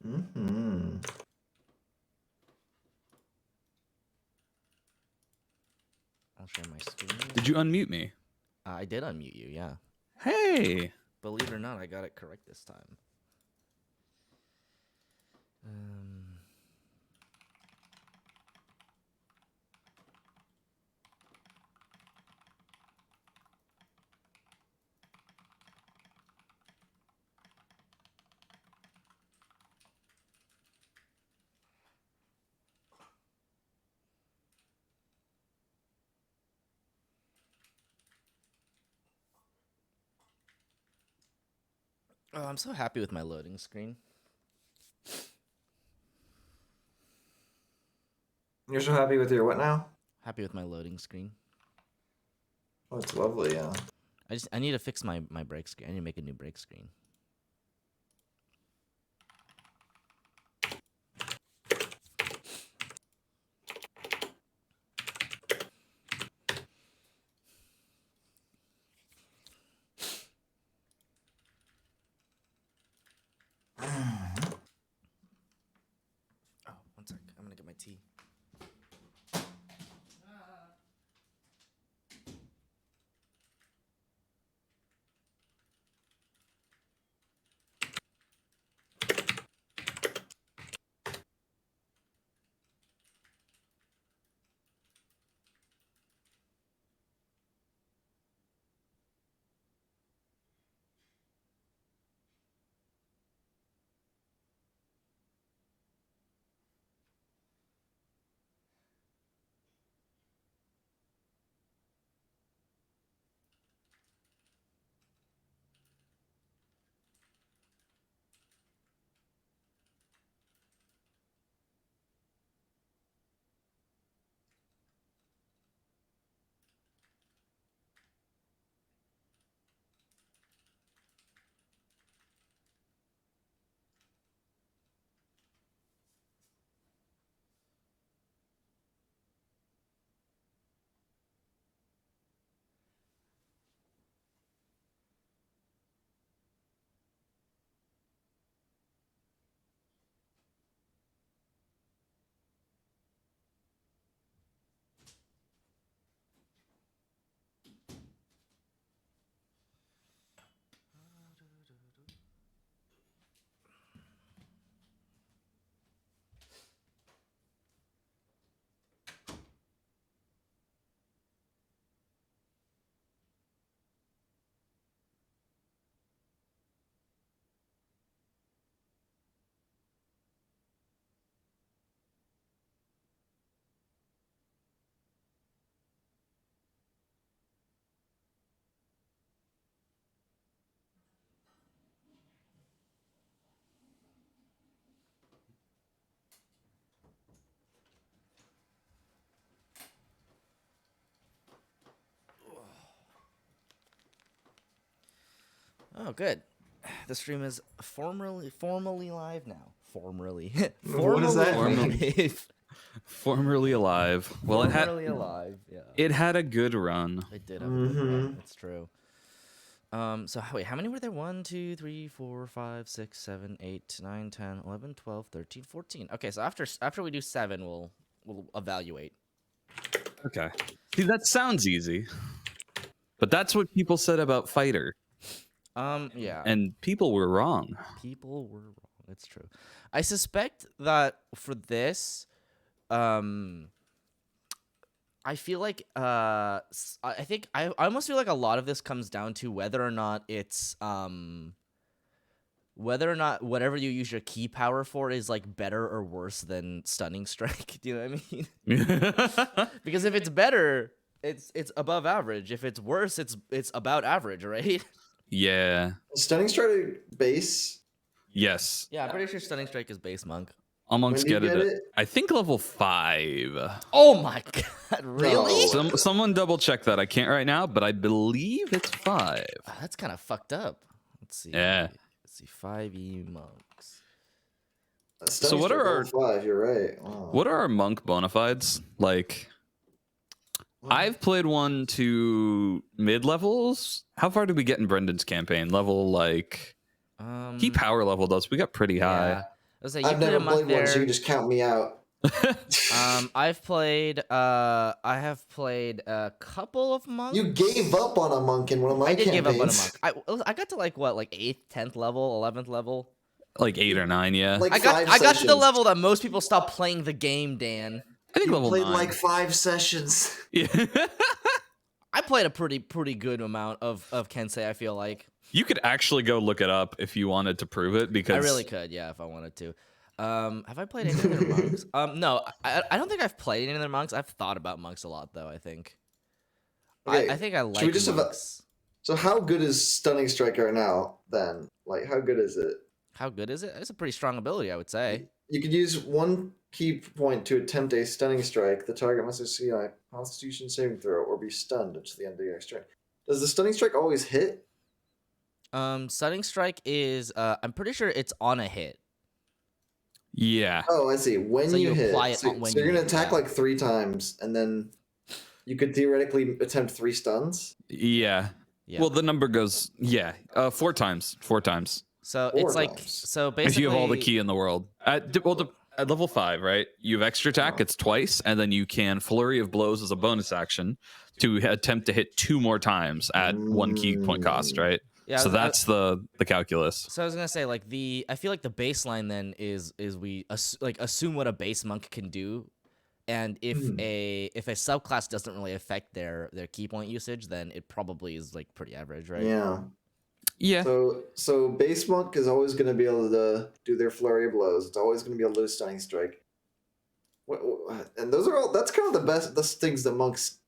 Mm-hmm. I'll share my screen. Did you unmute me? I did unmute you, yeah. Hey. Believe it or not, I got it correct this time. Oh, I'm so happy with my loading screen. You're so happy with your what now? Happy with my loading screen. Oh, it's lovely, yeah. I need to fix my break screen. I need to make a new break screen. Oh, one sec. I'm gonna get my tea. Oh, good. The stream is formally live now. Formally. What does that mean? live. Formerly alive. Well, Formally alive. Yeah. it had a good run. It did have a good run. It's true. So wait, how many were there? 1, 2, 3, 4, 5, 6, 7, 8, 9, 10, 11, 12, 13, 14. Okay, so after we do 7, we'll evaluate. Okay. See, that sounds easy. But that's what people said about Fighter. Yeah. And people were wrong. People were wrong. It's true. I suspect that for this, I feel like I think I almost feel like a lot of this comes down to whether or not it's whether or not whatever you use your key power for is like better or worse than stunning strike. Do you know what I mean? Because if it's better, it's above average. If it's worse, it's about average, right? Yeah. Stunning strike base. Yes. Yeah, I'm pretty sure stunning strike is base monk. Amongst When do you get get it. it? I think level 5. Oh my god, really? No. Someone double check that. I can't right now, but I believe it's 5. That's kind of fucked up. Let's see. Yeah. Let's see. 5e monks. Stunning what strike are our- level 5, you're right. Wow. What are our monk bona fides? Like, I've played one to mid levels. How far did we get in Brendan's campaign? Level like he power leveled us. We got pretty high. was like, you I've put a never monk played one, so you there. can just count me out. I have played a couple of monks. You gave up on a monk in one of my I did campaigns. give up on a monk. I got to like what, like 8th, 10th level, 11th level. Like 8 or 9, yeah. Like I got 5 to the sessions. level that most people stop playing the game, Dan. I think You level played 9. like 5 sessions. Yeah. I played a pretty good amount of Kensei, I feel like. You could actually go look it up if you wanted to prove it, because I really could, yeah, if I wanted to. Have I played any other monks? No, I don't think I've played any other monks. I've thought about monks a lot, though, I think. Okay, I think I should we like just have a- monks. So how good is Stunning Strike right now, then? Like, how good is it? How good is it? It's a pretty strong ability, I would say. You could use 1 key point to attempt a Stunning Strike. The target must succeed on a Constitution saving throw or be stunned until the end of your next turn. Does the Stunning Strike always hit? Stunning Strike is, I'm pretty sure it's on a hit. yeah. Oh, I see. When So you you hit. apply it So, on when so you're you going hit, to attack yeah. like 3 times, and then you could theoretically attempt 3 stuns? Yeah. Yeah. Well, the number goes 4 times. 4 times. So 4 it's like, times. so basically. If you have all the key in the world. At level 5, right? You have extra attack. It's twice, and then you can flurry of blows as a bonus action to attempt to hit 2 more times at 1 key point cost, right? Yeah, So that's the calculus. So I was gonna say, like, I feel like the baseline then is we assume what a base monk can do, and if a subclass doesn't really affect their key point usage, then it probably is like pretty average, right? Yeah. Yeah. So base monk is always going to be able to do their flurry of blows. It's always going to be able to do Stunning Strike. And those are all. That's kind of the best things that monks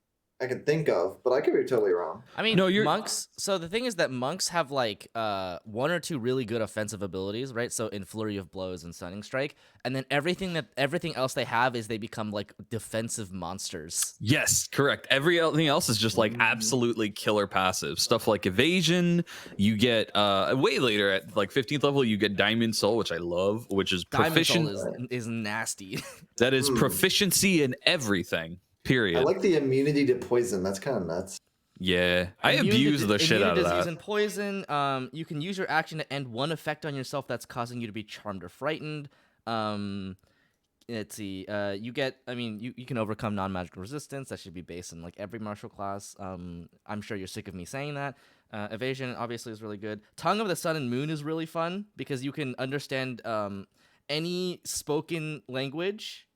I can think of, but I could be totally wrong. I mean, No, monks. So the thing is that monks have like 1 or 2 really good offensive abilities, right? So in flurry of blows and stunning strike, and then everything else they have is they become like defensive monsters. Yes, correct. Everything else is just like absolutely killer passive stuff like evasion. You get way later at like 15th level, you get Diamond Soul, which I love, which is Diamond Soul proficient. is nasty. That is proficiency in everything. Period. I like the immunity to poison. That's kind of nuts. Yeah, I abuse the shit out of that. Disease and poison. You can use your action to end 1 effect on yourself that's causing you to be charmed or frightened. Let's see. You get. I mean, you can overcome non-magical resistance. That should be based in like every martial class. I'm sure you're sick of me saying that. Evasion obviously is really good. Tongue of the Sun and Moon is really fun because you can understand any spoken language.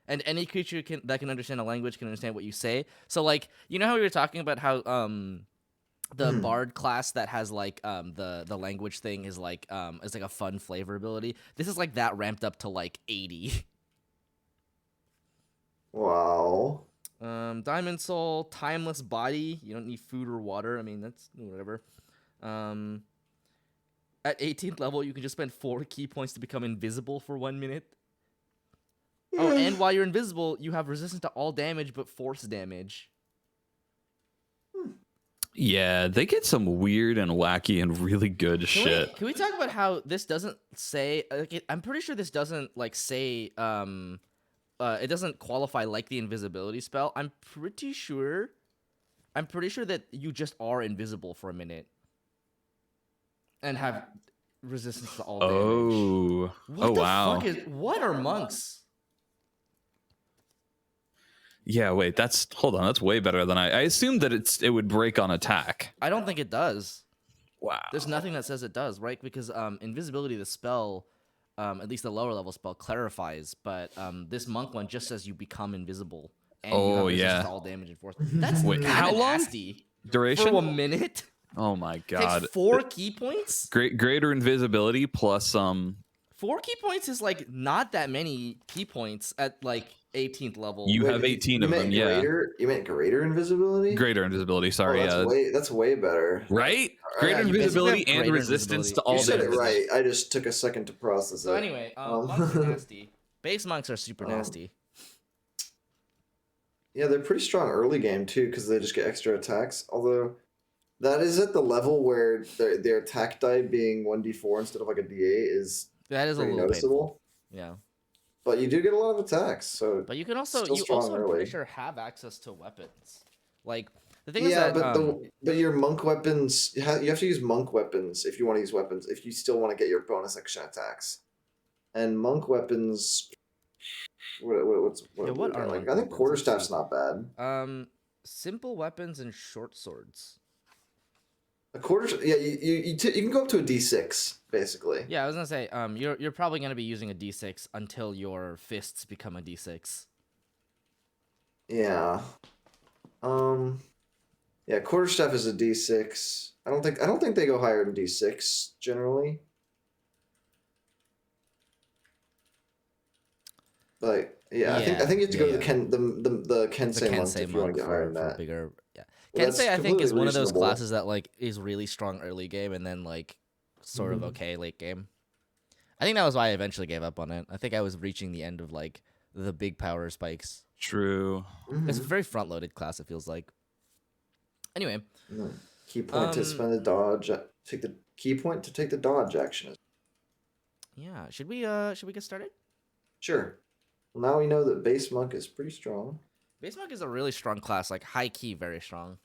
And any creature that can understand a language can understand what you say. So, like, you know how we were talking about how the bard class that has like the language thing is like a fun flavor ability. This is like that ramped up to like 80. Wow. Diamond Soul, Timeless Body. You don't need food or water. I mean, that's whatever. At 18th level, you can just spend 4 key points to become invisible for 1 minute. Oh, and while you're invisible, you have resistance to all damage but force damage. Yeah, they get some weird and wacky and really good shit. Can we talk about how this doesn't say? I'm pretty sure this doesn't like say. It doesn't qualify like the invisibility spell. I'm pretty sure that you just are invisible for a minute and have resistance to all damage. Oh, What the wow. fuck what are monks? Yeah, wait, hold on, that's way better than I assumed that it would break on attack. I don't think it does. Wow. There's nothing that says it does, right? Because invisibility, the spell, at least the lower level spell, clarifies, but this monk one just says you become invisible. And you have resistance to all damage and force. That's how long? nasty. Duration? For 1 minute? Oh my god. Takes 4 key points? Greater invisibility plus 4 key points is like not that many key points at like 18th level. You have 18 of them, yeah. You meant greater invisibility? Greater invisibility, sorry, that's way better. Right? Greater you invisibility basically have and greater resistance to invisibility. all You said damage. it right. I just took a second to process So it. anyway, monks are nasty. Base monks are super nasty. Yeah, they're pretty strong early game too because they just get extra attacks. Although that is at the level where their attack die being 1d4 instead of like a d8 is That is a pretty little noticeable. painful. Yeah. But you do get a lot of attacks, so But you can also Still strong I'm pretty early. sure have access to weapons. Like the thing is yeah, that but your monk weapons you have to use monk weapons if you want to use weapons if you still want to get your bonus action attacks. And monk weapons. What what we are got? Like monk I think weapons? quarterstaff's Let's see. not bad. Simple weapons and short swords. A quarter. Yeah, you can go up to a D6 basically. Yeah, I was gonna say, you're probably gonna be using a D6 until your fists become a D6. Yeah. Yeah, quarterstaff is a D6. I don't think they go higher than D6 generally. But yeah, I think you have to go to the The Kensei monk Kensei if you want monk to get higher for than that. bigger. Yeah, Well, that's Kensei I think completely is one of those reasonable. classes that like is really strong early game and then like sort of okay late game. I think that was why I eventually gave up on it. I think I was reaching the end of like the big power spikes. True. It's a very front loaded class. It feels like. Anyway, Key point to spend a dodge. Take the key point to take the dodge action. yeah. Should we get started? Sure. Well, now we know that base monk is pretty strong, Base monk is a really strong class, like high key, very strong.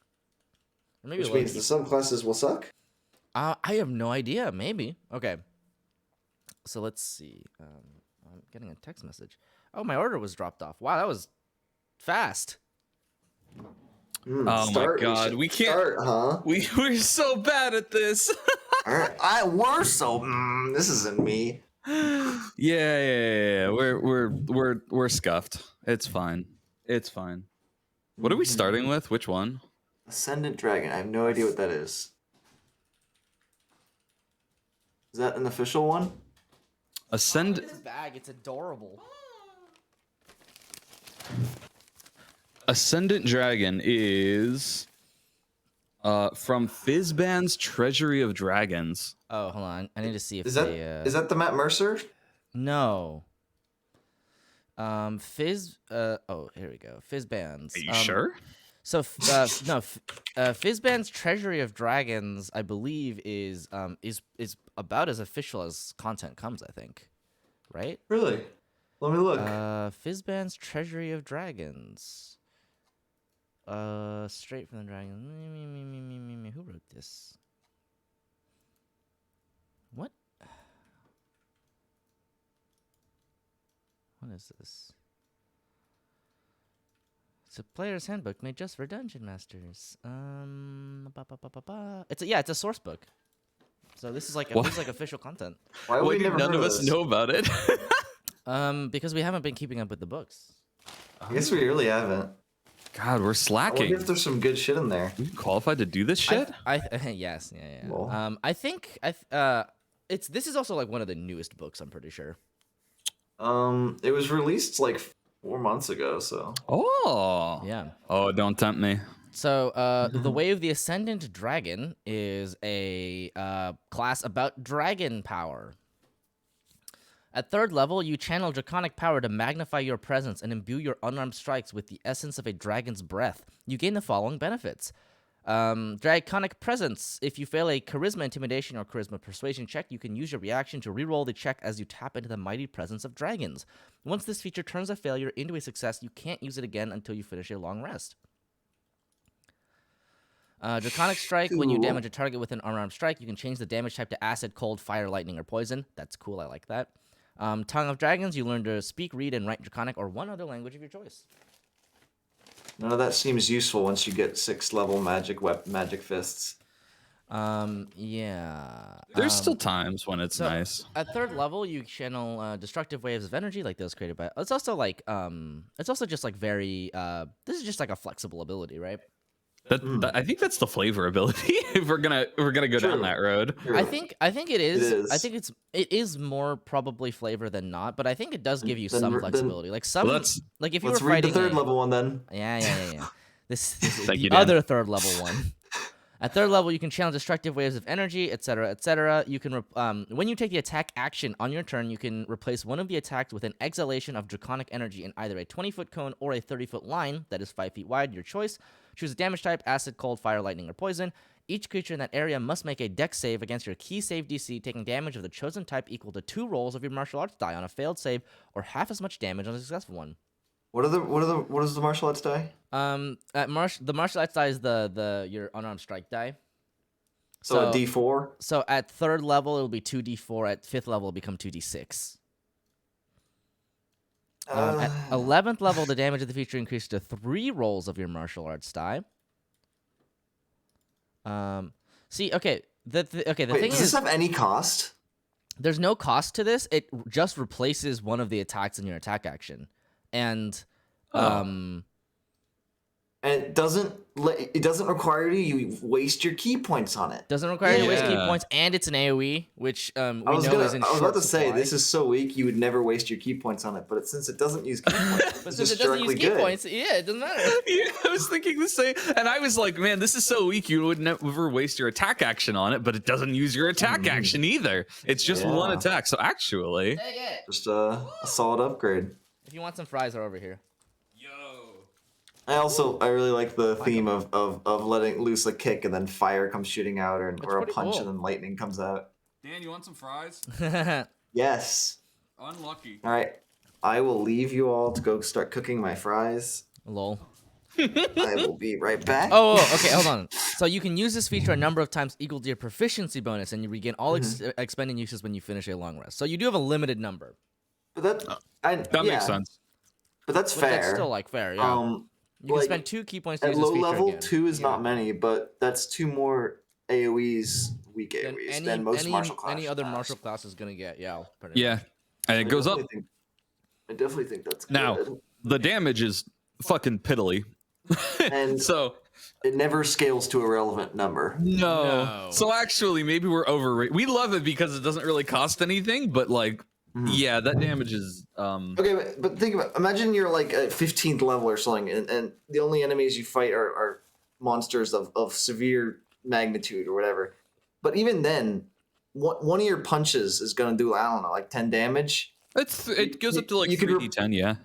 Or maybe which low means key. the subclasses will suck. I have no idea. Maybe. Okay. So let's see. I'm getting a text message. Oh, my order was dropped off. Wow, that was fast. Oh my god, we can't. Start, huh? We're so bad at this. All right, we're so. This isn't me. Yeah. We're scuffed. It's fine. It's fine. What are we starting with? Which one? Ascendant Dragon. I have no idea what that is. Is that an official one? Ascend. This bag, it's adorable. Ascendant Dragon is from Fizzban's Treasury of Dragons. Oh, hold on. I need to see if Is they. that the Matt Mercer? No. Fizz. Oh, here we go. Fizz bands. Are you sure? So, no. Fizzban's Treasury of Dragons, I believe, is about as official as content comes. I think, right? Really? Let me look. Fizzban's Treasury of Dragons. Straight from the dragon. Who wrote this? What? What is this? It's a player's handbook made just for dungeon masters. It's a source book. So this is like official content. Why Why we did never none heard of us know about it? Because we haven't been keeping up with the books. I guess we really haven't. God, we're I wonder slacking. if there's some good shit in there. Are you qualified to do this shit? Yes, yeah. Well. I think this is also like one of the newest books. I'm pretty sure. It was released like 4 months ago, so. Oh. Yeah. Oh, don't tempt me. So, the Way of the Ascendant Dragon is a class about dragon power. At 3rd level, you channel draconic power to magnify your presence and imbue your unarmed strikes with the essence of a dragon's breath. You gain the following benefits. Draconic presence. If you fail a charisma intimidation or charisma persuasion check, you can use your reaction to reroll the check as you tap into the mighty presence of dragons. Once this feature turns a failure into a success, you can't use it again until you finish a long rest. Draconic strike. When you damage a target with an unarmed strike, you can change the damage type to acid, cold, fire, lightning, or poison. That's cool. I like that. Tongue of Dragons. You learn to speak, read, and write Draconic or one other language of your choice. None of that seems useful once you get 6th level magic fists. Yeah. There's still times when it's nice. At 3rd level, you channel destructive waves of energy, like those created by. It's also like it's also just like very. This is just like a flexible ability, right? I think that's the flavor ability. If we're gonna go down that road, I think it is. It is. I think it is more probably flavor than not, but I think it does give you some flexibility. Like some, like if you were Let's read the fighting 3rd level one then. Yeah. This is Thank the you, Dan. other 3rd level one. At 3rd level, you can channel destructive waves of energy, etc., etc. You can, when you take the attack action on your turn, you can replace one of the attacks with an exhalation of draconic energy in either a 20-foot cone or a 30-foot line that is 5 feet wide. Your choice. Choose a damage type: acid, cold, fire, lightning, or poison. Each creature in that area must make a Dex save against your key save DC, taking damage of the chosen type equal to 2 rolls of your martial arts die on a failed save, or half as much damage on a successful one. What is the martial arts die? The martial arts die is your unarmed strike die. So a D4? So at 3rd level, it'll be 2d4. At 5th level, it'll become 2d6. At 11th level, the damage of the feature increases to 3 rolls of your martial arts die. See, okay, the Wait, thing does is, this have any cost? there's no cost to this. It just replaces one of the attacks in your attack action, and And it doesn't require you waste your key points on it. doesn't require you to waste key Yeah. points, and it's an AOE, which we I was know is in about short to say supply. this is so weak you would never waste your key points on it, but since it doesn't use key points, But it's since just it doesn't use directly key good. points, yeah, it doesn't matter. Yeah, I was thinking the same, and I was like, "Man, this is so weak. You would never waste your attack action on it, but it doesn't use your attack action either. It's just one Yeah. attack. So actually, Dang it. Just a solid upgrade. If you want some fries, they're over here. I really like the theme of letting loose a kick and then fire comes shooting out, or a pretty punch cool. and then lightning comes out. Dan, you want some fries? Yes. Unlucky. All right. I will leave you all to go start cooking my fries. Lol. I will be right back. Oh, okay, hold on. So you can use this feature a number of times equal to your proficiency bonus, and you regain all expending uses when you finish a long rest. So you do have a limited number. But that that makes sense. But that's But fair. that's still like fair, yeah. You can like, spend 2 key points to at use this low feature level, again. 2 is not many, but that's 2 more AoEs, weak Than AoEs, than most martial classes. any other has. martial class is gonna get, yeah. pretty Yeah, much. and it goes up. I definitely think that's good. Now, the damage is fucking piddly. And So it never scales to a relevant number. No. So actually, maybe we're overrated. We love it because it doesn't really cost anything, but like, yeah, that damage is. Okay, but think about imagine you're like at 15th level or something, and the only enemies you fight are monsters of severe magnitude or whatever. But even then, one of your punches is going to do, I don't know, like 10 damage. It goes up to like you could 3d10, yeah.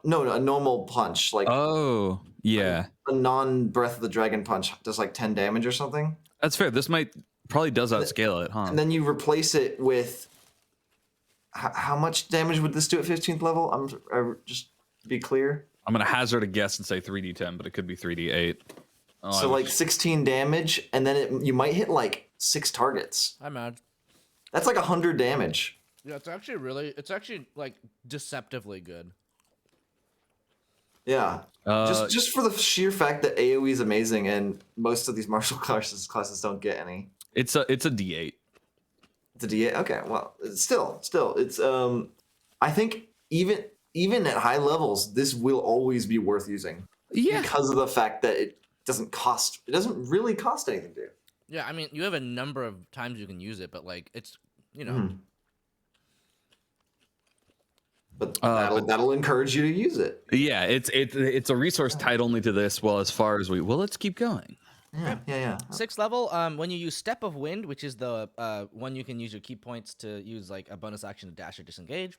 No, a normal punch, like Oh, yeah. a non-Breath of the Dragon punch does like 10 damage or something. That's fair. This probably does outscale it, huh? And then you replace it with how much damage would this do at 15th level? Just to be clear. I'm gonna hazard a guess and say 3d10, but it could be 3d8. Oh, So like 16 damage, and then you might hit like 6 targets. I'm mad. That's like 100 damage. Yeah, it's actually like deceptively good. Yeah. Just for the sheer fact that AoE is amazing, and most of these martial classes don't get any. it's a d8. It's a D8. Okay, well, still, it's I think even at high levels, this will always be worth using. Yeah. Because of the fact that it doesn't really cost anything to. Yeah, I mean, you have a number of times you can use it, but like it's But but- that'll encourage you to use it. Yeah, it's a resource tied only to this. Well, as far as let's keep going. Yeah. 6th level, when you use Step of Wind, which is the one you can use your key points to use like a bonus action to dash or disengage.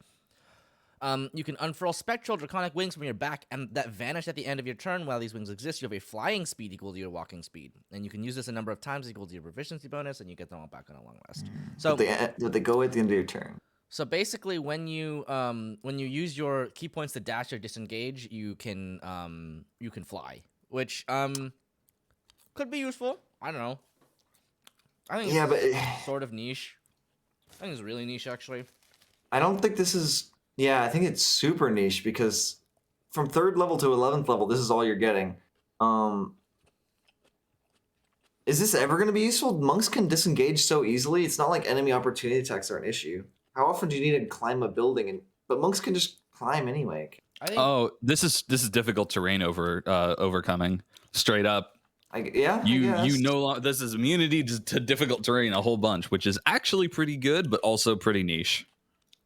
You can unfurl spectral draconic wings from your back, and that vanish at the end of your turn. While these wings exist, you have a flying speed equal to your walking speed, and you can use this a number of times equal to your proficiency bonus, and you get them all back on a long rest. So But they go at the end of your turn. So basically, when you use your key points to dash or disengage, you can fly, which could be useful. I don't know. I think Yeah, but it's sort of niche. I think it's really niche actually. I don't think this is. Yeah, I think it's super niche because from 3rd level to 11th level, this is all you're getting. Is this ever going to be useful? Monks can disengage so easily. It's not like enemy opportunity attacks are an issue. How often do you need to climb a building? But monks can just climb anyway. I think Oh, this is difficult terrain overcoming. Straight up. I guess. You no longer, this is immunity to difficult terrain a whole bunch, which is actually pretty good, but also pretty niche.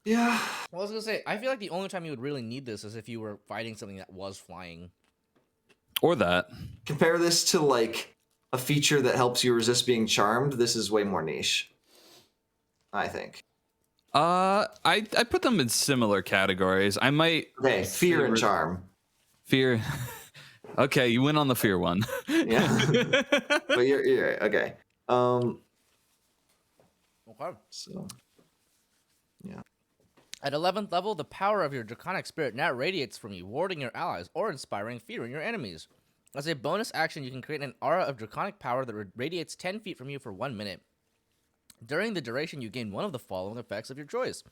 Yeah. Well, I was gonna say, I feel like the only time you would really need this is if you were fighting something that was flying. Or that. Compare this to like a feature that helps you resist being charmed. This is way more niche, I think. I put them in similar categories. I might. Okay, fear and charm. Fear. Okay, you went on the fear one. Yeah. But you're right. Okay. Okay. So. Yeah. At 11th level, the power of your draconic spirit now radiates from you, warding your allies or inspiring fear in your enemies. As a bonus action, you can create an aura of draconic power that radiates 10 feet from you for 1 minute. During the duration, you gain one of the following effects of your choice.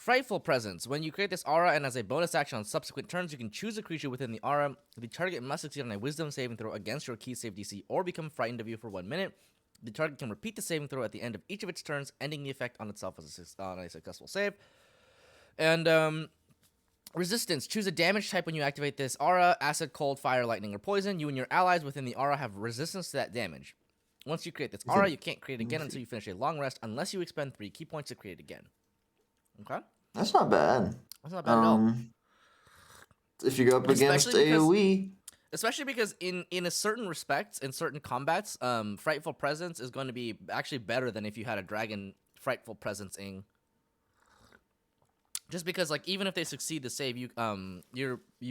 Frightful Presence. When you create this aura and as a bonus action on subsequent turns, you can choose a creature within the aura. The target must succeed on a wisdom saving throw against your key save DC or become frightened of you for 1 minute. The target can repeat the saving throw at the end of each of its turns, ending the effect on itself on a successful save. And resistance. Choose a damage type when you activate this aura. Acid, cold, fire, lightning, or poison. You and your allies within the aura have resistance to that damage. Once you create this aura, you can't create it again until you finish a long rest, unless you expend 3 key points to create it again. Okay? That's not bad. That's not bad at all. If you go up against Especially because- AoE, Especially because in a certain respects, in certain combats, Frightful Presence is going to be actually better than if you had a dragon Frightful Presencing. Just because, like, even if they succeed the save, you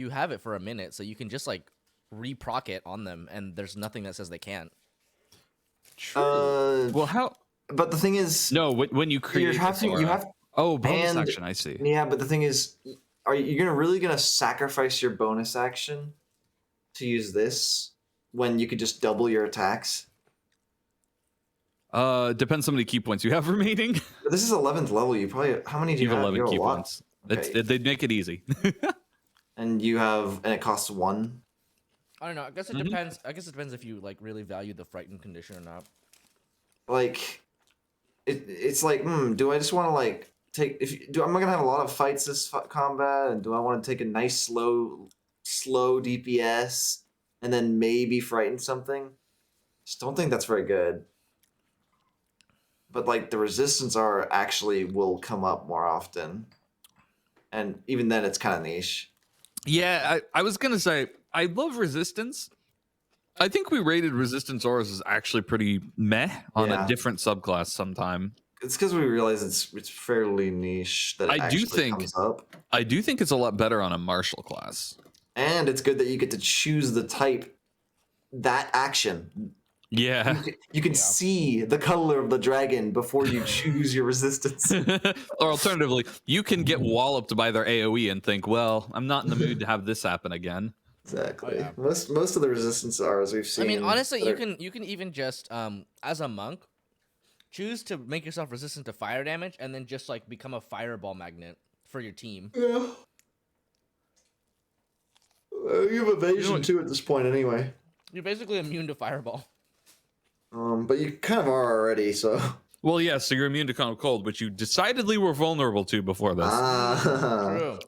have it for a minute, so you can just like reproc it on them, and there's nothing that says they can't. Well, how? but the thing is, No, when you create you have to. this You aura- have Oh, bonus and- action. I see. Yeah, but the thing is, are you really gonna sacrifice your bonus action to use this when you could just double your attacks? Depends how many key points you have remaining. But this is 11th level. You probably how many do You you have have? 11 You have key a lot. points. Okay. They'd make it easy. And it costs 1. I don't know. I guess it Mhm. depends. I guess it depends if you like really value the frightened condition or not. Like, it's like, do I just want to like take I'm gonna have a lot of fights this combat, and do I want to take a nice slow DPS and then maybe frighten something? Just don't think that's very good. But like the resistance aura actually will come up more often, and even then it's kind of niche. Yeah, I was gonna say I love resistance. I think we rated resistance auras as actually pretty meh on Yeah. a different subclass sometime. It's because we realize it's fairly niche that it I do actually think- comes up. I do think it's a lot better on a martial class. And it's good that you get to choose the type, that action. Yeah. You can see the color of the dragon before you choose your resistance. Or alternatively, you can get walloped by their AoE and think, well, I'm not in the mood to have this happen again. Exactly. Oh, yeah. Most of the resistance auras we've seen. I mean, honestly, that you can even just as a monk, choose to make yourself resistant to fire damage, and then just like become a fireball magnet for your team. Yeah. You have evasion too at this point, anyway. You're basically immune to fireball. But you kind of are already, so. Well, yeah, so you're immune to common cold, which you decidedly were vulnerable to before this. True.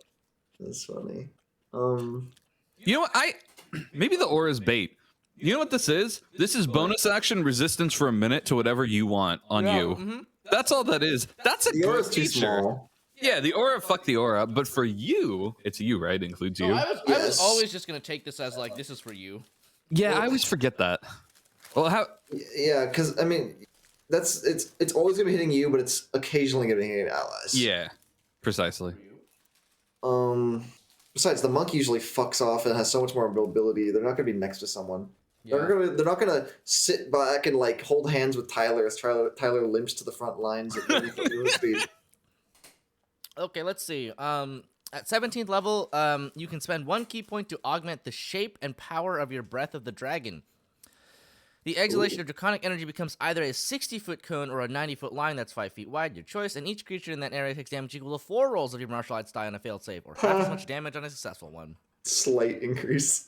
That's funny. You know what? Maybe the aura is bait. You know what this is? This is bonus action resistance for a minute to whatever you want on Yeah, you. mhm. That's all that is. That's a The good aura's too feature. small. Yeah, the aura, fuck the aura. But for you, it's you, right? Includes you. No, I was Yes. always just gonna take this as like this is for you. Yeah, I always forget that. Well, how? Yeah, because I mean, it's always gonna be hitting you, but it's occasionally gonna be hitting allies. Yeah, precisely. Besides, the monk usually fucks off and has so much more mobility. They're not gonna be next to someone. Yeah. They're not gonna sit back and like hold hands with Tyler as Tyler limps to the front lines at 30 foot movement speed. Okay, let's see. At 17th level, you can spend 1 key point to augment the shape and power of your breath of the dragon. The exhalation of draconic energy becomes either a 60-foot cone or a 90-foot line that's 5 feet wide, your choice, and each creature in that area takes damage equal to 4 rolls of your martial arts die on a failed save, or half as much damage on a successful one. Slight increase.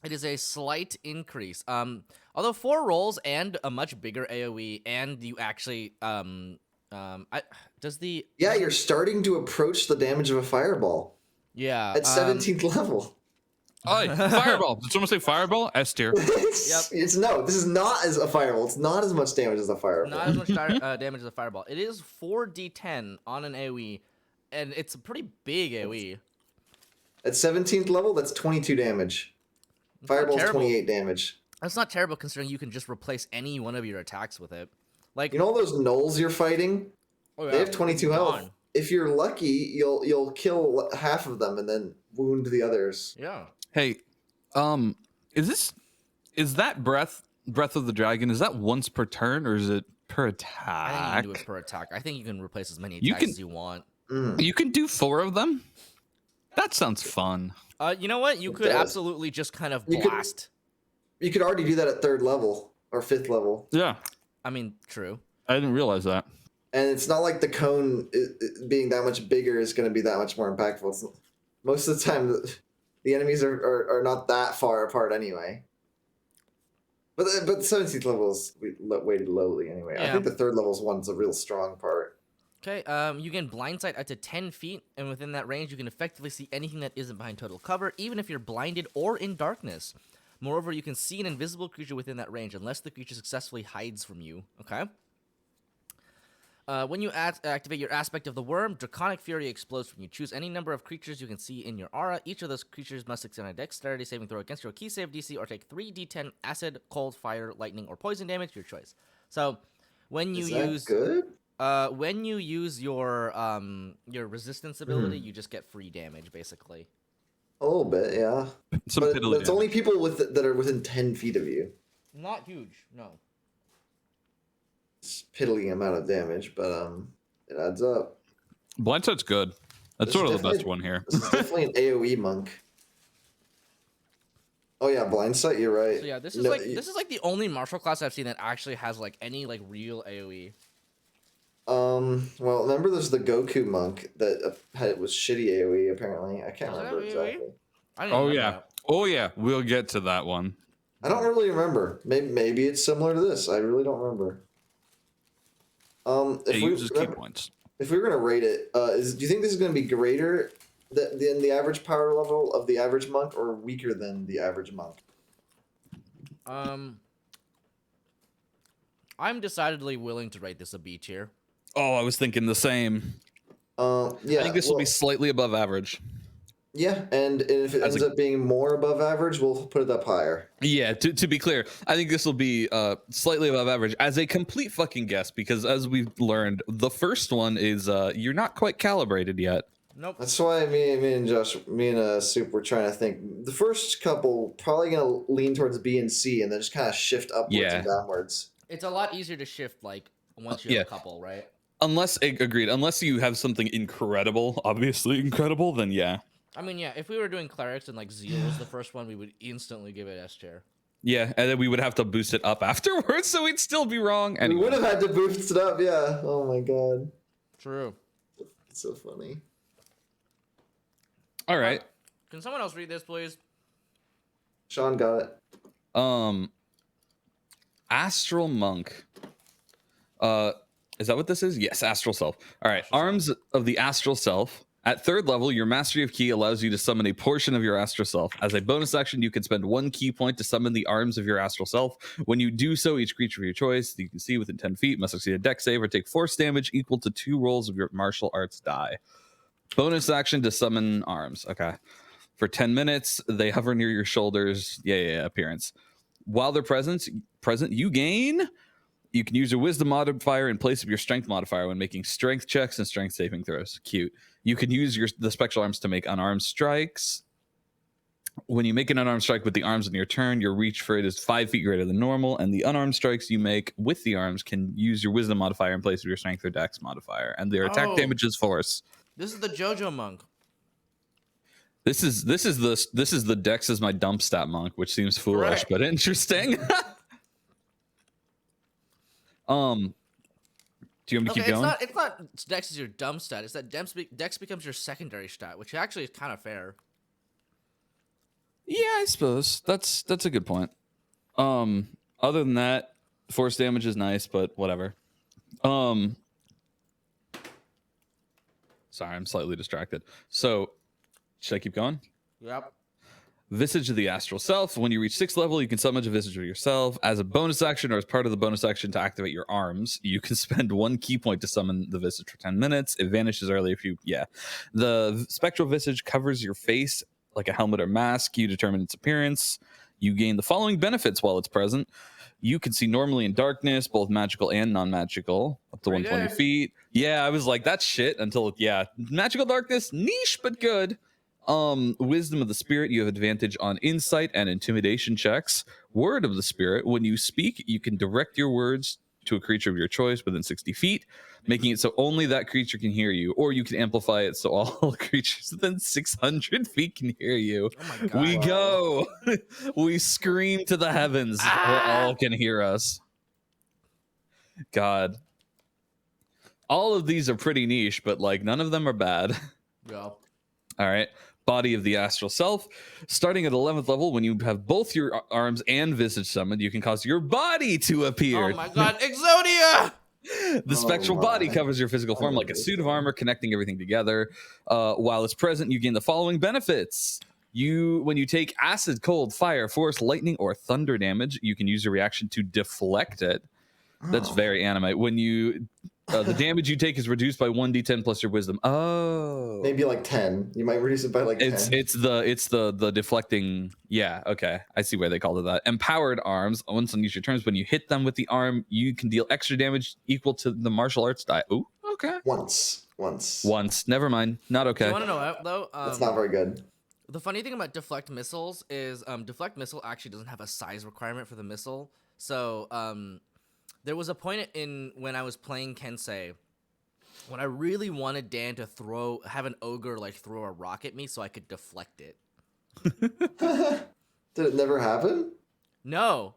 It is a slight increase. Although 4 rolls and a much bigger AoE, and you actually, Yeah, you're starting to approach the damage of a fireball Yeah. at 17th level. Oh, fireball! Did someone say fireball? S tier. This is not as a fireball. It's not as much damage as a fireball. Not as much damage as a fireball. It is 4d10 on an AoE, and it's a pretty big AoE. At 17th level, that's 22 damage. not Fireball's terrible. 28 damage. That's not terrible considering you can just replace any one of your attacks with it. Like, You know all those gnolls you're fighting? oh, They have 22 health. gone. If you're lucky, you'll kill half of them and then wound the others. Yeah. Hey, is that breath of the dragon? Is that once per turn or is it per I think you attack? can do it per attack. I think you can replace as many You attacks can- as you want. You can do 4 of them. That sounds fun. You know what? You could does. absolutely just kind of You could- blast. You could already do that at 3rd level or 5th level. Yeah, I mean, true. I didn't realize that. And it's not like the cone being that much bigger is going to be that much more impactful. Most of the time, the enemies are not that far apart anyway. But 17th level is weighted lowly anyway. I Yeah. think the 3rd level's one's a real strong part. Okay, you gain blind sight up to 10 feet, and within that range, you can effectively see anything that isn't behind total cover, even if you're blinded or in darkness. Moreover, you can see an invisible creature within that range, unless the creature successfully hides from you. Okay? When you activate your aspect of the worm, Draconic Fury explodes from you. Choose any number of creatures you can see in your aura. Each of those creatures must succeed on a dexterity saving throw against your key save DC, or take 3d10 acid, cold, fire, lightning, or poison damage, your choice. So, when you Is that use... good? When you use your resistance ability, you just get free damage, basically. A little bit, yeah. Some But piddly it's only damage. people that are within 10 feet of you. Not huge, no. It's piddly amount of damage, but it adds up. Blindsight's good. That's This sort is of the best definitely- one here. This is definitely an AOE monk. Oh yeah, blind sight. You're right. So yeah, this is No, this is like the only martial class I've seen that actually has like any like real AOE. Well, remember there's the Goku monk that was shitty AOE. Apparently, I can't Was it remember AOE? exactly. I didn't Oh remember yeah. that. Oh yeah. We'll get to that one. I don't really remember. Maybe it's similar to this. I really don't remember. It uses key points. If we were gonna rate it, do you think this is gonna be greater than the average power level of the average monk, or weaker than the average monk? I'm decidedly willing to rate this a B tier. Oh, I was thinking the same. Yeah. I think this will be well, slightly above average. Yeah, and if it As ends up being more above average, we'll put it up higher. Yeah, to be clear, I think this will be slightly above average as a complete fucking guess, because as we've learned, the first one is you're not quite calibrated yet. Nope. That's why me and Soup were trying to think. The first couple probably gonna lean towards B and C, and then just kind of shift upwards Yeah. and downwards. It's a lot easier to shift like once you yeah. have a couple, right? Agreed. Unless you have something incredible, obviously incredible, then yeah. I mean, yeah, if we were doing clerics and like Zeal was the first one, we would instantly give it S tier. Yeah, and then we would have to boost it up afterwards, so we'd still be wrong. We Anyway. would have had to boost it up, yeah. Oh my god, True. it's so funny. All right. Can someone else read this, please? Sean got it. Astral Monk. Is that what this is? Yes, Astral Self. All right. Arms of the Astral Self. At 3rd level, your Mastery of Ki allows you to summon a portion of your Astral Self. As a bonus action, you can spend 1 key point to summon the arms of your Astral Self. When you do so, each creature of your choice that you can see within 10 feet must succeed a dex save or take force damage equal to 2 rolls of your martial arts die. Bonus action to summon arms. Okay. For 10 minutes, they hover near your shoulders. Yeah, appearance. While they're present, you gain... You can use your wisdom modifier in place of your strength modifier when making strength checks and strength saving throws. Cute. You can use the spectral arms to make unarmed strikes. When you make an unarmed strike with the arms on your turn, your reach for it is 5 feet greater than normal, and the unarmed strikes you make with the arms can use your wisdom modifier in place of your strength or dex modifier, and their attack Oh. damage is force. This is the JoJo monk. This is the dex as my dump stat monk, which seems foolish Correct. but interesting. Do you want me to Okay, keep going? it's not Dex is your dumb stat. It's that Dex becomes your secondary stat, which actually is kind of fair. Yeah, I suppose that's a good point. Other than that, force damage is nice, but whatever. Sorry, I'm slightly distracted. So, should I keep going? Yep. Visage of the Astral Self. When you reach 6th level, you can summon a Visage of yourself. As a bonus action or as part of the bonus action to activate your arms, you can spend 1 key point to summon the Visage for 10 minutes. It vanishes early if you... Yeah. The Spectral Visage covers your face like a helmet or mask. You determine its appearance. You gain the following benefits while it's present. You can see normally in darkness, both magical and non-magical, up to Pretty 120 good. feet. Yeah, I was like, that's shit until, yeah. Magical darkness, niche, but good. Wisdom of the Spirit, you have advantage on insight and intimidation checks. Word of the Spirit, when you speak, you can direct your words to a creature of your choice within 60 feet, making it so only that creature can hear you, or you can amplify it so all creatures within 600 feet can hear you. Oh my god. We go. We scream to the heavens where all can hear us. God. all of these are pretty niche, but like none of them are bad. Yeah. All right. Body of the astral self. Starting at 11th level, when you have both your arms and visage summoned, you can cause your body to appear. Oh my god, Exodia! The spectral body covers your physical form like a suit of armor, connecting everything together. While it's present, you gain the following benefits. When you take acid, cold, fire, force, lightning, or thunder damage, you can use your reaction to deflect it. That's very anime. When you the damage you take is reduced by 1d10 plus your wisdom. Oh, Maybe like 10. You might reduce it by like 10. it's the deflecting. Yeah, okay, I see why they called it that. Empowered arms. Once on your turns, when you hit them with the arm, you can deal extra damage equal to the martial arts die. Ooh, okay. Once. Never mind. Not okay. You want to know what, though? That's not very good. The funny thing about deflect missiles is deflect missile actually doesn't have a size requirement for the missile. So there was a point when I was playing Kensei when I really wanted Dan to have an ogre like throw a rock at me so I could deflect it. Did it never happen? No.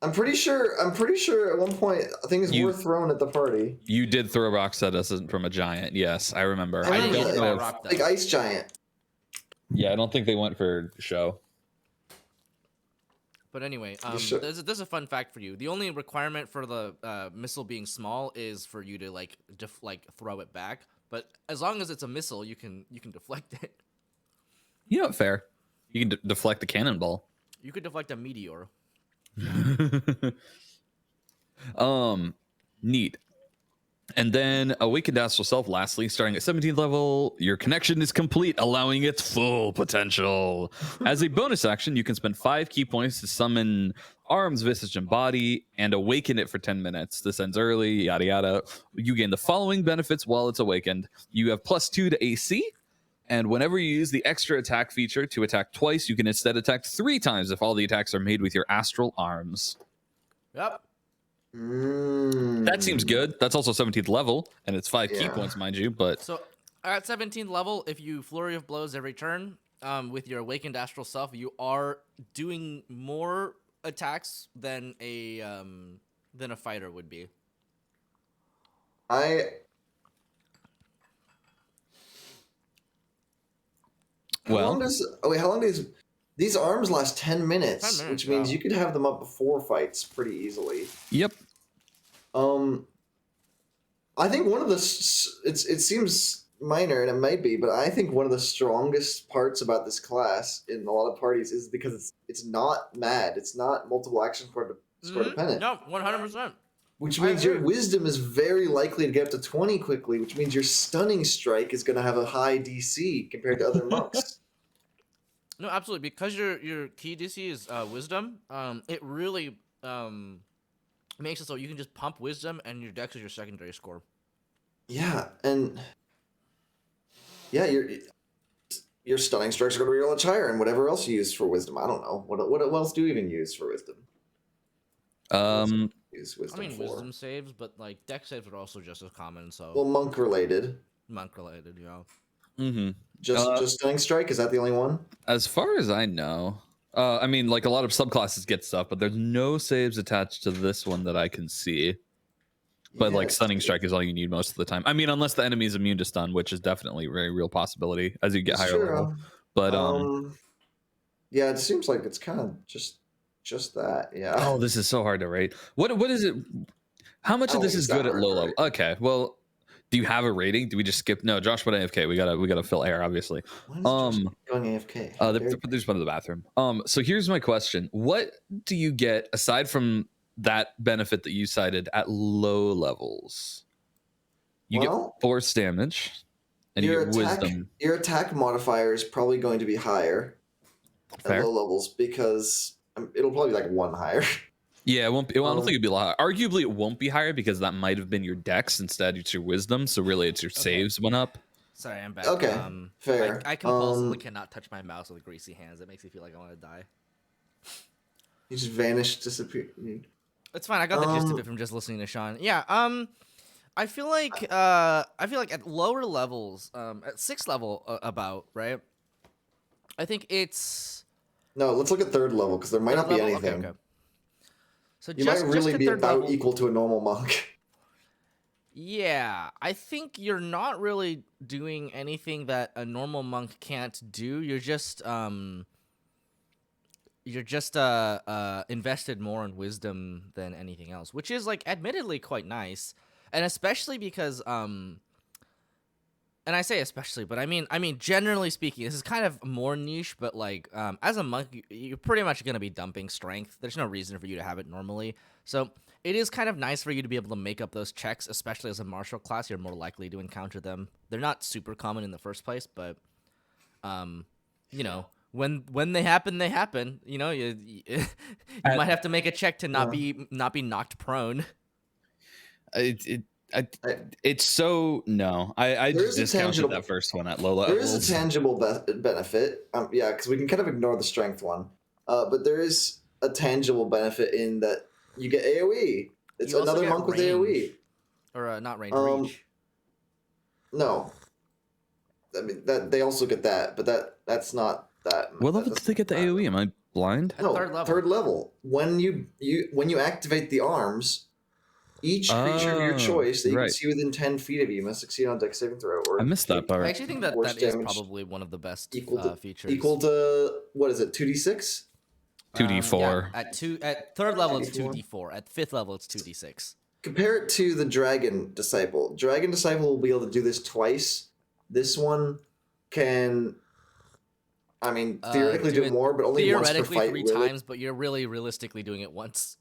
I'm pretty sure at one point things were thrown at the party. You did throw rocks at us from a giant. Yes, I remember. I don't remember know. Like ice giant. Yeah, I don't think they went for show. But anyway, Sure. there's a fun fact for you. The only requirement for the missile being small is for you to like throw it back. But as long as it's a missile, you can deflect it. You know, fair. You can deflect the cannonball. You could deflect a meteor. Neat. And then Awakened Astral Self, lastly, starting at 17th level, your connection is complete, allowing its full potential. As a bonus action, you can spend 5 key points to summon arms, visage, and body, and awaken it for 10 minutes. This ends early, yada yada. You gain the following benefits while it's awakened. You have +2 to AC, and whenever you use the extra attack feature to attack twice, you can instead attack 3 times if all the attacks are made with your astral arms. Yep. That seems good. That's also 17th level, and it's 5 key points, mind you. But So at 17th level, if you flurry of blows every turn with your awakened astral self, you are doing more attacks than a fighter would be. How long does these arms last 10 minutes, 10 minutes, which means wow. you could have them up before fights pretty easily. Yep. I think one of the it seems minor and it might be, but I think one of the strongest parts about this class in a lot of parties is because it's not mad, it's not multiple action score dependent. No, 100%. Which means your wisdom is very likely to get up to 20 quickly, which means your stunning strike is going to have a high DC compared to other monks. No, absolutely. Because your key DC is wisdom, it really makes it so you can just pump wisdom and your dex is your secondary score. Yeah, and your stunning strikes are going to be much higher, and whatever else you use for wisdom. I don't know. What else do you even use for wisdom? Use wisdom for? Wisdom saves, but like dex saves are also just as common. So Well, monk related. monk related, you know. Mm-hmm. Just stunning strike, is that the only one? As far as I know, I mean, like a lot of subclasses get stuff, but there's no saves attached to this one that I can see. But like stunning strike is all you need most of the time. I mean, unless the enemy is immune to stun, which is definitely a very real possibility as you get higher level. But yeah, it seems like it's kind of just that. Yeah. oh, this is so hard to rate. What is it? How much of this is good at low level? Okay, well, do you have a rating? Do we just skip? No, Josh went AFK. We gotta fill air, obviously. Why is Josh going AFK? There's one in the bathroom. So here's my question: what do you get aside from that benefit that you cited at low levels? You get force damage, and you get wisdom. Your attack modifier is probably going to be higher at low levels because it'll probably be like 1 higher. Yeah, it won't. I don't think it'd be a lot higher. Arguably, it won't be higher because that might have been your dex instead. It's your wisdom, so really, it's your saves went up. Sorry, I'm back. Okay, fair. I compulsively cannot touch my mouse with greasy hands. It makes me feel like I want to die. You just vanished, disappeared. It's fine. I got the gist of it from just listening to Sean. Yeah. I feel like at lower levels, at 6th level about right. I think it's no. Let's look at 3rd level because there might not be anything. Okay. So you might really be about equal to a normal monk. Yeah, I think you're not really doing anything that a normal monk can't do. You're just invested more in wisdom than anything else, which is like admittedly quite nice, and especially because and I say especially, but I mean generally speaking, this is kind of more niche, but like as a monk, you're pretty much gonna be dumping strength. There's no reason for you to have it normally, so it is kind of nice for you to be able to make up those checks, especially as a martial class. You're more likely to encounter them. They're not super common in the first place, but you know, when they happen, they happen. You know, you I- might have to make a check to not Yeah. be knocked prone. It's so no. I There just is a discounted tangible- that first one at low There levels. is a tangible benefit. Yeah, because we can kind of ignore the strength one. But there is a tangible benefit in that you get AoE. It's You also another get monk with range. AoE. Or not range, Um, reach. No, I mean that they also get that, but that's not that. What that level did doesn't they get the matter. AoE? Am I blind? At third level. Third level. When you activate the arms, each creature of your Oh, choice that you right. can see within 10 feet of you must succeed on Dex saving throw. Or I missed that I part. actually think that Force that is damage probably one of the best equal to features. equal to what is it? 2d6. 2d4. Yeah, at third level it's 2d4. 2d4. At fifth level it's 2d6. Compare it to the Dragon Disciple. Dragon Disciple will be able to do this twice. This one can, I mean, theoretically do it more, but only once per Theoretically fight. three Really. times, but you're really realistically doing it once.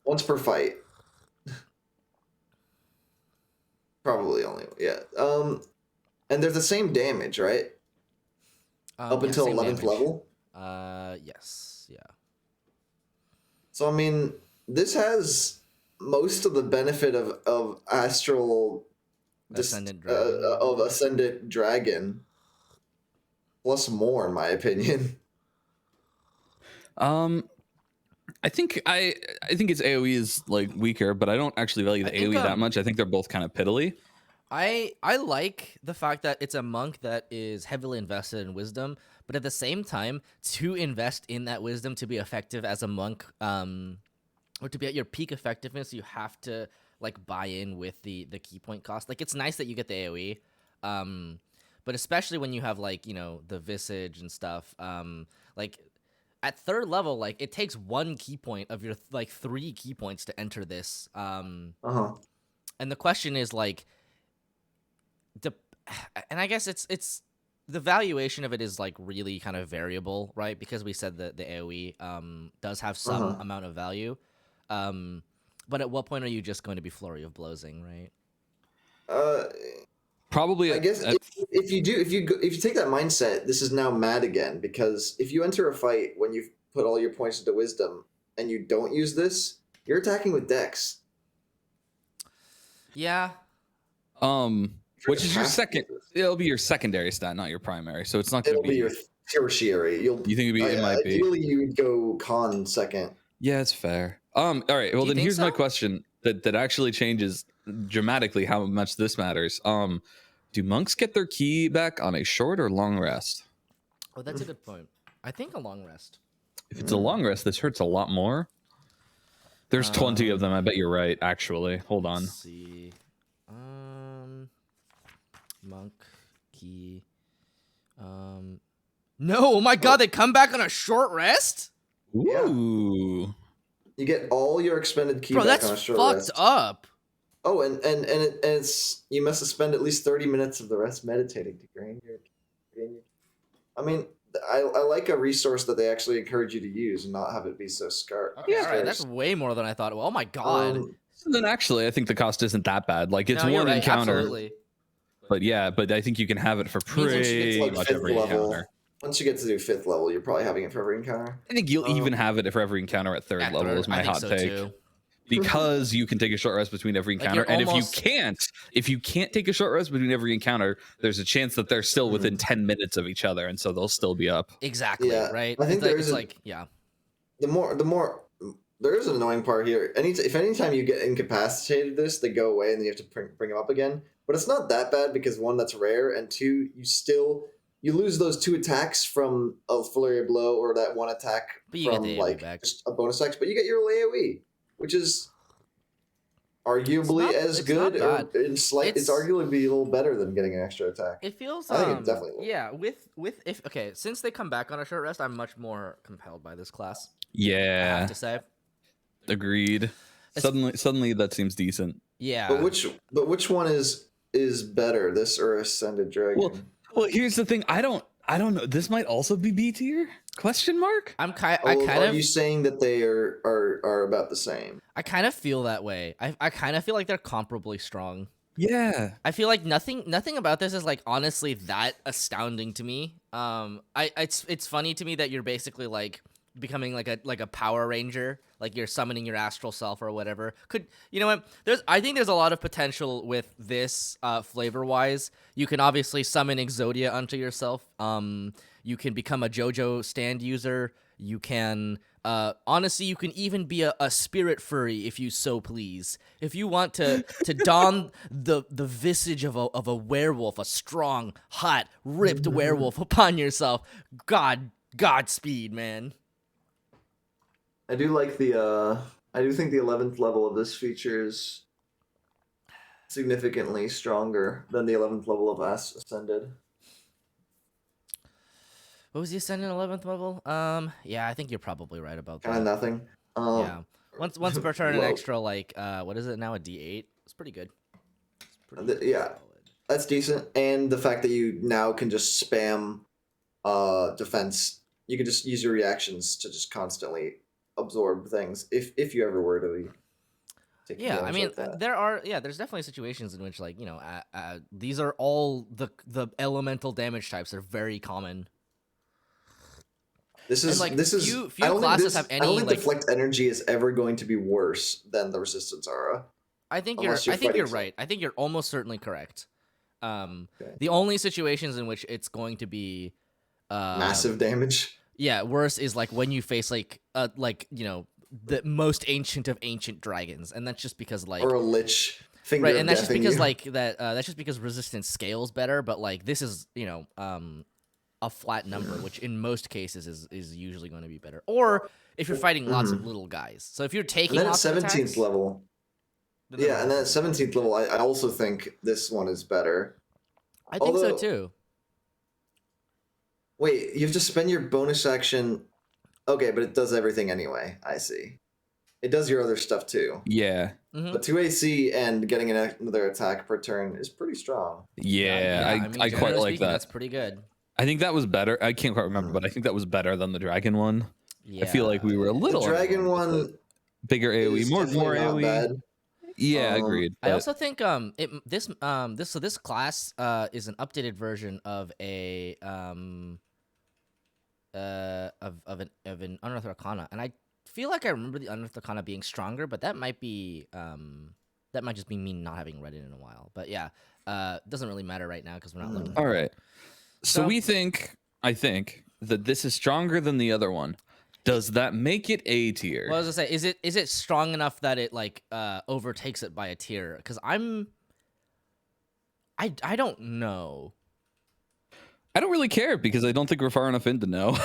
Once per fight. Probably only, yeah. And they're the same damage, right? Up Yeah, until same 11th damage. level. Yes, yeah. So I mean, this has most of the benefit of astral Ascendant Dragon. of ascendant dragon, plus more, in my opinion. I think its AoE is like weaker, but I don't actually value the I think, AoE that much. I think they're both kind of piddly. I like the fact that it's a monk that is heavily invested in wisdom, but at the same time, to invest in that wisdom to be effective as a monk, or to be at your peak effectiveness, you have to like buy in with the key point cost. Like it's nice that you get the AoE, but especially when you have like the visage and stuff, like at third level, like it takes one key point of your like 3 key points to enter this. And the question is like, and I guess it's the valuation of it is like really kind of variable, right? Because we said that the AoE does have some amount of value. But at what point are you just going to be flurry of blowsing, right? Probably. I guess if you take that mindset, this is now mad again, because if you enter a fight when you've put all your points into wisdom and you don't use this, you're attacking with Dex. Yeah. Which is your Have to second? use this. It'll be your secondary stat, not your primary. So it's not going It'll to be your tertiary. You think it might be? Ideally, you would go con second. Yeah, it's fair. All right. Well, you then think here's my so? question that actually changes dramatically how much this matters. Do monks get their key back on a short or long rest? Oh, that's a good point. I think a long rest. If it's a long rest, this hurts a lot more. There's 20 of them. I bet you're right. Actually, hold on. Let's see. Monk key. No, oh my god, they come back on a short rest? Yeah. Ooh. You get all your expended ki Bro, back that's on a short fucked rest. up. Oh, and it's you must spend at least 30 minutes of the rest meditating to gain your. I mean, I like a resource that they actually encourage you to use and not have it be so scarce. Okay, all right, that's way more than I thought. Oh my god. So then actually, I think the cost isn't that bad. Like it's No, you're one right, encounter, absolutely. but yeah, but I think you can have it for once you get pretty to like much 5th every level, encounter. once you get to do 5th level, you're probably having it for every encounter. I think you'll even have it for every encounter at third At level. third, Is my I think hot so take. too. Because you can take a short rest between every Like, encounter, you're and almost- if you can't take a short rest between every encounter, there's a chance that they're still within 10 minutes of each other, and so they'll still be up. Exactly, Yeah, right? I think it's like, there it's is a- like, yeah. The more there is an annoying part here. Anytime you get incapacitated, they go away and then you have to bring them up again. But it's not that bad because one, that's rare, and two, you lose those 2 attacks from a flurry of blow or that 1 attack But you get from the AoE like back. just a bonus action. But you get your AoE, which is arguably not- as it's good, not or bad. it's It's- arguably be a little better than getting an extra attack. It feels I think it definitely will. yeah, with if okay, since they come back on a short rest, I'm much more compelled by this class. I Yeah, have to say. agreed. Suddenly that seems decent. Yeah. But which one is better, this or Ascended Dragon? Well, here's the thing. I don't know. This might also be B tier? Question mark? I kind Are of you saying that they are about the same? I kind of feel that way. I kind of feel like they're comparably strong. Yeah. I feel like nothing about this is like honestly that astounding to me. It's funny to me that you're basically like becoming like a Power Ranger, like you're summoning your astral self or whatever. You know what? I think there's a lot of potential with this flavor wise. You can obviously summon Exodia onto yourself. You can become a JoJo stand user. You can honestly, you can even be a spirit furry if you so please. If you want to don the visage of a werewolf, a strong, hot, ripped werewolf upon yourself, Godspeed, man. I do like I do think the 11th level of this feature is significantly stronger than the 11th level of Ascended. What was the Ascendant 11th level? Yeah, I think you're probably right about that. Kind of nothing. Yeah. Once per turn, an Well, extra like what is it now? A D8. It's pretty good. It's pretty yeah. solid. That's decent, and the fact that you now can just spam defense, you can just use your reactions to just constantly absorb things if you ever were to be taking Yeah, I damage mean, like that. there's definitely situations in which, like, these are all the elemental damage types are very common. This is like, this is few I don't think classes this, have I don't any, think like- deflect energy is ever going to be worse than the resistance aura. I think Unless you're I think you're fighting right. I think you're almost certainly correct. Okay. The only situations in which it's going to be Massive damage. yeah, worse is like when you face like the most ancient of ancient dragons, and that's just because like Or a lich finger right, of and that's just death in because you. like that's just because resistance scales better, but like this is a flat number, which in most cases is usually going to be better. Or if you're fighting lots of little guys, so if you're And taking then at lots of 17th attacks, level. then they're Yeah, and then at also- 17th level, I also think this one is better. I think so although- too. Wait, you have to spend your bonus action. Okay, but it does everything anyway. I see. It does your other stuff too. Yeah. Mhm. But 2 AC and getting another attack per turn is pretty strong. Yeah. I mean, I quite generally like speaking, that. That's pretty good. I think that was better. I can't quite remember, but I think that was better than the dragon one. Yeah. I feel like we were a The little dragon underwhelmed with one it. Bigger AoE, is more definitely not AoE. bad. Yeah, Um, agreed. I but- also think this class is an updated version of a of an Unearthed Arcana, and I feel like I remember the Unearthed Arcana being stronger, but that might just be me not having read it in a while. But yeah, doesn't really matter right now because we're not looking. All right. So So- I think that this is stronger than the other one. Does that make it A tier? Well, as I say, is it strong enough that it like overtakes it by a tier? Because I don't know. I don't really care because I don't think we're far enough in to know.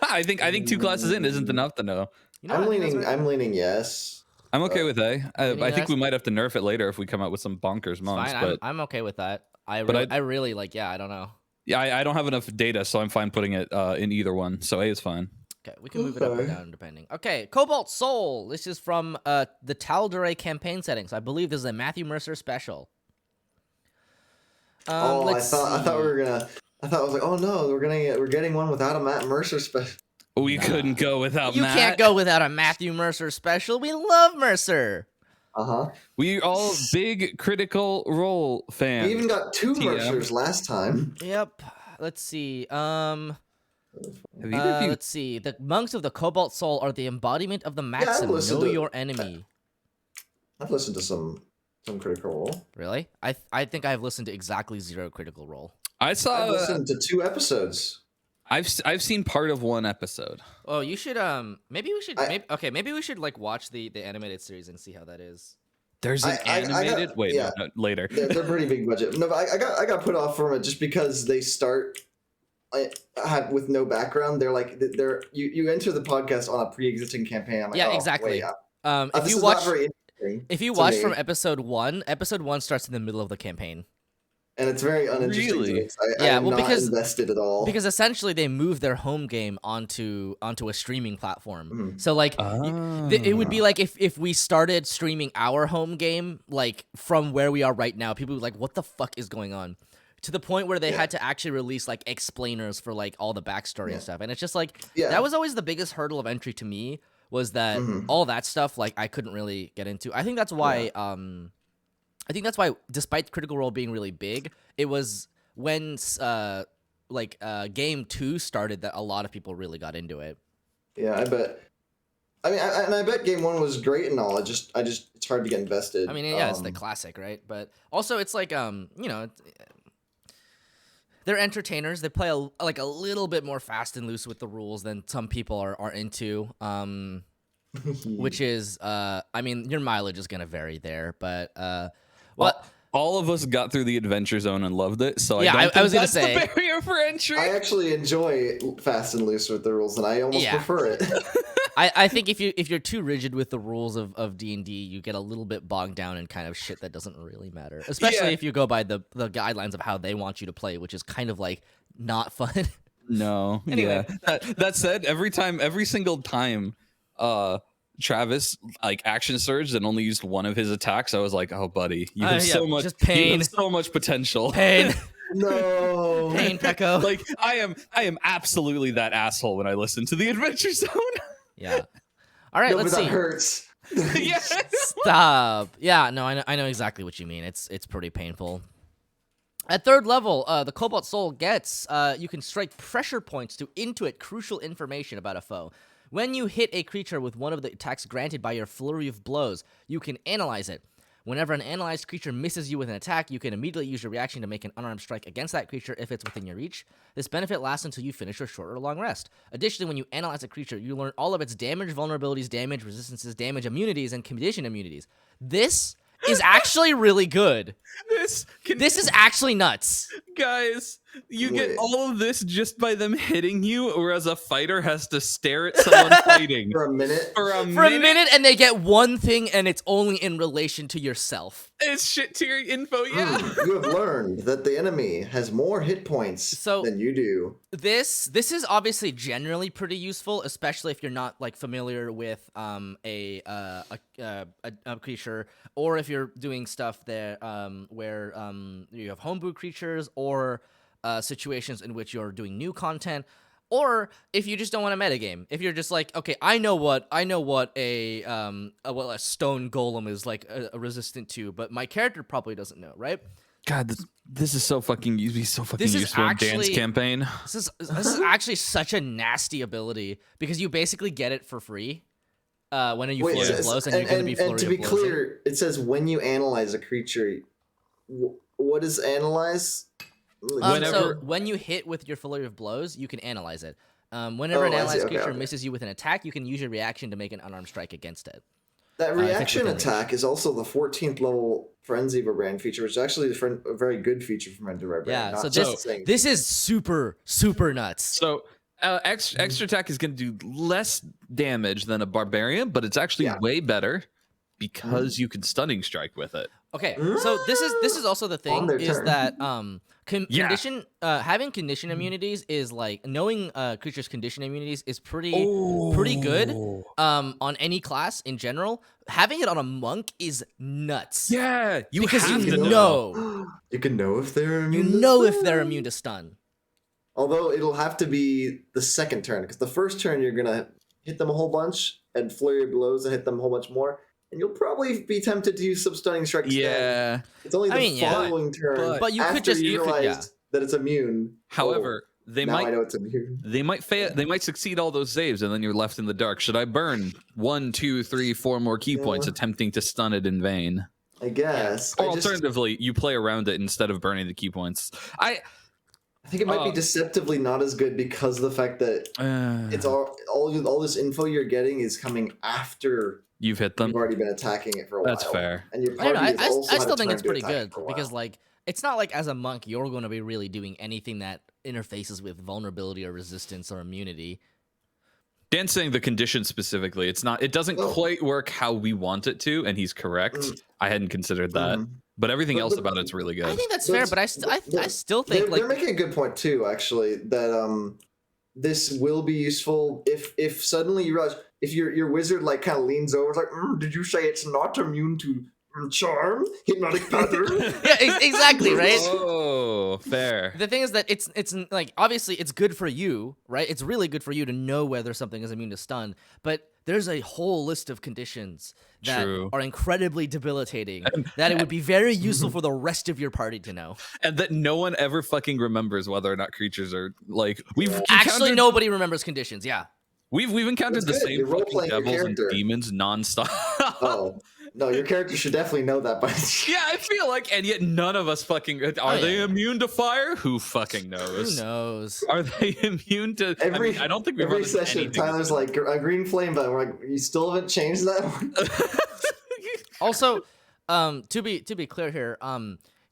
I think 2 classes in isn't enough to know. You know, I think that's right. I'm leaning yes. I'm okay with A. I mean, think we might have to nerf it later if we come out with some bonkers It's months. fine. But I'm okay with that. I But really like. Yeah, I don't know. yeah, I don't have enough data, so I'm fine putting it in either one. So A is fine. Okay, we can move it up or Okay. down depending. Okay, Cobalt Soul. This is from the Tal'Dorei campaign settings. I believe this is a Matthew Mercer special. Oh, I let's thought we see. were gonna. I thought I was like, oh no, we're getting one without a Matt Mercer special. We couldn't go without You Matt. can't go without a Matthew Mercer special. We love Mercer. We all big Critical Role fans. We even got 2 TM. Mercers last time. Yep. Let's see. Have either of you- Let's see. The monks of the Cobalt Soul are the embodiment of the I've maxim: listened know to- your enemy. I've listened to some Critical Role. Really? I think I've listened to exactly 0 Critical Role. I saw. I've listened to 2 episodes. I've seen part of one episode. Oh, you should maybe we should maybe we should like watch the animated series and see how that is. There's an I got- animated. Wait, yeah. no, later. They're pretty big budget. No, but I got put off from it just because they start with no background. They're like you enter the podcast on a pre-existing campaign. I'm like, Yeah, oh, exactly. wait, If this you is watch not very if you to watch me. from episode 1 starts in the middle of the campaign. And it's very uninteresting to Really? me. I Yeah, am well, not because- invested at all. Because essentially they move their home game onto a streaming platform. Mhm. So like it would be Ah. like if we started streaming our home game like from where we are right now, people would be like, what the fuck is going on? To the point where they Yeah. had to actually release like explainers for like all the backstory Yeah. and stuff. And it's just like Yeah. that was always the biggest hurdle of entry to me, was that Mhm. all that stuff like I couldn't really get into. I think that's why despite Critical Role being really big, it was when game 2 started that a lot of people really got into it. Yeah, I bet. I mean, I bet game 1 was great and all. I just, it's hard to get invested. I mean, yeah, it's the classic, right? But also, it's like, they're entertainers. They play a little bit more fast and loose with the rules than some people are into. Which is, I mean, your mileage is gonna vary there, but what? All of us got through the Adventure Zone and loved it, so Yeah, I don't think I was gonna that's say- the barrier for entry. I actually enjoy fast and loose with the rules, and I almost Yeah. prefer it. I think if you're too rigid with the rules of D&D, you get a little bit bogged down in kind of shit that doesn't really matter. Especially Yeah. if you go by the guidelines of how they want you to play, which is kind of like not fun. No. Anyway. Yeah. That said, every single time Travis like action surged and only used one of his attacks, I was like, "Oh, buddy, you have Yeah, so much just pain. You have so much potential." Pain, No. pain, Pecco. Like I am absolutely that asshole when I listen to the Adventure Zone. Yeah. All right, No, let's but that see. hurts. Yeah. Stop. Yeah, no, I know exactly what you mean. It's pretty painful. At 3rd level, the Cobalt Soul gets, you can strike pressure points to intuit crucial information about a foe. When you hit a creature with one of the attacks granted by your flurry of blows, you can analyze it. Whenever an analyzed creature misses you with an attack, you can immediately use your reaction to make an unarmed strike against that creature if it's within your reach. This benefit lasts until you finish your short or long rest. Additionally, when you analyze a creature, you learn all of its damage, vulnerabilities, damage, resistances, damage, immunities, and condition immunities. This is actually really good. This is actually nuts. Guys, you Wait. get all of this just by them hitting you, whereas a fighter has to stare at someone fighting For a minute. for a For a minute, and they get one thing, and it's only in relation to yourself. It's shit tier info, yeah. You have learned that the enemy has more hit points So- than you do. This is obviously generally pretty useful, especially if you're not like familiar with a creature, or if you're doing stuff there where you have homebrew creatures, or situations in which you're doing new content, or if you just don't want a metagame. If you're just like, okay, I know what a stone golem is like resistant to, but my character probably doesn't know, right? God, this is so fucking useful. So fucking This is useful in Dan's actually- campaign. This is actually such a nasty ability, because you basically get it for free when you flurry of blows, and you're going to be flurry and to of be blows. clear, it says when you analyze a creature. What is analyze? So Whenever- when you hit with your flurry of blows, you can analyze it. Whenever an Oh, I see. analyzed Okay, creature okay. misses you with an attack, you can use your reaction to make an unarmed strike against it. That if it's reaction within range. attack is also the 14th level Frenzy Brand feature, which is actually a very good feature from Frenzy Brand. Yeah, not so just saying- this is super nuts. So extra attack is going to do less damage than a barbarian, but it's actually Yeah. way better because you can stunning strike with it. Okay, so this is also the thing, their is turn. that Yeah. condition having condition immunities is like knowing creatures' condition immunities is pretty good on any class in general. Having it on a monk is nuts. Yeah, you because have you to know You can know if they're you immune. to know if stun. they're immune to stun. Although it'll have to be the second turn, because the first turn you're gonna hit them a whole bunch and flurry of blows and hit them a whole bunch more, and you'll probably be tempted to use some stunning strikes. then. Yeah. It's only the I mean, yeah. following turn. But you could after just- you could- realized that it's immune. However, they now I might know it's immune. they might fail. They might succeed all those saves, and then you're left in the dark. Should I burn 1, 2, 3, 4 more key points Yeah. attempting to stun it in vain? I guess. Or I just- alternatively, you play around it instead of burning the key points. I think it might be Uh, deceptively not as good because of the fact that it's all this info you're getting is coming after you've hit them. you've already been attacking it for a while. That's fair. And your I don't know. party has also I had still a think turn it's to pretty attack good for a because while. like it's not like as a monk you're going to be really doing anything that interfaces with vulnerability or resistance or immunity. Dan's saying the condition specifically. It doesn't Oh. quite work how we want it to, and he's correct. I hadn't considered that. But everything else about it's really good. I think that's fair, but I still think they're making a good point too, actually, that this will be useful if suddenly you realize if your wizard like kind of leans over, it's like, did you say it's not immune to charm, hypnotic pattern? yeah, exactly, right? Oh, fair. The thing is that it's like obviously it's good for you, right? It's really good for you to know whether something is immune to stun, but there's a whole list of conditions that True. are incredibly debilitating that it would be very useful for the rest of your party to know. And that no one ever fucking remembers whether or not creatures are like Actually, nobody remembers conditions. Yeah. We've encountered That's the good. same You're fucking role-playing your devils and character. demons nonstop. Oh no, your character should definitely know that by Yeah, I feel like, and yet none of us fucking are they immune to fire? Who fucking knows? Who knows? Are they immune to? I don't think we've every run into session. anything Tyler's that's- like a green flame button. We're like, you still haven't changed that one? Also, to be clear here,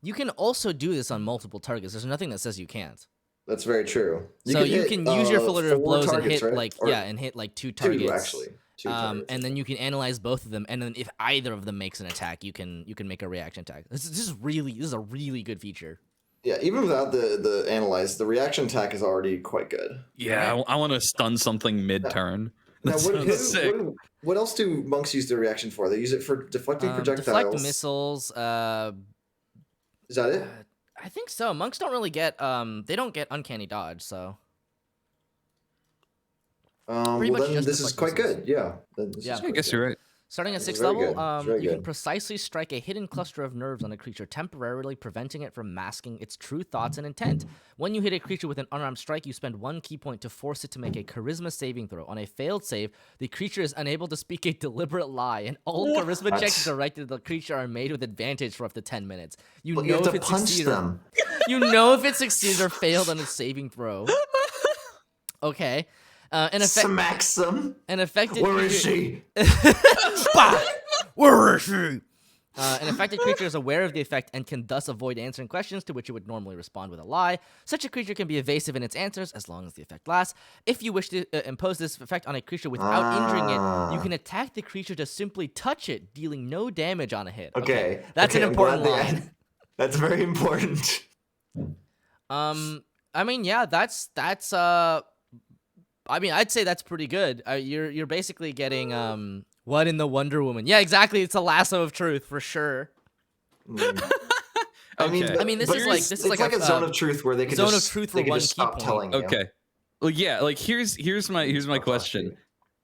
you can also do this on multiple targets. There's nothing that says you can't. That's very true. So you can use your flurry of 4 blows and targets, hit right? Or and hit like 2 targets. 2 actually. 2 targets. And then you can analyze both of them, and then if either of them makes an attack, you can make a reaction attack. This is a really good feature. Yeah, even without the analyze, the reaction attack is already quite good. Yeah, I want to stun something mid-turn. Now, That sounds sick. what else do monks use their reaction for? They use it for deflecting projectiles. Deflect missiles. Is that it? I think so. Monks don't really get they don't get uncanny dodge, so pretty much Well, then just this is deflect quite missiles. good. Yeah. Then this is Yeah. I quite guess good. you're right. Starting at This is 6th very level, good. It's very you can good. precisely strike a hidden cluster of nerves on a creature, temporarily preventing it from masking its true thoughts and intent. When you hit a creature with an unarmed strike, you spend 1 key point to force it to make a charisma saving throw. On a failed save, the creature is unable to speak a deliberate lie, and all charisma checks directed at the creature are made with advantage for up to 10 minutes. You But know you have if to it punch succeeded. them. You know if it succeeded or failed on its saving throw. Okay. Smacks them. An affected Where is creature- she? Bah! Where is she? An affected creature is aware of the effect and can thus avoid answering questions to which it would normally respond with a lie. Such a creature can be evasive in its answers as long as the effect lasts. If you wish to impose this effect on a creature without injuring it, you can attack the creature to simply touch it, dealing no damage on a hit. Okay. That's okay, an I'm glad important they line. added- That's very important. I mean, yeah, that's I mean, I'd say that's pretty good. You're basically getting what in the Wonder Woman? Yeah, exactly. It's a lasso of truth for sure. I mean, Okay. This but is like it's a like a zone of truth where they can zone of just, truth they for can 1 just key stop point. telling you. Okay. Well, yeah, like here's my question.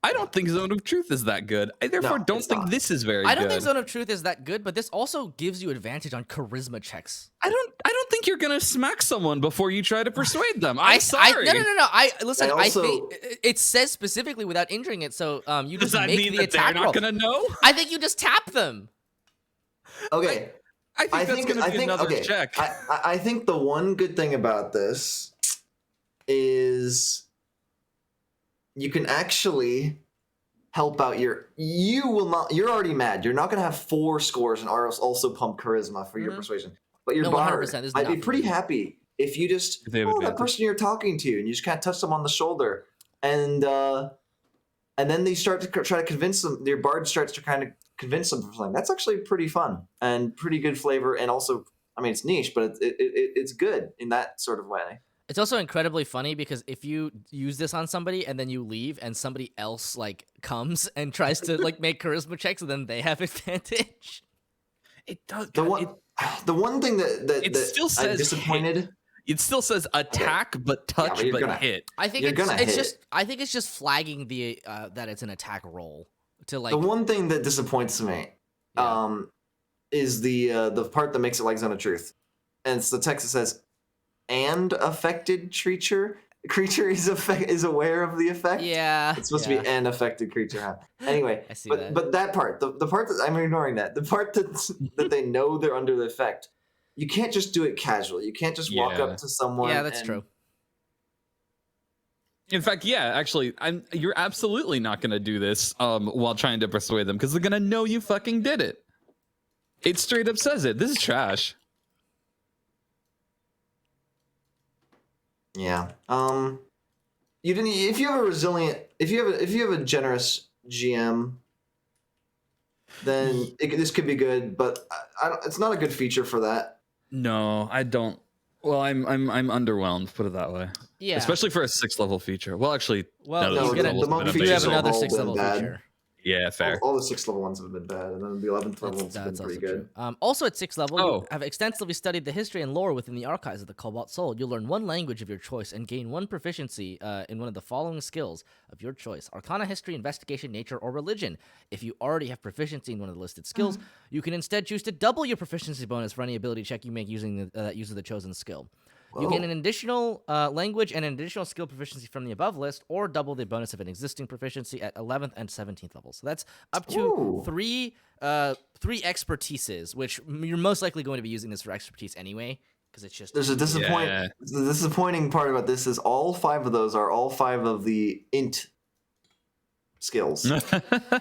I don't think Zone of Truth is that good. I therefore No, don't it's think not. this is very good. I don't think Zone of Truth is that good, but this also gives you advantage on charisma checks. I don't think you're gonna smack someone before you try to persuade them. I'm sorry. No. Listen, And I also- think it says specifically without injuring it, so you Does just that make mean the that they're attack not roll. gonna know? I think you just tap them. Okay. I think that's gonna be another okay, check. I think the one good thing about this is you can actually help out you're already mad. You're not gonna have 4 scores and also pump charisma for your persuasion. But your No, bard 100% is might be enough. pretty happy if you just If they have that advantage. person you're talking to and you just kind of touch them on the shoulder and then they start to try to convince them. Your bard starts to kind of convince them for something. That's actually pretty fun and pretty good flavor. And also, I mean, it's niche, but it's good in that sort of way. It's also incredibly funny because if you use this on somebody and then you leave and somebody else like comes and tries to like make charisma checks, and then they have advantage. It does. The one thing that It still I'm says disappointed. It still says attack, but touch, but you're but gonna- hit. I think You're gonna hit it. I think it's just flagging the that it's an attack roll to like The one thing that disappoints me, Yeah. is the part that makes it like Zone of Truth, and it's the text that says, "And affected creature is aware of the effect." yeah. It's supposed to be an affected creature. Huh? Anyway, I see but that. but that part, the part that I'm ignoring, the part that they know they're under the effect, you can't just do it casually. You can't just walk Yeah. up to someone. Yeah, that's and- true. In fact, yeah, actually, you're absolutely not gonna do this while trying to persuade them because they're gonna know you fucking did it. It straight up says it. This is trash. Yeah. You didn't. If you have a resilient, if you have a generous GM, then this could be good. But it's not a good feature for that. No, I don't. Well, I'm underwhelmed. Put it that way. Yeah. Especially for a 6th level feature. Well, actually, Well, no, no, those you, levels the monk have you been do have features amazing. have another all 6th been level bad. feature. Yeah, fair. All the 6th level ones have been bad, and then the 11th level ones have been That's pretty also good. true. Also at 6th level, you Oh. have extensively studied the history and lore within the archives of the Cobalt Soul. You'll learn one language of your choice and gain one proficiency in one of the following skills of your choice: Arcana, History, Investigation, Nature, or Religion. If you already have proficiency in one of the listed skills, you can instead choose to double your proficiency bonus for any ability check you make using that uses the chosen skill. You gain Whoa. an additional language and an additional skill proficiency from the above list, or double the bonus of an existing proficiency at 11th and 17th levels. So that's up to Ooh. three expertises, which you're most likely going to be using this for expertise anyway, because it's just There's a Yeah. the disappointing part about this is all 5 of those are all 5 of the int skills.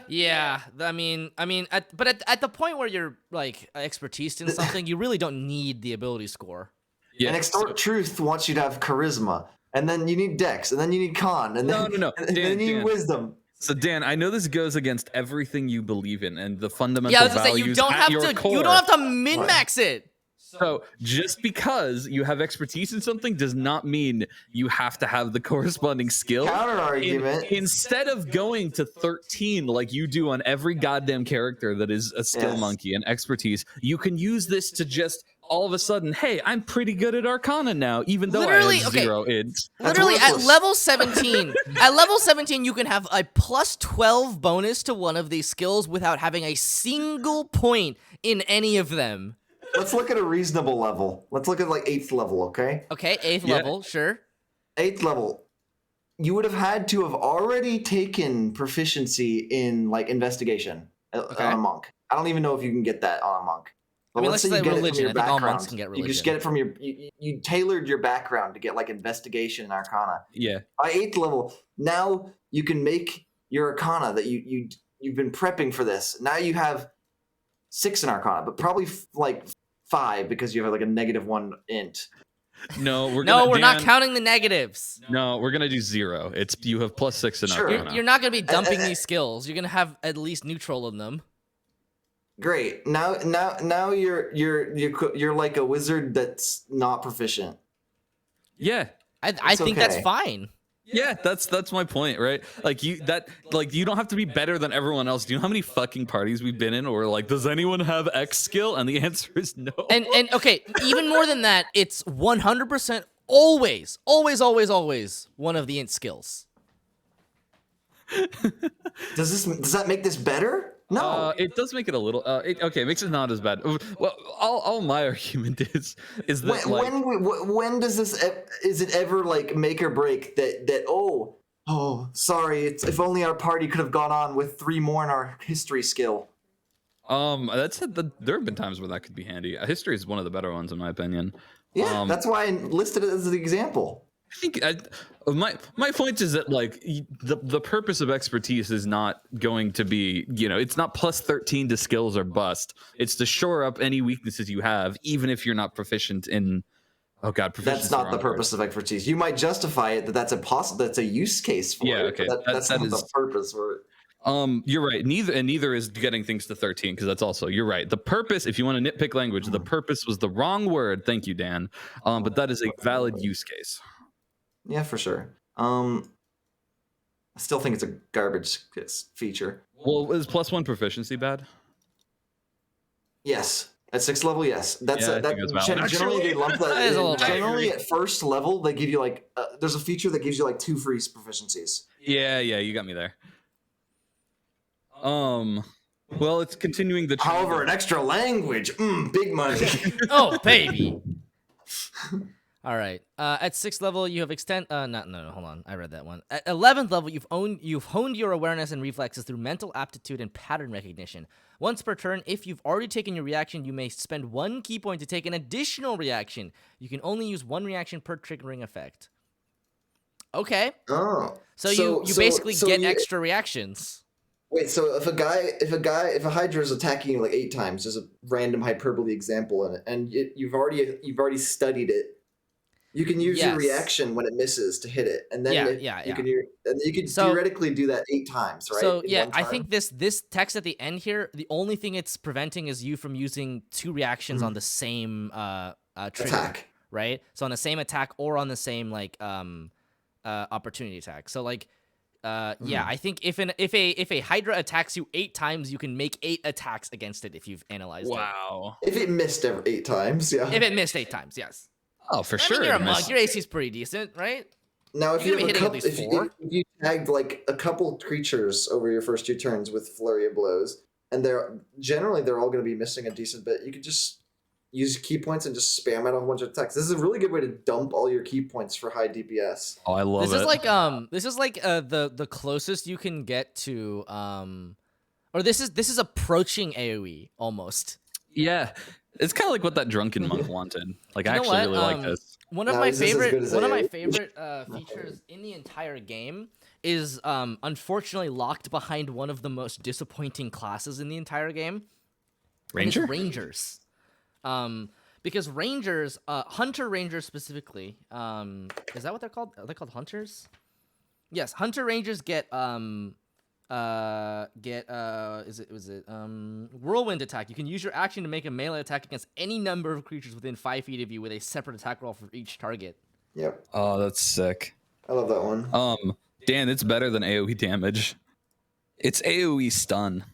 yeah. I mean, but at the point where you're like expertise in something, you really don't need the ability score. Yeah, And Extort Truth wants you to have charisma, and then you need Dex, and then you need Con, and then No. and then you need Dan. Wisdom. So Dan, I know this goes against everything you believe in and the fundamental Yeah, I was gonna say values you don't at have your to. core. You don't have to min max it. So just because you have expertise in something does not mean you have to have the corresponding skill. Counter argument. Instead of going to 13 like you do on every goddamn character that is a skill Yes. monkey and expertise, you can use this to just all of a sudden, hey, I'm pretty good at Arcana now, even though I Literally, have okay. 0 int. That's Literally at worthless. level 17, at level 17, you can have a plus 12 bonus to one of these skills without having a single point in any of them. Let's look at a reasonable level. Let's look at like 8th level, okay? Okay, 8th Yeah. level, sure. 8th level. You would have had to have already taken proficiency in like investigation Okay. on a monk. I don't even know if you can get that on a monk. But I mean, let's let's say you say get religion. it I from your think all background. monks can get You just religion. get it from your you tailored your background to get like investigation and arcana. Yeah. By 8th level, now you can make your arcana that you've been prepping for this. Now you have 6 in arcana, but probably like 5 because you have like a -1 int. No, we're not Dan, counting the negatives. No, we're gonna do 0. It's you have +6 in Sure. Arcana. You're not going to be dumping these skills. You're going to have at least neutral in them. Great. Now you're like a wizard that's not proficient. Yeah. I It's think that's okay. fine. Yeah, that's my point, right? Like you don't have to be better than everyone else. Do you know how many fucking parties we've been in where like, does anyone have X skill? And the answer is no. And okay, even more than that, it's 100% always one of the int skills. Does that make this better? No. It does make it a little. It makes it not as bad. Well, all my argument is that when does this is it ever like make or break that sorry, it's if only our party could have gone on with 3 more in our history skill. there have been times where that could be handy. History is one of the better ones in my opinion. Yeah, that's why I listed it as an example. I think my point is that like the purpose of expertise is not going to be, it's not +13 to skills or bust. It's to shore up any weaknesses you have, even if you're not proficient in. Oh God, proficient. That's not the purpose of expertise. You might justify it that's a use case for Yeah, it. okay. But that's that not is- the purpose for it. You're right. Neither is getting things to 13 because that's also you're right. The purpose, if you want to nitpick language, the purpose was the wrong word. Thank you, Dan. But that is a valid use case. Yeah, for sure. I still think it's a garbage feature. Well, is +1 proficiency bad? Yes. At 6th level, yes. That's Yeah, I think it's valid. generally they lump that. That is a little Generally, at first level, they give you like there's a feature that gives you like 2 free proficiencies. Yeah, you got me there. Well, it's continuing the. trend However, of- an extra language, big money. Oh, baby. All right. At 6th level, you have no, hold on. I read that one. At 11th level, you've honed your awareness and reflexes through mental aptitude and pattern recognition. Once per turn, if you've already taken your reaction, you may spend 1 key point to take an additional reaction. You can only use 1 reaction per triggering effect. Okay. Oh. So you basically get you- extra reactions. Wait, so if a Hydra is attacking you like 8 times, there's a random hyperbole example in it, and you've already studied it. You can use your Yes. reaction when it misses to hit it, and then you can So- theoretically do that 8 times, right? So in yeah, one I turn? think this text at the end here, the only thing it's preventing is you from using 2 reactions on the same trigger, attack. right? So on the same attack or on the same like opportunity attack. So like yeah, I think if a Hydra attacks you 8 times, you can make 8 attacks against it if you've analyzed Wow. If it missed 8 times, yeah. it. If it missed 8 times, yes. Oh, for I sure. mean, you're a it'd miss. monk. Your AC is pretty decent, right? Now, if You're you gonna have be a hitting at couple, least 4. if you tagged like a couple creatures over your first 2 turns with flurry of blows, and they're all going to be missing a decent bit, you could just use key points and just spam out a whole bunch of attacks. This is a really good way to dump all your key points for high DPS. Oh, I love This it. is like the closest you can get to or this is approaching AoE almost. Yeah, it's kind of like what that drunken monk wanted. Like, I You know actually what? really like this. One of Now, my is this as good as AoE? favorite features in the entire game is unfortunately locked behind one of the most disappointing classes in the entire game. and it's Ranger? Rangers. Because Rangers, Hunter Rangers specifically, is that what they're called? Are they called Hunters? Yes, Hunter Rangers get whirlwind attack. You can use your action to make a melee attack against any number of creatures within 5 feet of you with a separate attack roll for each target. Yep, Oh, that's sick. I love that one. Dan, it's better than AoE damage. It's AoE stun.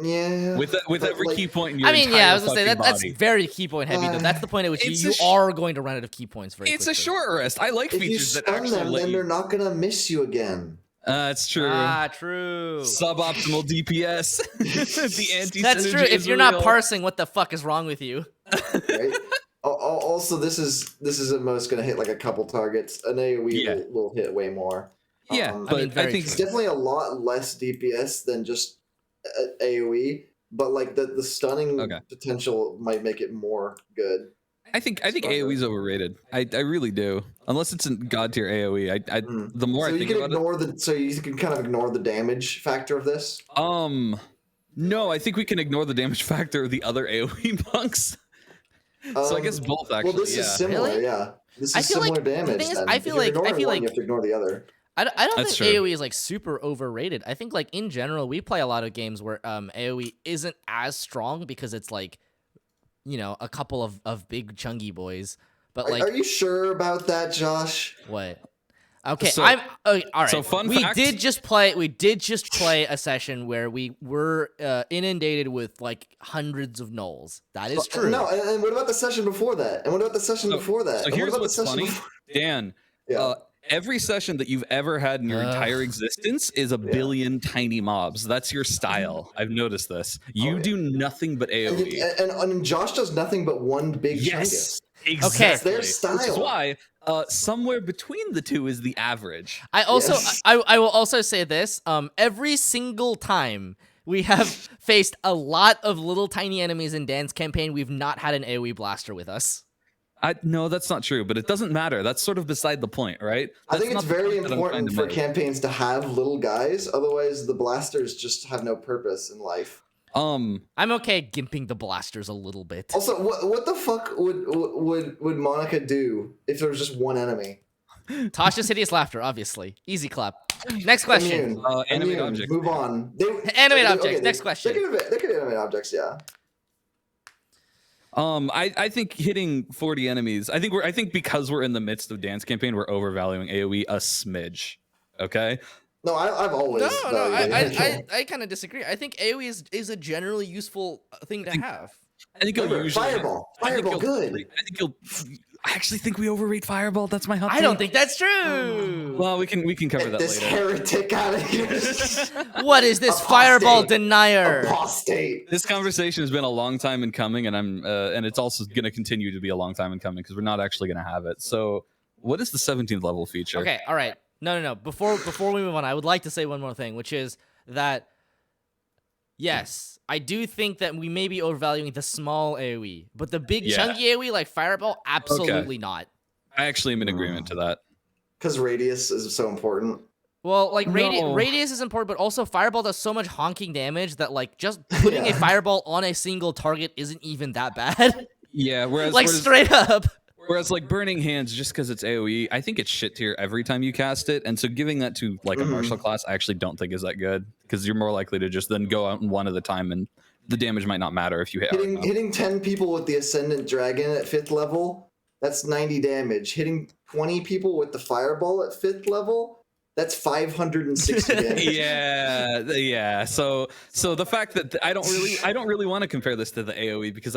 Yeah. With but, every like, key point in your I mean, yeah, I was gonna say fucking that's body. very key point heavy though. That's the point at which It's you a sh- are going to run out of key points very It's a quickly. short rest. I like If you features that stun actually them, let then you. they're not gonna miss you again. That's true. Ah, true. Suboptimal DPS. The anti. That's true. If you're not parsing, what the fuck is wrong with you? Right. Also, this is at most gonna hit like a couple targets. An AoE will hit way more. Yeah, Um, but I mean, very think true. It's definitely a lot less DPS than just AoE, but like the stunning Okay. potential might make it more good. I think AoE's overrated. I really do. Unless it's in god tier AoE. The more So I you think can about ignore so you can kind of ignore the damage factor of this. it. No, I think we can ignore the damage factor of the other AoE monks. So I guess both actually. Well, this is similar, Really? yeah. This I is feel like- similar the damage. thing is, then. I If feel you're like- ignoring one, like- you have to ignore the other. I don't That's think true. AoE is like super overrated. I think like in general, we play a lot of games where AoE isn't as strong because it's like, you know, a couple of big chungy boys. But like, Are you sure about that, Josh? what? Okay, So- I'm all right. so fun we fact- did just play a session where we were inundated with like hundreds of gnolls. That is true. No, and what about the session before that? And what about the session before that? So And what here's about the what's session funny, before- Dan. Yeah. Every session that you've ever had in your entire existence is a billion tiny mobs. That's your style. I've noticed this. You do nothing but AoE. and Josh does nothing but one big Yes, chungus. exactly. It's their Which is style. why somewhere between the two is the average. I also Yes. I will also say this. Every single time we have faced a lot of little tiny enemies in Dan's campaign, we've not had an AoE blaster with us. No, that's not true, but it doesn't matter. That's sort of beside the point, right? I think That's it's not the very point that I'm trying important to for make. campaigns to have little guys. Otherwise, the blasters just have no purpose in life. I'm okay gimping the blasters a little bit. Also, what the fuck would Monica do if there was just one enemy? Tasha's hideous laughter, obviously. Easy clap. Next question. Immune. Animate Immune. objects. Move on. Animate objects. Next question. They could animate objects, yeah. I think hitting 40 enemies. I think because we're in the midst of Dance campaign, we're overvaluing AoE a smidge. Okay. No, I've always. No, valued it. I kind of disagree. I think AoE is a generally useful thing to have. I think you'll Remember, usually Fireball. I think Fireball, you'll- good. I think you'll. I actually think we overrate Fireball. That's my hot I don't take. think that's true. Well, we can cover Get that this later. heretic out of here. What is this Apostate. fireball denier? Apostate. This conversation has been a long time in coming, and and it's also going to continue to be a long time in coming because we're not actually going to have it. So, what is the 17th level feature? Okay, all right. No. Before we move on, I would like to say one more thing, which is that yes, I do think that we may be overvaluing the small AoE, but the big Yeah. chunky AoE like Fireball, absolutely not. I actually am in agreement to that. Because radius is so important. Well, like No. radius is important, but also Fireball does so much honking damage that like just putting a Yeah. Fireball on a single target isn't even that bad. Yeah. Whereas, Like straight up. Whereas like Burning Hands, just because it's AoE, I think it's shit tier every time you cast it, and so giving that to like a martial class, I actually don't think is that good because you're more likely to just then go out one at a time, and the damage might not matter if you hit. Hitting 10 people with the Ascendant Dragon at 5th level, that's 90 damage. Hitting 20 people with the Fireball at 5th level, that's 560 damage. Yeah. So the fact that I don't really want to compare this to the AoE because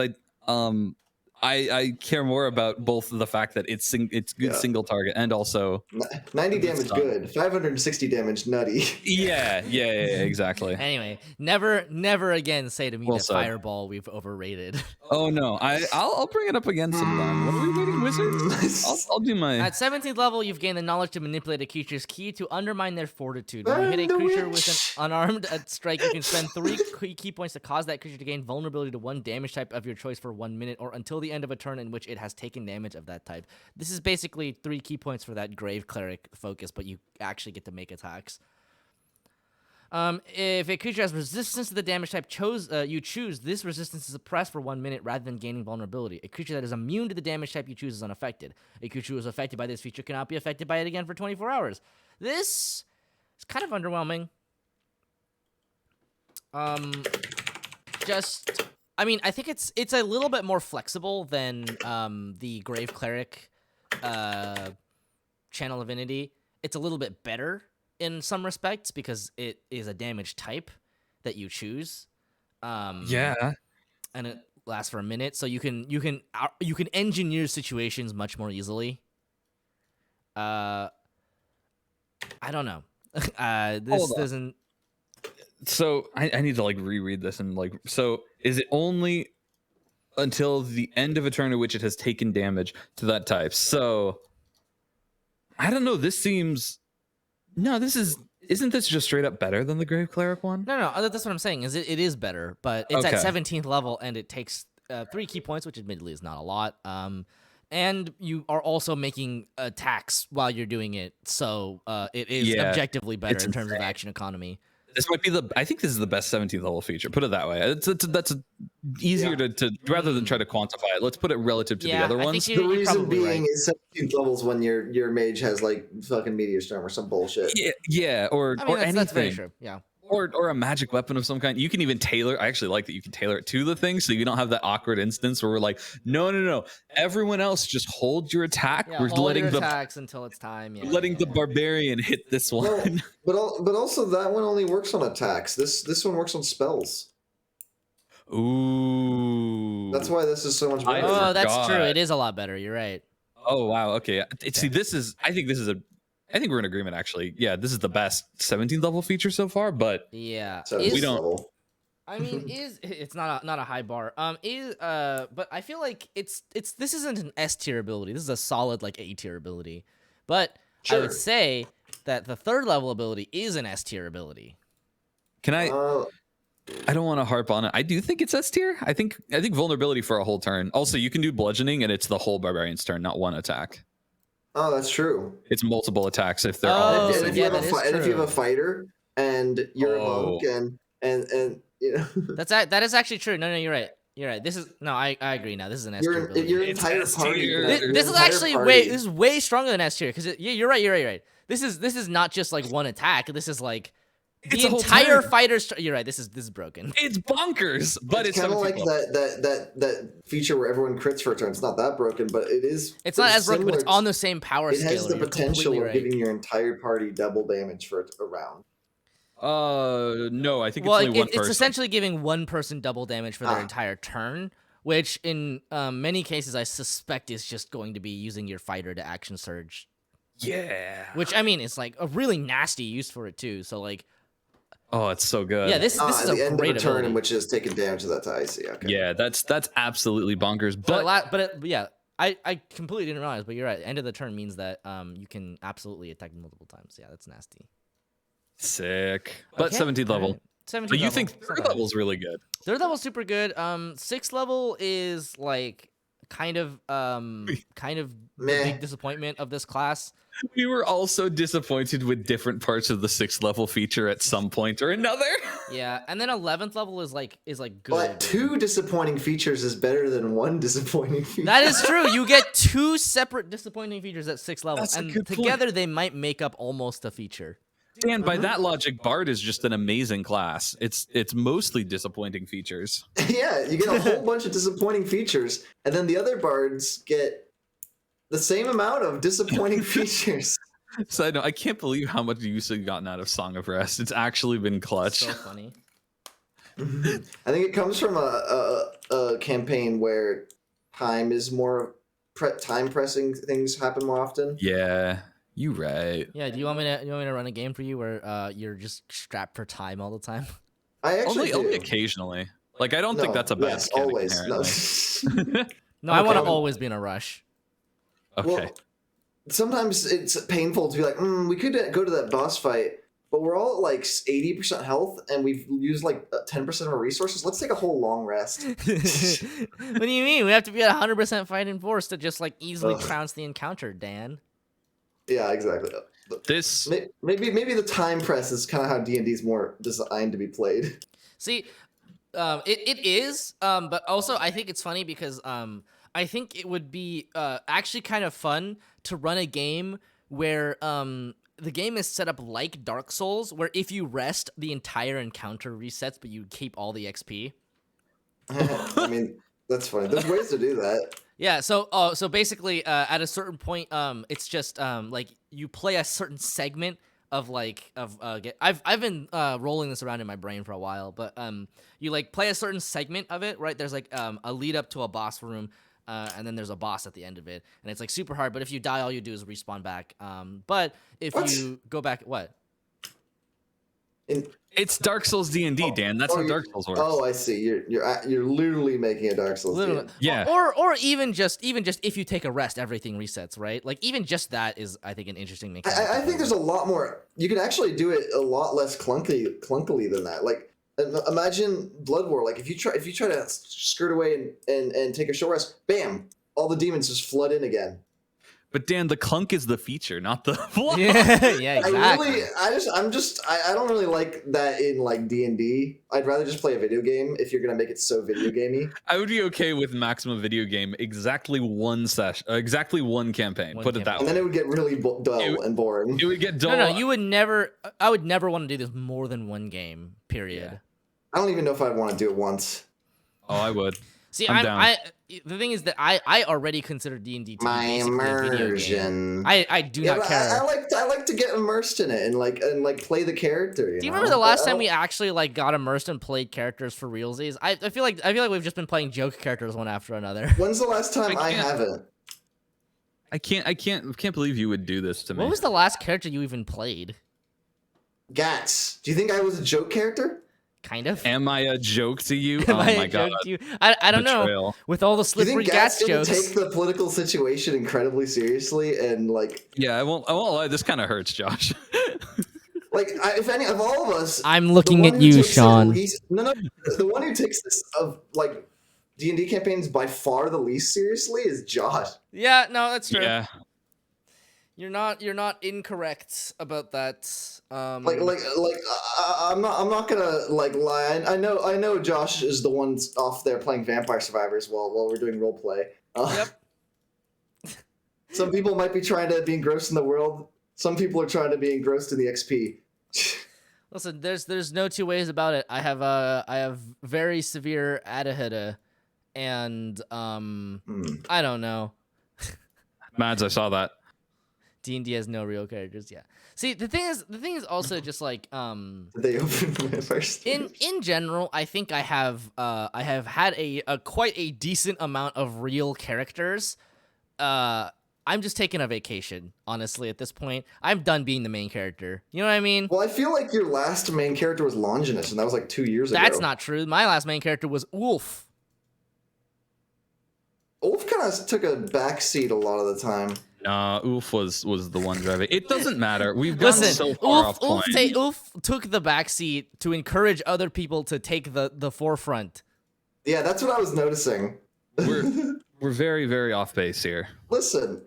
I care more about both the fact that it's good single target and also 90 damage good, 560 damage nutty. Yeah, exactly. Anyway, never again say to me that said. Fireball we've overrated. Oh no, I'll bring it up again sometime. What are we waiting, Wizard? I'll do my. At 17th level, you've gained the knowledge to manipulate a creature's key to undermine their fortitude. When you hit a creature with an unarmed strike, you can spend 3 key points to cause that creature to gain vulnerability to one damage type of your choice for 1 minute or until the end of a turn in which it has taken damage of that type. This is basically 3 key points for that Grave Cleric focus, but you actually get to make attacks. If a creature has resistance to the damage type you choose, this resistance is suppressed for 1 minute rather than gaining vulnerability. A creature that is immune to the damage type you choose is unaffected. A creature who is affected by this feature cannot be affected by it again for 24 hours. This is kind of underwhelming. I mean, I think it's a little bit more flexible than the Grave Cleric Channel Divinity. It's a little bit better in some respects because it is a damage type that you choose. Yeah. And it lasts for a minute, so you can engineer situations much more easily. I don't know. This doesn't. So I need to like reread this and like. So is it only until the end of a turn in which it has taken damage to that type? So I don't know. This seems. No, isn't this just straight up better than the Grave Cleric one? No, that's what I'm saying. Is it is better, but it's Okay. at 17th level and it takes 3 key points, which admittedly is not a lot. And you are also making attacks while you're doing it, so it is objectively better it's in terms of insane. action economy. This might be I think this is the best 17th level feature. Put it that way. That's easier to rather than try to quantify it. Let's put it relative to the other I ones. think The you're reason probably being right. is 17th levels when your mage has like fucking Meteor Storm or some bullshit. Yeah, or I mean, anything. that's very true. Yeah. Or a magic weapon of some kind. You can even tailor. I actually like that you can tailor it to the thing, so you don't have that awkward instance where we're like, no. Everyone else just hold your attack. Yeah, We're hold letting your the attacks until it's time. Yeah, letting the barbarian hit this No, one. but also that one only works on attacks. This one works on spells. Ooh. That's why this is so much I better. Oh, that's forgot. true. It is a lot better. You're right. Oh wow. Okay. See, I think we're in agreement actually. Yeah, this is the best 17th level feature so far. But Yeah. So we Is- don't- level. I mean, it's not a high bar. But I feel like this isn't an S tier ability. This is a solid like A tier ability. But I Sure. would say that the 3rd level ability is an S tier ability. can I? Uh, I don't want to harp on it. I do think it's S tier. I think vulnerability for a whole turn. Also, you can do bludgeoning, and it's the whole barbarian's turn, not one attack. oh, that's true. It's multiple attacks if they're Oh, all. And if yeah, you have that is if you have a true. fighter and you're a monk and you know That is actually true. No, you're right. You're right. This is I agree now. This is an S tier your ability. your It's entire S party. tier. This is actually way stronger than S tier because you're right. This is not just like one attack. This is like It's the a whole entire turn. fighter's. You're right. This is broken. It's bonkers, but it's kind of 17th like level. that feature where everyone crits for a turn. It's not that broken, but it is. It's not as broken, but it's similar. on the same power It scale. has the You're potential completely of right. giving your entire party double damage for a round. No, I think Well, it's only one it's person. essentially giving one person double damage for their Ah. entire turn, which in many cases I suspect is just going to be using your fighter to action surge. Yeah. Which I mean, it's like a really nasty use for it too. So like, Oh, it's so good. yeah, this At is the a end great of a turn ability. in which it has taken damage to that I see. Okay. Yeah, that's absolutely bonkers. But Yeah, I completely didn't realize, but you're right. End of the turn means that you can absolutely attack multiple times. Yeah, that's nasty. sick. But Okay, 17th level. alright. 17th So you level. think It's not 3rd bad. level's really good? 3rd level's super good. 6th level is like kind of the Meh. big disappointment of this class. We were also disappointed with different parts of the 6th level feature at some point or another. Yeah, and then 11th level is like good. But 2 disappointing features is better than 1 disappointing feature. That is true. You get 2 separate disappointing features at 6th level, That's a and good point. together they might make up almost a feature. Dan, by that logic, Bard is just an amazing class. It's mostly disappointing features. Yeah, you get a whole bunch of disappointing features, and then the other bards get the same amount of disappointing features. So I can't believe how much use I've gotten out of Song of Rest. It's actually been clutch. So funny. I think it comes from a campaign where time is more time pressing things happen more often. Yeah, you right. Yeah, do you want me to run a game for you where you're just strapped for time all the time? I actually Only do. occasionally. Like I don't think that's a bad yes, mechanic always. No. inherently. No, I want to Okay. always be in a rush. Okay. Well, sometimes it's painful to be like, we could go to that boss fight, but we're all at like 80% health and we've used like 10% of our resources. Let's take a whole long rest. What do you mean? We have to be at 100% fighting force to just like easily Ugh. trounce the encounter, Dan. Yeah, exactly. This Maybe the time press is kind of how D&D is more designed to be played. See, it is, but also I think it's funny because I think it would be actually kind of fun to run a game where the game is set up like Dark Souls, where if you rest, the entire encounter resets, but you keep all the XP. I mean, that's funny. There's ways to do that. Yeah, so basically, at a certain point, it's just like you play a certain segment of I've been rolling this around in my brain for a while, but you like play a certain segment of it, right? There's like a lead up to a boss room, and then there's a boss at the end of it, and it's like super hard. But if you die, all you do is respawn back. But if What? you go back, what? it's Dark Souls D&D, Dan. That's how you- Dark Souls works. Oh, I see. You're literally making a Dark Souls Literally. game. Yeah. Or even just if you take a rest, everything resets, right? Like even just that is, I think, an interesting mechanic. I think there's a lot more. You can actually do it a lot less clunkily than that. Like imagine Blood War. Like if you try to skirt away and take a short rest, bam, all the demons just flood in again. But Dan, the clunk is the feature, not the flaw. yeah, exactly. I don't really like that in like D&D. I'd rather just play a video game if you're gonna make it so video gamey. I would be okay with maximum video game exactly one session, exactly one campaign. One Put it that And way. then it would get really dull and boring. It would get dull. No, you would never. I would never want to do this more than one game. Period. Yeah. I don't even know if I'd want to do it once. Oh, I would. See, I'm down. the thing is that I already consider D&D to My be basically a video game. immersion. I do Yeah, not but care. I like to get immersed in it and like play the character. Do you know? remember the last I time don't- we actually like got immersed and played characters for realsies? I feel like we've just been playing joke characters one after another. When's the last time I I can't- haven't? I can't believe you would do this to me. What was the last character you even played? Gats. Do you think I was a joke character? Kind of. Am I a joke to you? Am Oh I my a god. joke to you? I don't know. Betrayal. With all the Do you slippery think Gats Gats didn't jokes. take the political situation incredibly seriously and like Yeah, I won't lie. This kind of hurts, Josh. if any of all of us, I'm the looking one at who you, takes it Sean. no, the one who takes this of like D&D campaigns by far the least seriously is Josh. Yeah, no, that's true. Yeah. You're not incorrect about that. I'm not gonna like lie. I know Josh is the one off there playing Vampire Survivors while we're doing role play. Yep. Some people might be trying to be engrossed in the world. Some people are trying to be engrossed in the XP. Listen, there's no two ways about it. I have very severe adahida, and I don't know. Mads, I saw that. D&D has no real characters. Yeah. See, the thing is also just like Did they open it first? in general, I think I have had a quite a decent amount of real characters. I'm just taking a vacation, honestly, at this point. I'm done being the main character. You know what I mean? Well, I feel like your last main character was Longinus, and that was like 2 years ago. That's not true. My last main character was Wolf. Ulf kind of took a backseat a lot of the time. Nah, Oof was the one driving. It doesn't matter. We've gotten Listen, so far off Ulf point. took the backseat to encourage other people to take the forefront. Yeah, that's what I was noticing. We're We're very, very off base here. Listen,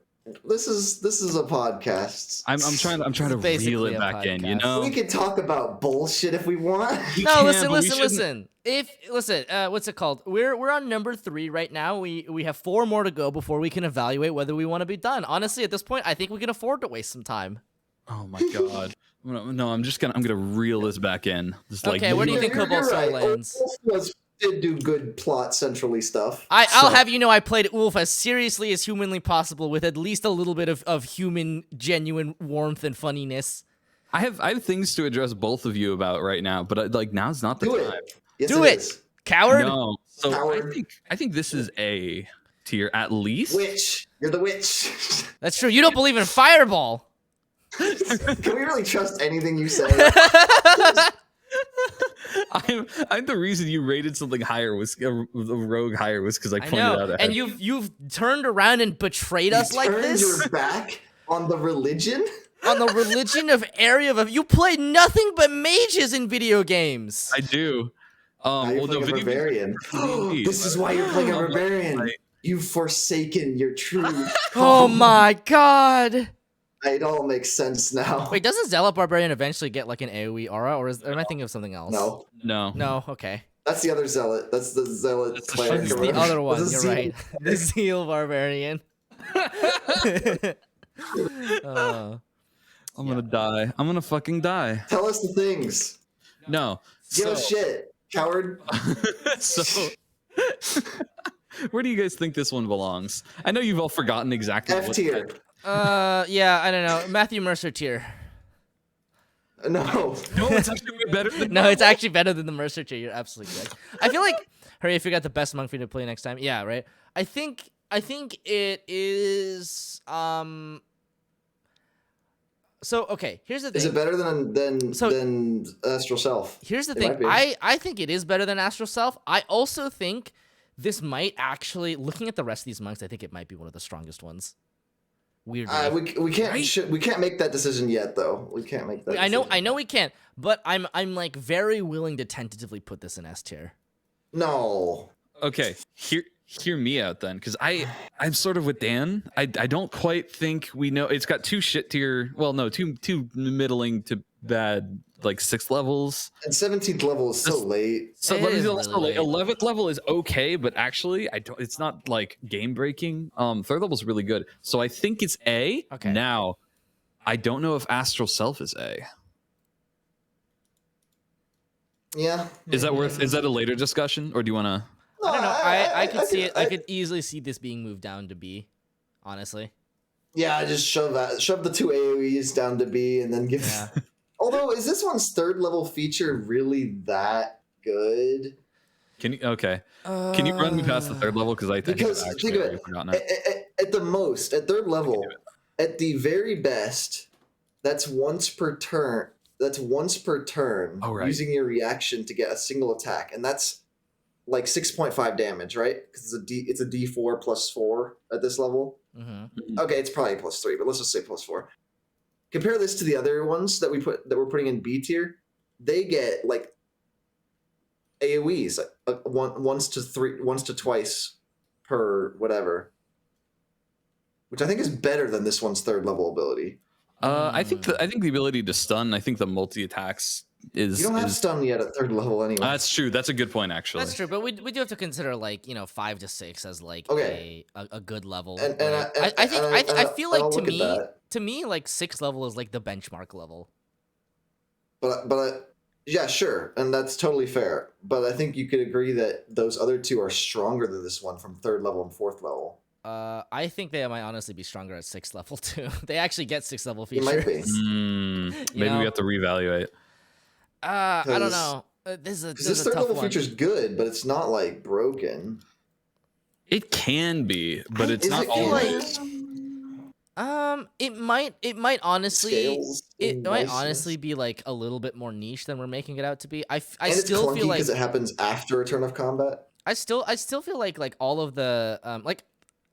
this is a podcast. I'm trying to reel basically it a back in. You podcast. know, We can talk about bullshit if we want. We No, can, listen, but we listen, shouldn't- listen. What's it called? We're on number 3 right now. We have 4 more to go before we can evaluate whether we want to be done. Honestly, at this point, I think we can afford to waste some time. Oh my god. I'm gonna reel this back in. Just like Okay, where do you think You're Cobalt Soul right. lands? Wolf did do good plot centrally stuff. I'll So- have you know I played Wolf as seriously as humanly possible with at least a little bit of human, genuine warmth and funniness. I have things to address both of you about right now, but like now's not the Do time. it. Yes, Do it it. is. Coward? No. So Coward. I think this is A tier at least. Witch. You're the witch. That's true. You don't believe in Fireball. Can we really trust anything you say? I'm the reason you rated something higher was the rogue higher was because I I pointed know. out. And you've turned around and betrayed us like Turned this your back on the religion? on the religion of area of. You play nothing but mages in video games. I do. Now you're Well, no, playing a video games- barbarian. This is why you're playing a barbarian. Right. You've forsaken your truth. Oh my god. It all makes sense now. Wait, doesn't Zealot Barbarian eventually get like an AoE aura, or am I thinking of something else? No, No. No, okay. that's the other zealot. That's the zealot That's the cleric. It's or the The whatever. other one, That's a you're zeal- right. The Zeal Barbarian. I'm gonna die. I'm gonna fucking die. Tell us the things. No. Give So, us shit, coward. so where do you guys think this one belongs? I know you've all forgotten exactly. F what- tier. Yeah, I don't know. Matthew Mercer tier. No. No, it's actually way better than. No, it's actually better than the Mercer tier. You're absolutely good. I feel like, hurry, if you got the best monk for you to play next time. Yeah, right. I think it is. So okay, here's the thing. Is it better than Astral Self? Here's the It thing. might be. I think it is better than Astral Self. I also think this might actually, looking at the rest of these monks, I think it might be one of the strongest ones. Weirdly. We can't Right? we can't make that decision yet though. We can't make that. I know decision. we can't, but I'm like very willing to tentatively put this in S tier. No. Okay, hear me out then, because I'm sort of with Dan. I don't quite think we know. It's got 2 shit tier. Well, no, two middling to bad, like 6 levels. And 17th level is so late. So It let me is do really late. 11th level is okay, but actually I don't. It's not like game breaking. 3rd level is really good. So I think it's A. Okay. Now, I don't know if Astral Self is A. Yeah. Is that worth? Is that a later discussion, or do you want to? No, I don't know. I could see it. I I- could easily see this being moved down to B. Honestly. Yeah, I just shove the 2 AoEs down to B and then give. Yeah. Although, is this one's 3rd level feature really that good? Can you? Okay. Can you run me past the 3rd level? Because I think Because I've think actually of already it. forgotten At, it. at the most, at 3rd level, at the very best, that's once per turn. That's once per turn Oh, right. using your reaction to get a single attack, and that's like 6.5 damage, right? Because it's a D4 plus 4 at this level. Mm-hmm. Okay, it's probably plus 3, but let's just say plus 4. Compare this to the other ones that we're putting in B tier. They get like AoEs, once to twice per whatever, which I think is better than this one's 3rd level ability. I think the ability to stun. I think the multi attacks is. You don't have is- stun yet at 3rd level anyway. That's true. That's a good point, actually. That's true, but we do have to consider like 5 to 6 as like Okay. a good level. And- right? and I think I feel I'll like look at that. to me like 6th level is like the benchmark level. But yeah, sure, and that's totally fair. But I think you could agree that those other 2 are stronger than this one from 3rd level and 4th level. I think they might honestly be stronger at 6th level too. They actually get 6th level It might features. be. Maybe know? we have to reevaluate. I don't 'Cause- know. This Because is this a 3rd tough level one. feature's good, but it's not like broken. It can be, but it's Is not it always. It might honestly Scales it and might niceness. honestly be like a little bit more niche than we're making it out to be. I And it's still clunky feel like because it happens after a turn of combat. I still feel like all of the like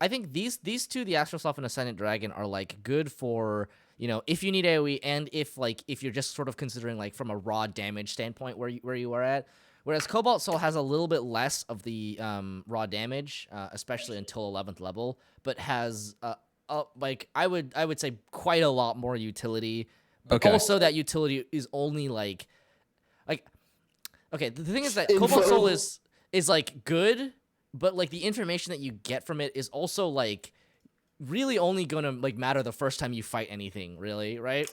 I think these 2, the Astral Self and Ascendant Dragon, are like good for if you need AoE and if you're just sort of considering like from a raw damage standpoint where you are at. Whereas Cobalt Soul has a little bit less of the raw damage, especially until 11th level, but has like I would say quite a lot more utility. But Okay. also that utility is only like okay. The thing is that Info. Cobalt Soul is like good, but like the information that you get from it is also like really only gonna like matter the first time you fight anything, really, right?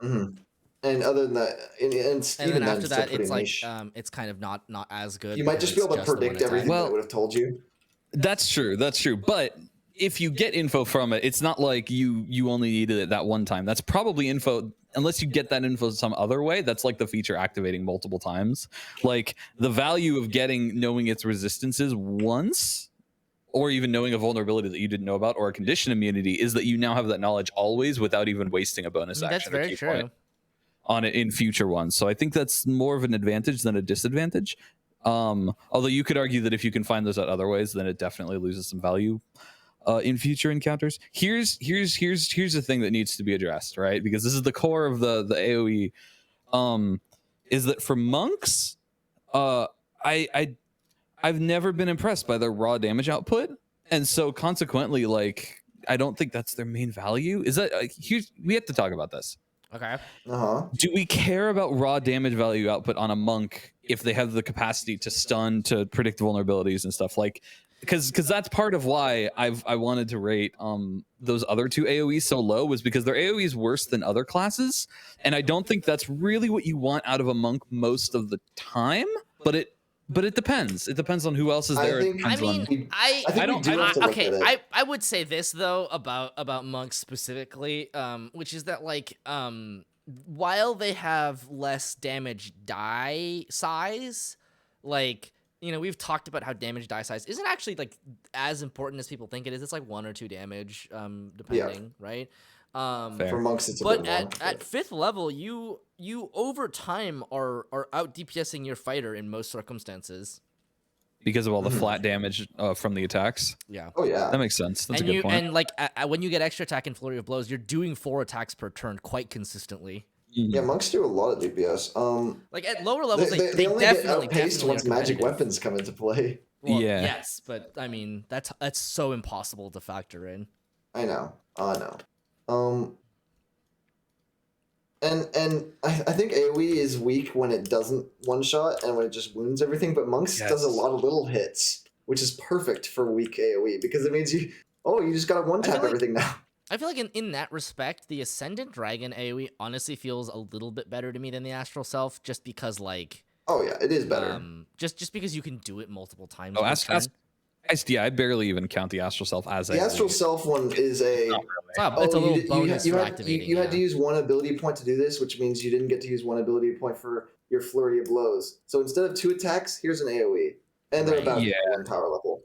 Mm-hmm. And other than that, and And even then after still that, pretty it's like niche. it's kind of not as good. You might because just be it's able to the one predict attack. everything that Well- it would have told you. That's true. That's true. But if you get info from it, it's not like you only needed it that one time. That's probably info. Unless you get that info some other way, that's like the feature activating multiple times. Like the value of knowing its resistances once, or even knowing a vulnerability that you didn't know about, or a condition immunity, is that you now have that knowledge always without even wasting a bonus I mean, action. that's or very key true. point on it in future ones. So I think that's more of an advantage than a disadvantage. Although you could argue that if you can find those out other ways, then it definitely loses some value in future encounters. Here's the thing that needs to be addressed, right? Because this is the core of the AoE. Is that for monks? I've never been impressed by their raw damage output, and so consequently, like I don't think that's their main value. Is that we have to talk about this. Okay. Uh-huh. Do we care about raw damage value output on a monk if they have the capacity to stun, to predict vulnerabilities and stuff? Like, because that's part of why I wanted to rate those other two AoEs so low, was because their AoE is worse than other classes, and I don't think that's really what you want out of a monk most of the time. But it depends. It depends on who else is I there. It think- depends I on- mean, I think we do have to look okay. at it. I would say this though about monks specifically, which is that like while they have less damage die size, like we've talked about how damage die size isn't actually like as important as people think it is. It's like 1 or 2 damage, depending, right? Fair. For monks, it's a But bit more. at 5th level, you over time are out DPSing your fighter in most circumstances. because of all the flat damage from the attacks. Yeah. Oh yeah. That makes sense. That's And a good you point. and like when you get extra attack and flurry of blows, you're doing 4 attacks per turn quite consistently. Yeah, monks do a lot of DPS. Like at lower levels, They only get definitely outpaced once are magic competitive. weapons come into play. Well, Yeah. Yes, but I mean that's so impossible to factor in. I know. And I think AoE is weak when it doesn't one shot and when it just wounds everything, but monks does a Yes. lot of little hits, which is perfect for weak AoE because it means you just gotta one tap like- everything now. I feel like in that respect, the Ascendant Dragon AoE honestly feels a little bit better to me than the Astral Self, just because like Oh yeah, it is better. just because you can do it multiple times. Oh, per turn. I barely even count the Astral Self as The Astral Self one is a It's a little bonus for had, activating. you had to use one ability point to do this, which means you didn't get to use one ability point for your flurry of blows. So instead of 2 attacks, here's an AoE, and they're Right. about Yeah. 1 power level.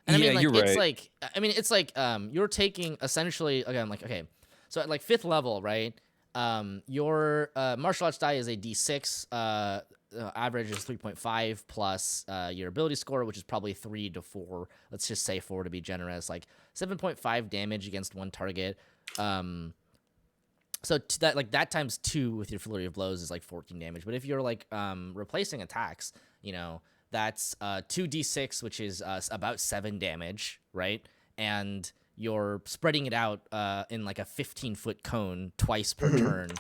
And I mean, Yeah, like, you're it's right. like, I mean, it's like, you're taking essentially, again, like, okay, so at like 5th level, right? Your martial arts die is a D6. Average is 3.5 plus your ability score, which is probably 3 to 4. Let's just say 4 to be generous. Like 7.5 damage against one target. So that times 2 with your flurry of blows is like 14 damage. But if you're like replacing attacks, that's 2d6, which is about 7 damage, right? And you're spreading it out in like a 15-foot cone twice per turn.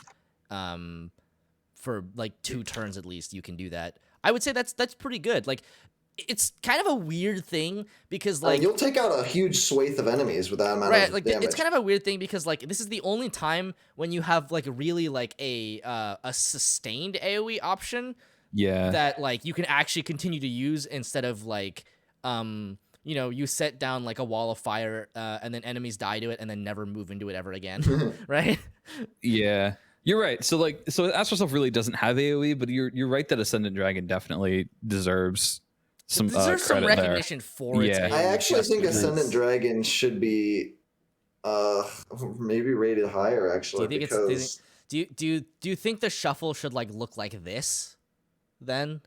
For like 2 turns at least, you can do that. I would say that's pretty good. Like, it's kind of a weird thing because like you'll take out a huge swathe of enemies with that amount right, of like damage. it's kind of a weird thing because like this is the only time when you have like really like a sustained AoE option Yeah. that like you can actually continue to use instead of like you set down like a wall of fire and then enemies die to it and then never move into it ever again, right? Yeah. You're right. So Astral Self really doesn't have AoE, but you're right that Ascendant Dragon definitely deserves some Deserves some credit there. recognition for its Yeah. AoE. I actually think because- Ascendant Dragon should be maybe rated higher actually Do you think because do you think the shuffle should like look like this then?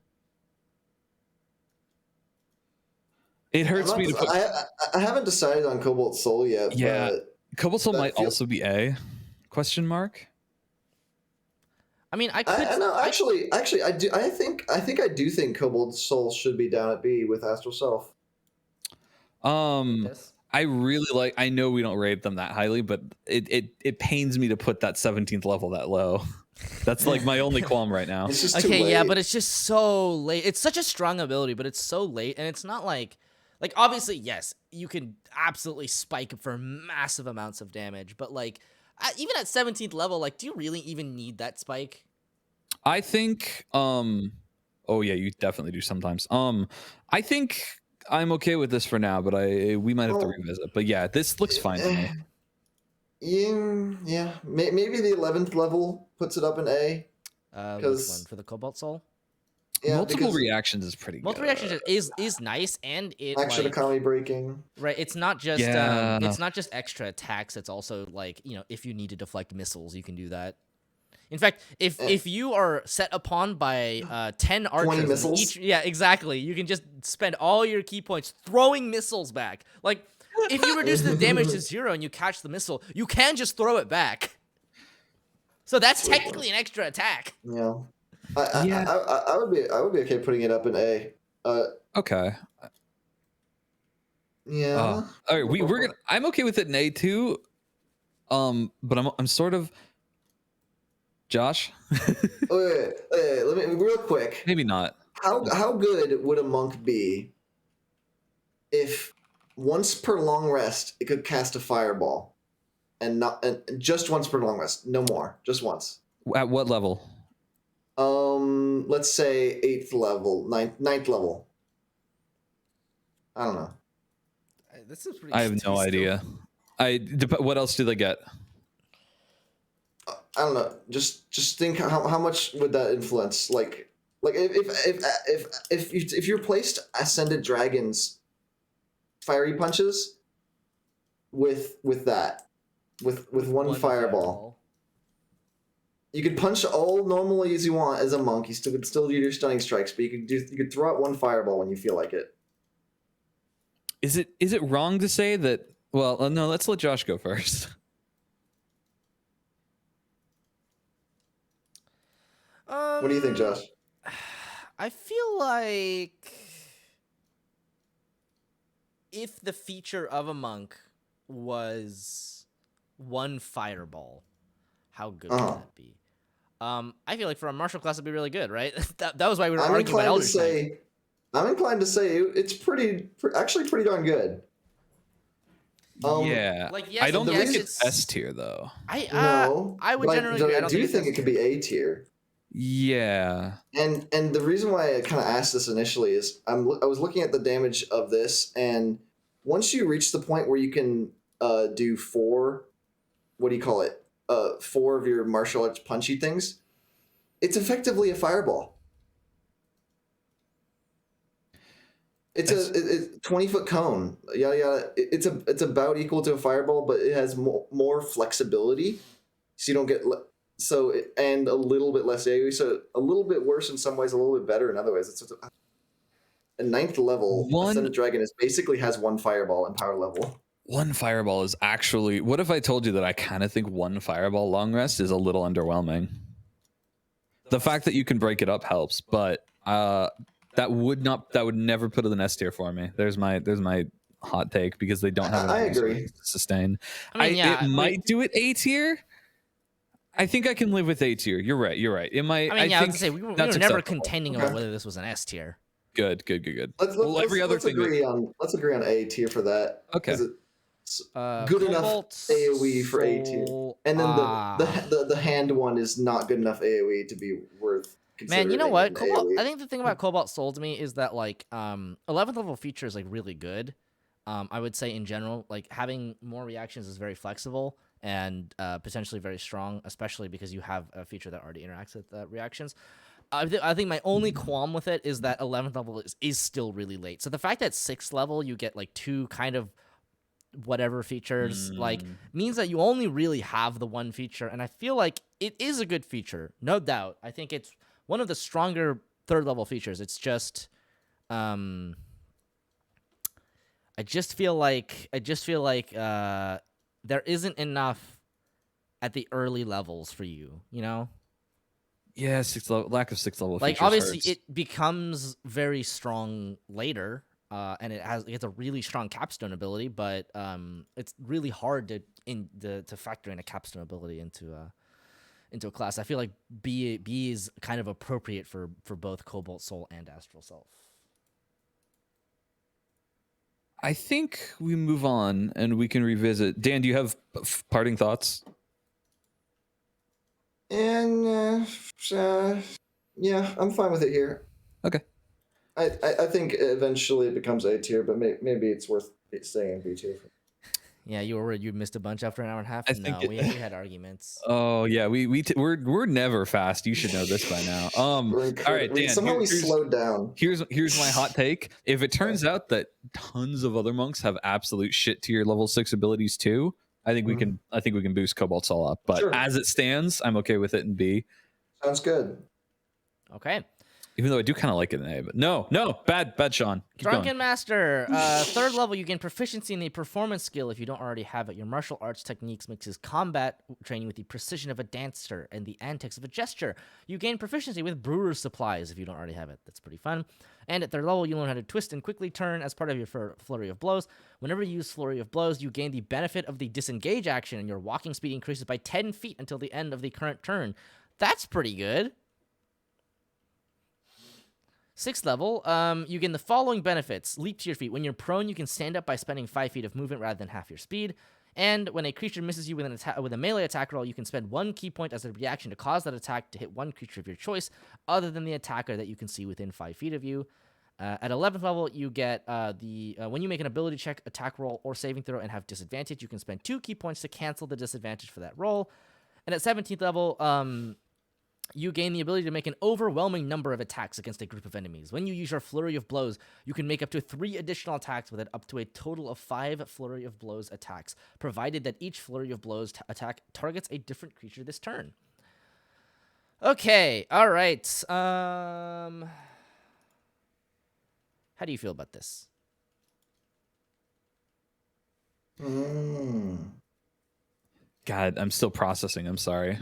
It hurts I'm me to not- put. I haven't decided on Cobalt Soul yet. Yeah. But Cobalt Soul that might feel- also be A? Question mark. I mean, I could. I know. Actually, I do. I think I do think Cobalt Soul should be down at B with Astral Self. This. I really like. I know we don't rate them that highly, but it pains me to put that 17th level that low. That's like my only qualm right now. It's just too Okay, late. yeah, but it's just so late. It's such a strong ability, but it's so late, and it's not like obviously, yes, you can absolutely spike for massive amounts of damage, but like even at 17th level, like, do you really even need that spike? I think. Oh yeah, you definitely do sometimes. I think I'm okay with this for now, but we might have to Well, revisit. But yeah, this looks fine to me. Yeah. Maybe the 11th level puts it up in A. Which one 'Cause- for the Cobalt Soul? Yeah, Multiple because reactions is pretty Multiple good. reactions is nice, and it action like economy breaking. right. It's not just Yeah. it's not just extra attacks. It's also like, if you need to deflect missiles, you can do that. In fact, if you are set upon by 10 archers, and missiles? yeah, exactly, you can just spend all your key points throwing missiles back. Like, if you reduce the damage to 0 and you catch the missile, you can just throw it back. So that's technically an extra attack. Yeah. I would be okay putting it up in A. Okay. Yeah. All right. We're gonna. I'm okay with it in A too. But I'm sort of. Josh. Wait, let me real quick. Maybe not. How good would a monk be if once per long rest it could cast a fireball, and just once per long rest, no more, just once. At what level? Let's say 8th level, 9th level. I don't know. This is pretty. I have no idea. What else do they get? I don't know. Just think how much would that influence? Like if you're placed Ascended Dragons fiery punches with that with one fireball. You could punch all normally as you want as a monk. You could still do your stunning strikes, but you could throw out one fireball when you feel like it. Is it wrong to say that? Well, no. Let's let Josh go first. What do you think, Josh? I feel like if the feature of a monk was one fireball, how good would that be? I feel like for a martial class, it'd be really good, right? that was why we were arguing about Elder Strike. I'm inclined to say it's actually pretty darn good. Yeah. Like, yes, I don't yes, think it's S tier though. No, I would but generally agree. I do think it could be A tier. Yeah. And the reason why I kind of asked this initially is I was looking at the damage of this, and once you reach the point where you can do 4, what do you call it? 4 of your martial arts punchy things, it's effectively a fireball. It's a 20-foot cone. Yada yada. It's about equal to a fireball, but it has more flexibility, so you don't get and a little bit less AoE. So a little bit worse in some ways, a little bit better in other ways. It's a 9th level Ascended Dragon basically has one fireball in power level. One fireball is actually. What if I told you that I kind of think one fireball long rest is a little underwhelming? The fact that you can break it up helps, but that would never put it in S tier for me. There's my hot take because they don't have. I agree. To sustain. I mean, it might do it A tier. I think I can live with A tier. You're right. It might. I mean, yeah, I think was gonna say we were never acceptable. contending about whether this was an S tier. Good. Let's agree on A tier for that. Okay. It's good enough AoE for A tier, and then the hand one is not good enough AoE to be worth. Man, you know what? Cobalt, I think the thing about Cobalt Soul to me is that like 11th level feature is like really good. I would say in general, like having more reactions is very flexible and potentially very strong, especially because you have a feature that already interacts with reactions. I think my only qualm with it is that 11th level is still really late. So the fact that 6th level you get like 2 kind of whatever features like means that you only really have the one feature, and I feel like it is a good feature, no doubt. I think it's one of the stronger 3rd level features. It's just I just feel like there isn't enough at the early levels for you, you know? Yeah, lack of 6th level Like features obviously hurts. it becomes very strong later, and it gets a really strong capstone ability, but it's really hard to factor in a capstone ability into a class. I feel like B is kind of appropriate for both Cobalt Soul and Astral Self. I think we move on and we can revisit. Dan, do you have parting thoughts? And yeah, I'm fine with it here. Okay. I think eventually it becomes A tier, but maybe it's worth staying in B tier. Yeah, you were worried you missed a bunch after an hour and a half. I think we had arguments. Oh yeah, we're never fast. You should know this by now. All right, Dan. Somehow we slowed down. Here's my hot take. If it turns out that tons of other monks have absolute shit tier level 6 abilities too, I think we can boost Cobalt Soul up. But Sure. as it stands, I'm okay with it in B. Sounds good. Okay. Even though I do kind of like it in A, but no, bad, Sean. Keep Drunken going. Master, 3rd level, you gain proficiency in a performance skill if you don't already have it. Your martial arts techniques mixes combat training with the precision of a dancer and the antics of a gesture. You gain proficiency with brewer's supplies if you don't already have it. That's pretty fun. And at 3rd level, you learn how to twist and quickly turn as part of your flurry of blows. Whenever you use flurry of blows, you gain the benefit of the disengage action, and your walking speed increases by 10 feet until the end of the current turn. That's pretty good. 6th level, you gain the following benefits. Leap to your feet. When you're prone, you can stand up by spending 5 feet of movement rather than half your speed. And when a creature misses you with a melee attack roll, you can spend 1 ki point as a reaction to cause that attack to hit one creature of your choice, other than the attacker that you can see within 5 feet of you. At 11th level, you get when you make an ability check, attack roll, or saving throw and have disadvantage, you can spend 2 ki points to cancel the disadvantage for that roll. And at 17th level, you gain the ability to make an overwhelming number of attacks against a group of enemies. When you use your Flurry of Blows, you can make up to 3 additional attacks with it, up to a total of 5 Flurry of Blows attacks, provided that each Flurry of Blows attack targets a different creature this turn. Okay, all right. How do you feel about this? God, I'm still processing. I'm sorry.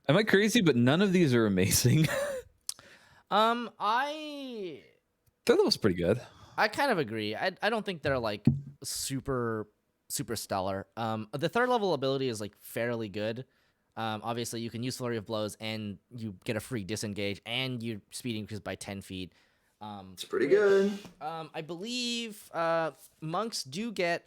Am I crazy? But none of these are amazing. Third level's pretty good. I kind of agree. I don't think they're like super stellar. The 3rd level ability is like fairly good. Obviously you can use Flurry of Blows and you get a free disengage and your speed increases by 10 feet. It's pretty good. I believe monks do get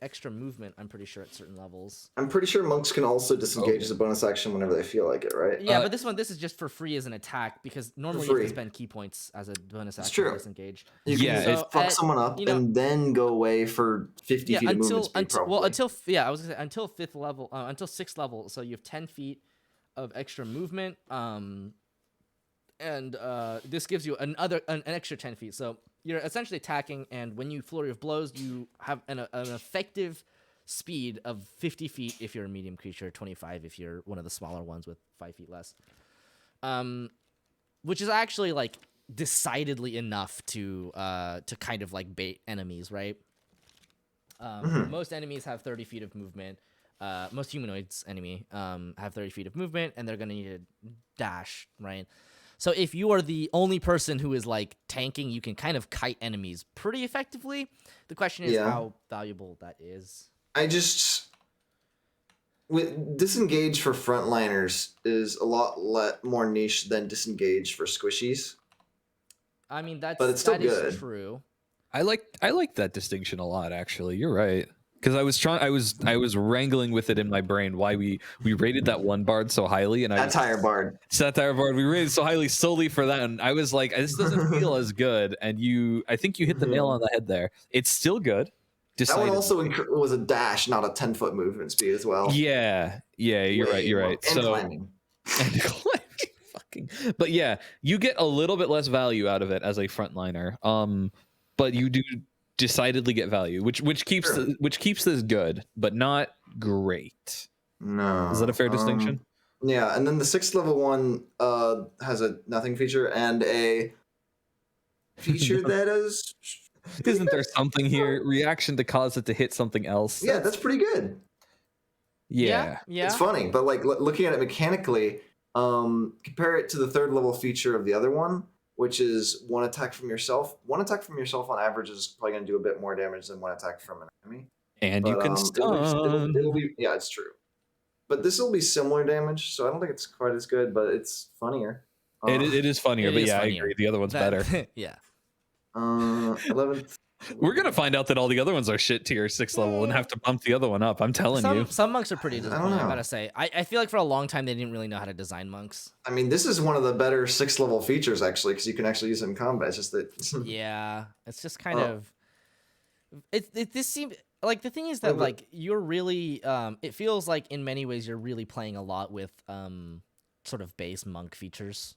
extra movement, I'm pretty sure, at certain levels. I'm pretty sure monks can also disengage as a bonus action whenever they feel like it, right? Yeah, but this is just for free as an attack, because normally you can spend ki points as a bonus action to disengage. You can fuck someone up and then go away for 50 feet of movement speed, probably. Until 5th level, until 6th level, so you have 10 feet of extra movement, and this gives you an extra 10 feet. So you're essentially attacking, and when you Flurry of Blows, you have an effective speed of 50 feet if you're a medium creature, 25 if you're one of the smaller ones with 5 feet less. Which is actually like decidedly enough to kind of like bait enemies, right? Most enemies have 30 feet of movement. Most humanoids have 30 feet of movement, and they're gonna need to dash, right? So if you are the only person who is like tanking, you can kind of kite enemies pretty effectively. The question is how valuable that is. With disengage for frontliners is a lot more niche than disengage for squishies. I mean, but it's still that good. Is true. I like that distinction a lot, actually. You're right. Because I was wrangling with it in my brain why we rated that one bard so highly, and Satire bard we rated so highly solely for that, and I was like, this doesn't feel as good. And I think you hit the nail on the head there. It's still good. That one also was a dash, not a 10-foot movement speed as well. Yeah, you're right. And climbing. And climbing. But yeah, you get a little bit less value out of it as a frontliner. But you do decidedly get value, which keeps this good, but not great. No. Is that a fair distinction? Yeah, and then the 6th level one has a nothing feature and a feature that is... Isn't there something here? Reaction to cause it to hit something else. Yeah, that's pretty good. Yeah. It's funny, but like looking at it mechanically, compare it to the third level feature of the other one, which is one attack from yourself. One attack from yourself on average is probably going to do a bit more damage than one attack from an enemy. And you But can stun. it'll be yeah, it's true. But this will be similar damage, so I don't think it's quite as good, but it's funnier. It is funnier, It but is yeah, I funnier. agree. The other one's better. Yeah. 11th. We're gonna find out that all the other ones are shit tier 6 level and have to bump the other one up. I'm telling you. Some monks are pretty I don't disappointing, I know. gotta say. I feel like for a long time they didn't really know how to design monks. I mean, this is one of the better 6th level features actually, because you can actually use it in combat. It's just that Yeah, it's just kind Oh. of this seems like the thing is that but- like you're really it feels like in many ways you're really playing a lot with sort of base monk features.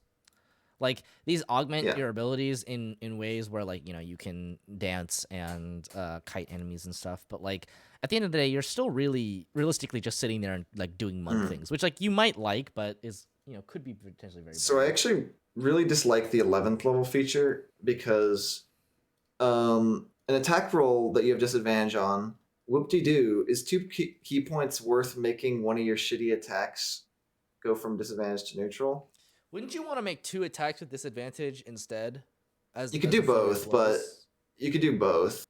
Like these augment Yeah. your abilities in ways where like, you know, you can dance and kite enemies and stuff, but like at the end of the day you're still really realistically just sitting there and like doing monk things, which like you might like, but is, you know, could be potentially very So I boring. actually really dislike the 11th level feature because an attack roll that you have disadvantage on, whoop-de-doo, is 2 key points worth making one of your shitty attacks go from disadvantage to neutral. Wouldn't you want to make 2 attacks with disadvantage instead? You could do the flurry of both, but blows? you could do both.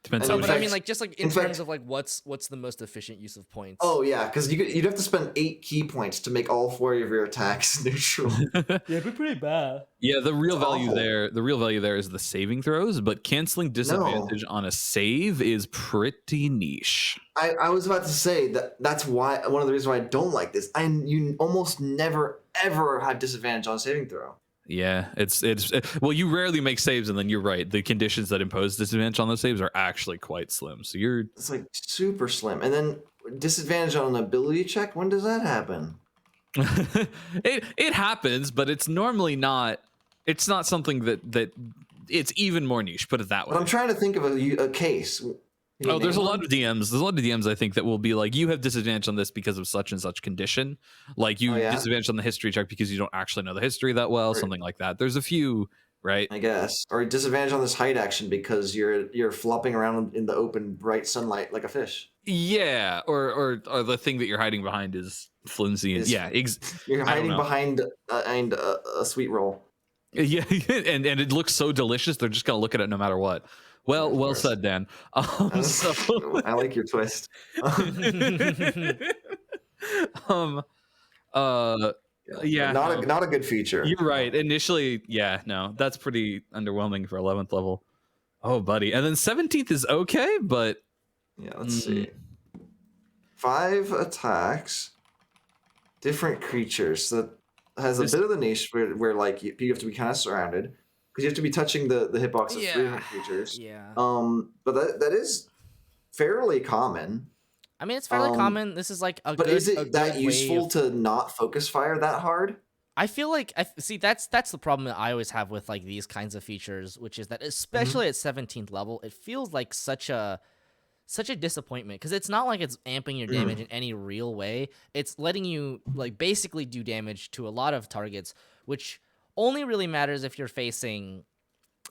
Depends And how in But many. I mean, fact- like just like in in terms fact- of like what's the most efficient use of points? Oh yeah, because you'd have to spend 8 key points to make all 4 of your attacks neutral. yeah, it'd be pretty bad. Yeah, the real It's value awful. there, the real value there is the saving throws, but canceling disadvantage on a save is pretty niche. I was about to say that's why one of the reasons why I don't like this. You almost never ever have disadvantage on a saving throw. Yeah, it's well, you rarely make saves, and then you're right. The conditions that impose disadvantage on those saves are actually quite slim. So you're It's like super slim. And then disadvantage on an ability check. When does that happen? it happens, but it's normally not. It's not something that it's even more niche. Put it that way. But I'm trying to think of a case. Can you Oh, there's a name lot one? of DMs. There's a lot of DMs I think that will be like, you have disadvantage on this because of such and such condition. Like you Oh, yeah? disadvantage on the history check because you don't actually know the history that well, Right. something like that. There's a few, right? I guess, or disadvantage on this hide action because you're flopping around in the open bright sunlight like a fish. Yeah, or the thing that you're hiding behind is flimsy. And, Is- yeah, You're I don't hiding know. behind a sweet roll. yeah, and it looks so delicious. They're just gonna look at it no matter what. Well, Of well course. said, Dan. So, I like your twist. Yeah, not no. not a good feature. You're right. Initially, yeah, no, that's pretty underwhelming for 11th level. Oh, buddy. And then 17th is okay, but Yeah, let's see. 5 attacks, different creatures. That has a This- bit of the niche where like you have to be kind of surrounded because you have to be touching the hitbox of 3 different creatures. Yeah. But that is fairly common. I mean, it's fairly um, common. This is like a But good. is a it that good way useful of- to not focus fire that hard? I feel like see that's the problem that I always have with like these kinds of features, which is that Mm-hmm. especially at 17th level, it feels like such a disappointment because it's not like it's amping your damage in any real way. It's letting you like basically do damage to a lot of targets, which only really matters if you're facing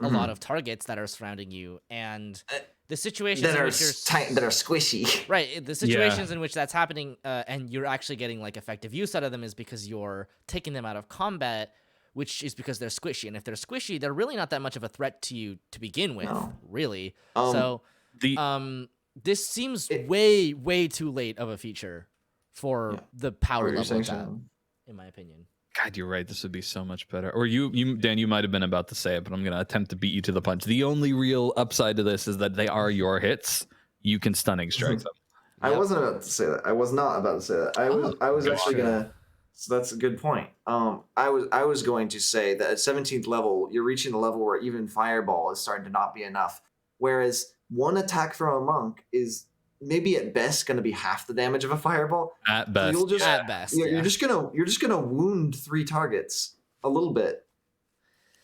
a lot of targets that are surrounding you, and the situations That in are which you're tight, that are squishy. right, the situations in which that's happening, and you're actually getting like effective use out of them is because you're taking them out of combat, which is because they're squishy. And if they're squishy, they're really not that much of a threat to you to begin with, No. really. Um, So, the this seems It- way too late of a feature for Yeah. the power Or you're level of saying that, something. in my opinion. God, you're right. This would be so much better. Or you, Dan, you might have been about to say it, but I'm going to attempt to beat you to the punch. The only real upside to this is that they are your hits. You can stunning strike them. I Yep. wasn't about to say that. I was not about to say that. I was actually gotcha. gonna. So that's a good point. I was going to say that at 17th level, you're reaching a level where even fireball is starting to not be enough. Whereas one attack from a monk is maybe at best going to be half the damage of a fireball. At best. You'll just At best, you're yeah. just gonna wound 3 targets a little bit.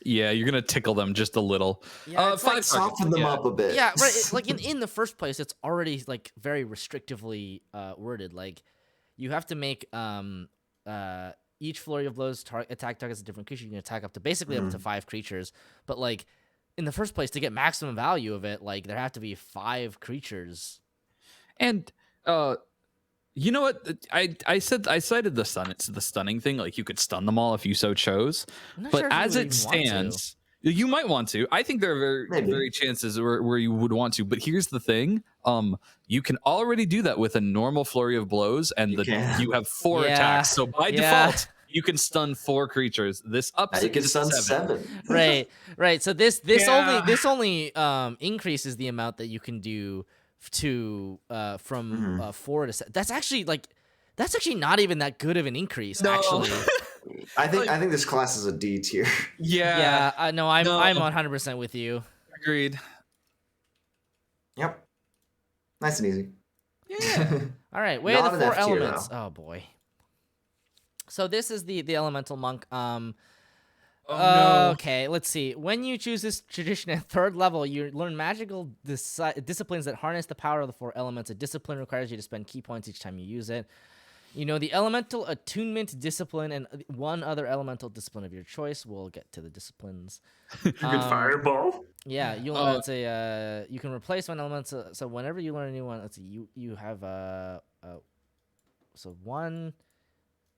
Yeah, you're going to tickle them just a little. Yeah, it's like targets, Soften them yeah. up a bit. Yeah, right. Like in the first place, it's already like very restrictively worded. Like you have to make each flurry of blows attack targets a different creature. You can attack up to basically up to 5 creatures. But like in the first place, to get maximum value of it, like there have to be 5 creatures. And You know what? I cited the stunning thing. Like you could stun them all if you so chose. I'm not But sure if you as would it even want to. stands, you might want to. I think there are Maybe. very chances where you would want to. But here's the thing: you can already do that with a normal flurry of blows, and You can. you have 4 Yeah, attacks. So by yeah. default, you can stun 4 creatures. This Now ups you it can to stun 7. 7. Right. So this Yeah. only increases the amount that you can do from 4 to 7. That's actually not even that good of an increase. No. Actually, I think this class is a D tier. Yeah. yeah. No, I'm No. 100% with you. Agreed. Yep. Nice and easy. Yeah. All right, weigh the Not an 4 F tier, elements. though. Oh boy. So this is the elemental monk. Oh no. Okay, let's see. When you choose this tradition at 3rd level, you learn magical disciplines that harness the power of the 4 elements. A discipline requires you to spend key points each time you use it. You know the elemental attunement discipline and 1 other elemental discipline of your choice. We'll get to the disciplines. You can fireball. Yeah, you'll Oh. let's say you can replace 1 element. So whenever you learn a new one, let's see, you have so 1.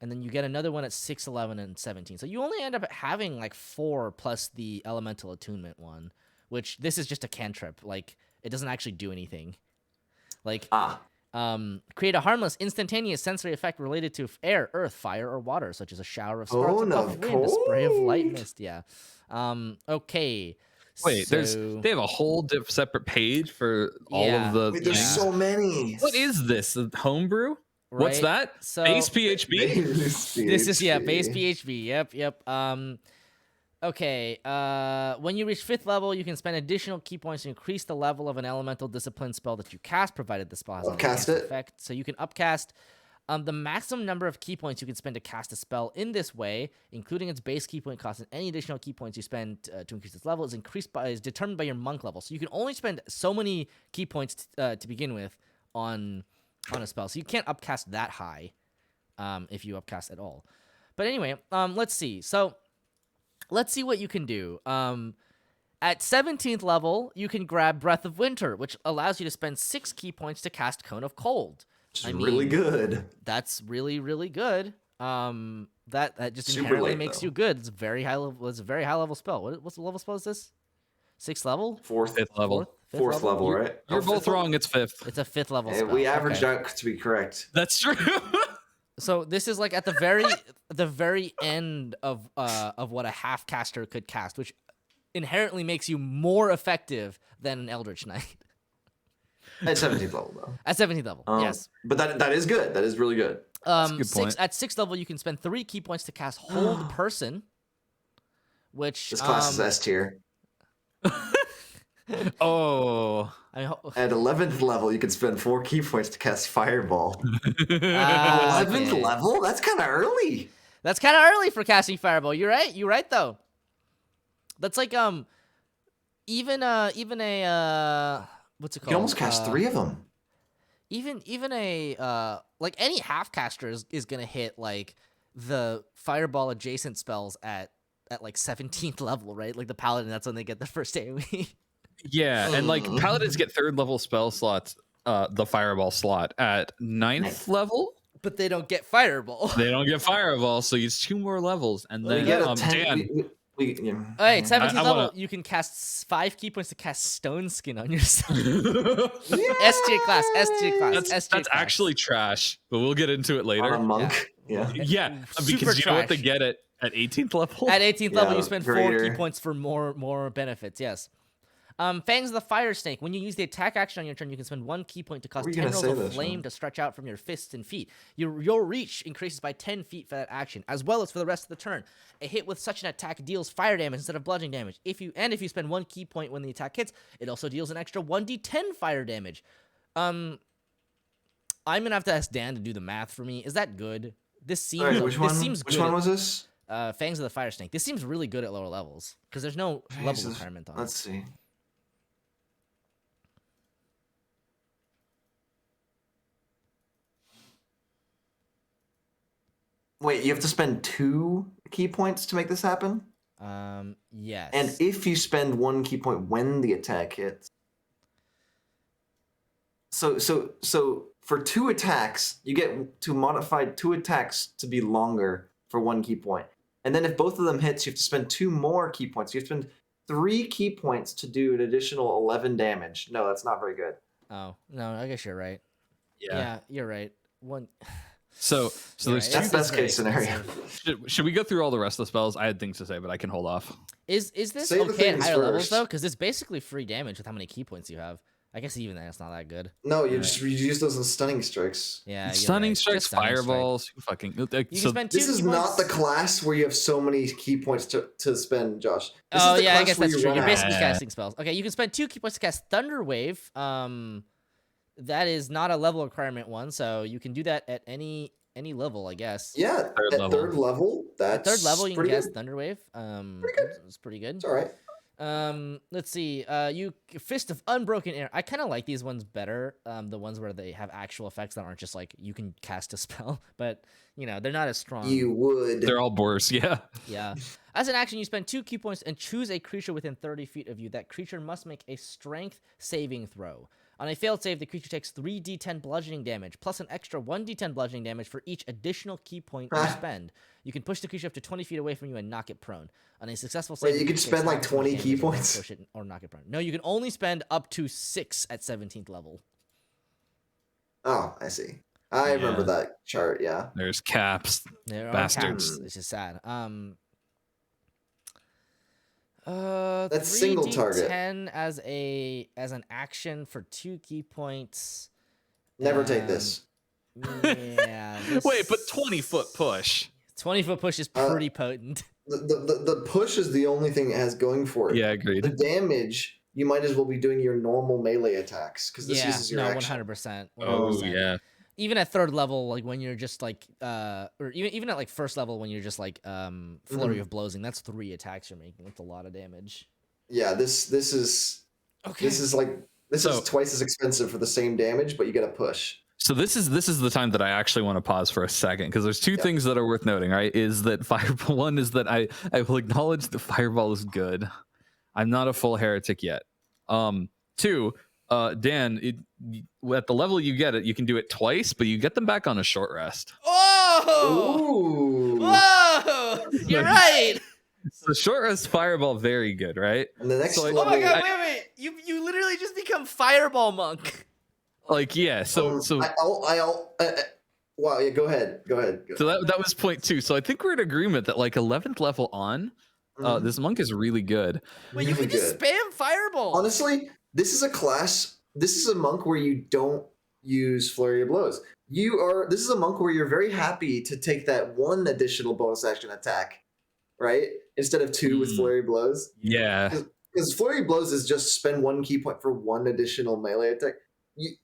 And then you get another one at 6, 11, and 17. So you only end up having like 4 plus the elemental attunement one, which this is just a cantrip. Like it doesn't actually do anything. Like create a harmless, instantaneous sensory effect related to air, earth, fire, or water, such as a shower of sparks, a puff of wind, a spray of light mist. Yeah. Okay. Wait, so, they have a whole separate page for all Yeah. of the. Wait, there's things. so many. What is this? A homebrew? What's right? that? So Base PHP? this is base PHP. Yep. Okay. When you reach 5th level, you can spend additional key points to increase the level of an elemental discipline spell that you cast, provided the spell has an Upcast enhanced it. effect. So you can upcast. The maximum number of key points you can spend to cast a spell in this way, including its base key point cost and any additional key points you spend to increase its level, is determined by your monk level. So you can only spend so many key points to begin with on a spell. So you can't upcast that high if you upcast at all. But anyway, let's see. So let's see what you can do. At 17th level, you can grab Breath of Winter, which allows you to spend 6 key points to cast Cone of Cold. Which is really good. That's really, really good. That just Super inherently late, makes though. you good. It's a very high level. It's a very high level spell. What's the level spell? Is this 6th level? 4th level. Fourth level, right? You're Oh, both fifth wrong. It's 5th. It's a 5th level Hey, spell. we averaged Okay. out to be correct. That's true. So this is like at the very end of what a half caster could cast, which inherently makes you more effective than an Eldritch Knight. At 17th level, though. At 17th level, yes. But that is good. That is really good. a good point. At 6th level, you can spend 3 key points to cast Hold Person, which This class is S tier. Oh. I mean, At 11th level, you can spend 4 key points to cast Fireball. okay. 11th level? That's kind of early. That's kind of early for casting Fireball. You're right. You're right though. That's like even a what's it called? You can almost cast 3 of them. Even a like any half caster is gonna hit like the Fireball adjacent spells at like 17th level, right? Like the Paladin, that's when they get the first AoE. Yeah, and like paladins get 3rd level spell slots, the fireball slot at 9th level. But they don't get Fireball. They don't get fireball, so it's 2 more levels, and We then get a 10. Dan, Yeah. All right, 17th I level, wanna- you can cast 5 key points to cast Stone Skin on yourself. S tier class, S tier class, S tier that's class. actually trash, but we'll get into it On a later. monk. Yeah. Yeah, Super because you know what they trash. get at 18th level. At 18th level, Yeah, you spend 4 key greater. points for more benefits. Yes. Fangs of the Fire Snake. When you use the attack action on your turn, you can spend 1 key point to cause Were you 10 gonna rolls say of this, flame man? to stretch out from your fists and feet. Your reach increases by 10 feet for that action, as well as for the rest of the turn. A hit with such an attack deals fire damage instead of bludgeoning damage. If you spend 1 key point when the attack hits, it also deals an extra 1d10 fire damage. I'm gonna have to ask Dan to do the math for me. Is that good? This seems All right, which one? seems Which good one at- was this? Fangs of the Fire Snake. This seems really good at lower levels because there's no level Jesus. requirement on Let's it. see. Wait, you have to spend 2 key points to make this happen? Yes. And if you spend 1 key point when the attack hits. So for 2 attacks, you get to modify 2 attacks to be longer for 1 key point. And then if both of them hits, you have to spend 2 more key points. You have to spend 3 key points to do an additional 11 damage. No, that's not very good. Oh no, I guess you're right. Yeah, you're right. One. So You're there's right. two. That's best case scenario. Should we go through all the rest of the spells? I had things to say, but I can hold off. Is this Say the okay at things higher levels first. though? Because it's basically free damage with how many key points you have. I guess even then it's not that good. No, you just use those as stunning strikes. Yeah, you're Stunning right. strikes, Just stunning strike. fireballs, fucking. You can So spend 2 This key is points. not the class where you have so many key points to spend, Josh. This Oh is the yeah, I class guess where that's you true. run You're out. basically Yeah. casting spells. Okay, you can spend 2 key points to cast Thunder Wave. That is not a level requirement one, so you can do that at any level, I guess. Yeah, Third at level. third level, that's At third level, you can pretty cast good. Thunder Wave. good. It's pretty good. It's all right. Let's see. You Fist of Unbroken Air. I kind of like these ones better. The ones where they have actual effects that aren't just like you can cast a spell, but you know they're not as strong. You would. they're all worse. Yeah. Yeah. As an action, you spend 2 key points and choose a creature within 30 feet of you. That creature must make a Strength saving throw. On a failed save, the creature takes 3d10 bludgeoning damage, plus an extra 1d10 bludgeoning damage for each additional key point you spend. You can push the creature up to 20 feet away from you and knock it prone. On a successful save, Wait, you the can creature spend takes like half as much 20 key damage and points? push it or knock it prone. No, you can only spend up to 6 at 17th level. Oh, I see. I remember Yeah. that chart. Yeah. There's caps. There Bastards. are caps. It's just sad. That's single target. 10 as an action for 2 key points. Never take this. Yeah. Wait, but this- 20-foot push. 20-foot push is pretty potent. The push is the only thing it has going for it. Yeah, The agreed. damage, you might as well be doing your normal melee attacks because this Yeah, uses your no, action. 100%. Oh 100%. yeah. Even at third level, like when you're just like, or even at like first level when you're just like, flurry of blows, and that's 3 attacks you're making. That's a lot of damage. Yeah, this is Okay. this is So- twice as expensive for the same damage, but you get a push. So this is the time that I actually want to pause for a second because there's 2 things that are worth noting, right? Is that Fireball one is that I will acknowledge that Fireball is good. I'm not a full heretic yet. 2, Dan, at the level you get it, you can do it twice, but you get them back on a short rest. Oh! Ooh. Whoa! You're right. So short rest Fireball, very good, right? And the next So I- level, Oh my god! Wait! You literally just become Fireball Monk. Like yeah, so wow, yeah, go ahead. So that was point 2. So I think we're in agreement that like 11th level on, Mhm. this monk is really good. Wait, you Really can just good. spam Fireball. Honestly, this is a class. This is a monk where you don't use flurry of blows. This is a monk where you're very happy to take that 1 additional bonus action attack, right? Instead of 2 with Hmm. flurry of blows. Yeah. Because flurry of blows is just spend 1 key point for 1 additional melee attack.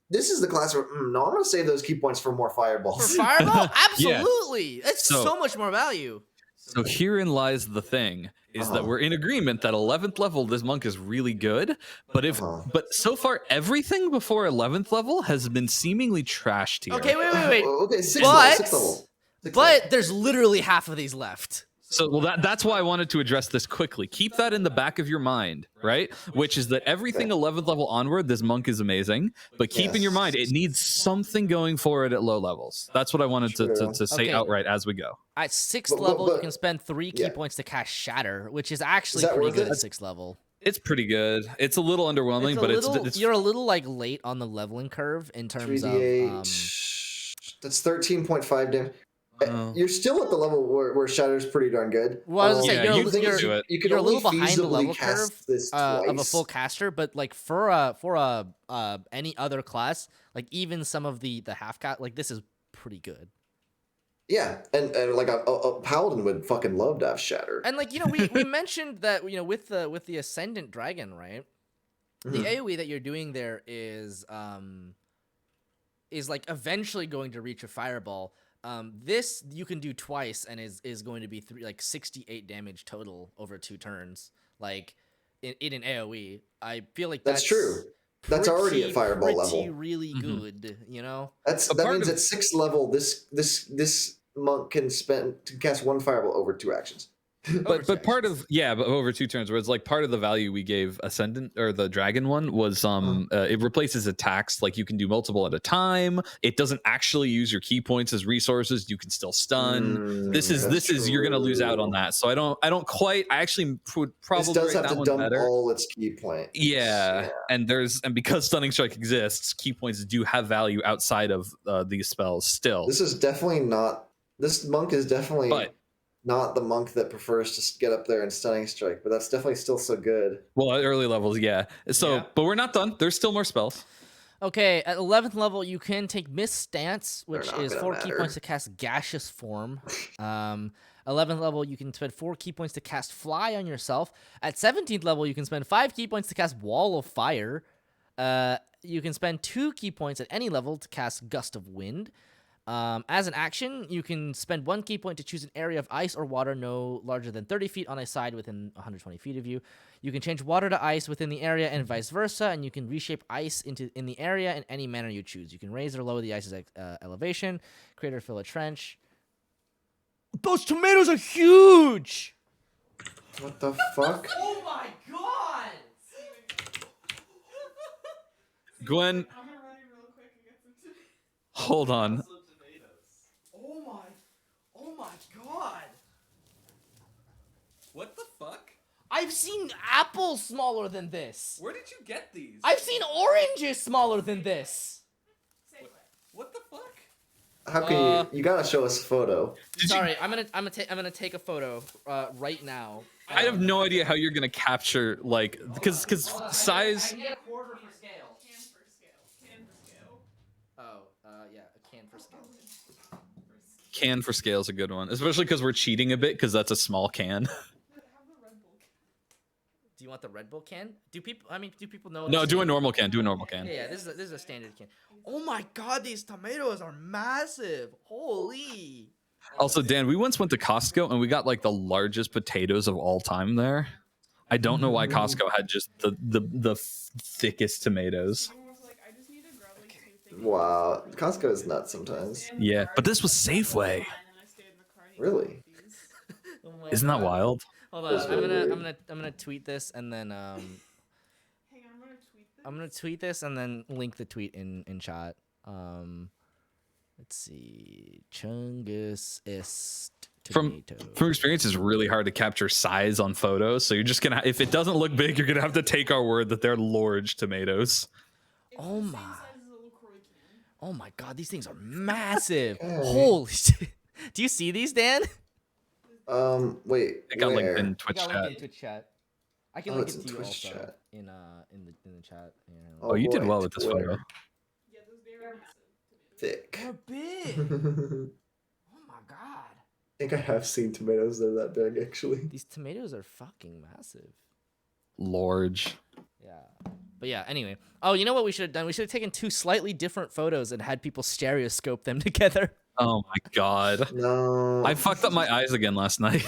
This is the class where no, I'm gonna save those key points for more For fireballs. Fireball? Absolutely. That's So- so much more value. So herein lies the thing is that Uh-huh. we're in agreement that 11th level this monk is really good, but Uh-huh. but so far everything before 11th level has been seemingly trashed here. Okay, wait. Okay, sixth But- level. Sixth level. But there's literally half of these left. So well that's why I wanted to address this quickly. Keep that in the back of your mind, right? Which is that everything 11th level onward, this monk is amazing, but keep in your mind it needs something going for it at low levels. That's what I wanted True. to say Okay. outright as we go. At 6th But- level, you but- can spend 3 key yeah. points to cast Shatter, which is actually that pretty worth good it? at 6th level. It's pretty good. It's a little underwhelming, but it's you're a little like late on the leveling curve in terms of 3d8. That's 13.5 damage. Oh. You're still at the level where Shatter's pretty darn good. Well, I was gonna say, the you're- thing is, do it. you can you're a only little behind the feasibly level cast curve this of a twice. full caster, but like for any other class, like even some of the half cast, like this is pretty good. Yeah, and like a paladin would fucking love to have Shatter. And like we mentioned that with the Ascendant Dragon, right? The Mhm. AoE that you're doing there is like eventually going to reach a Fireball. This you can do twice and is going to be 68 damage total over 2 turns. Like in an AoE, I feel like That's true. That's already at Fireball level. Really Mhm. good, you know. That part means of- at 6th level, this monk can cast 1 fireball over 2 actions. But part of but over 2 turns, where it's like part of the value we gave Ascendant or the Dragon one was it replaces attacks. Like you can do multiple at a time. It doesn't actually use your key points as resources. You can still stun. This is you're gonna lose out on that. So I don't quite. I actually would probably This does rate have that to one dump better. all its key points. Yeah, and because Stunning Strike exists, key points do have value outside of these spells. Still, This is definitely not. This monk is definitely but not the monk that prefers to get up there and Stunning Strike, but that's definitely still so good. well, at early levels, yeah. So, Yeah. but we're not done. There's still more spells. Okay, at 11th level, you can take Mist Stance, They're which not is gonna 4 key matter. points to cast Gaseous Form. 11th level, you can spend 4 key points to cast Fly on yourself. At 17th level, you can spend 5 key points to cast Wall of Fire. You can spend 2 key points at any level to cast Gust of Wind. As an action, you can spend 1 key point to choose an area of ice or water no larger than 30 feet on a side within 120 feet of you. You can change water to ice within the area and vice versa, and you can reshape ice in the area in any manner you choose. You can raise or lower the ice's elevation, create or fill a trench. Those tomatoes are huge! What the fuck? Oh my god! Gwen, I'm gonna run in real quick and get some tomatoes. hold on. Oh my god! What the fuck? I've seen apples smaller than this. Where did you get these? I've seen oranges smaller than this. What the fuck? How can you gotta show us a photo. Sorry, I'm gonna take a photo right now. I have no idea how you're gonna capture because size. get a quarter for scale. Can for scale. Oh, yeah, a can for scale. Can for scale is a good one, especially because we're cheating a bit because that's a small can. Have the Red Bull. Do you want the Red Bull can? Do people know? No, this? do a normal can. Do a normal can. Yeah, this is a standard can. Oh my god, these tomatoes are massive! Holy! Also, Dan, we once went to Costco and we got like the largest potatoes of all time there. I don't know why Costco had just the thickest tomatoes. Someone was like, I just need to grab like 2 things. Wow, Costco is nuts sometimes. Yeah, but this was Safeway. And then I stayed in the car and ate Really? these. Oh my Isn't that God. wild? Hold on, That's really weird. I'm gonna tweet this and then Hang on, I'm gonna tweet this. I'm gonna tweet this and then link the tweet in chat. Let's see, Chungus ist From tomato. experience, it's really hard to capture size on photos. So you're just gonna, if it doesn't look big, you're gonna have to take our word that they're large tomatoes. It's Oh the same my. size as a LaCroix can. Oh my god, these things are massive. Okay. Holy shit! Do you see these, Dan? Wait. It got where? linked in I Twitch got chat. linked in Twitch chat. I can Oh, link it's it in to you Twitch also chat. in the chat. Yeah. Oh, you did boy, well with this Twitter. photo. Yeah, those very massive tomatoes. Thick. They're big. I Oh my god. think I have seen tomatoes that are that big actually. These tomatoes are fucking massive. Large. Yeah. But yeah, anyway. Oh, you know what we should have done? We should have taken 2 slightly different photos and had people stereoscope them together. Oh my god. No. I fucked up my eyes again last night.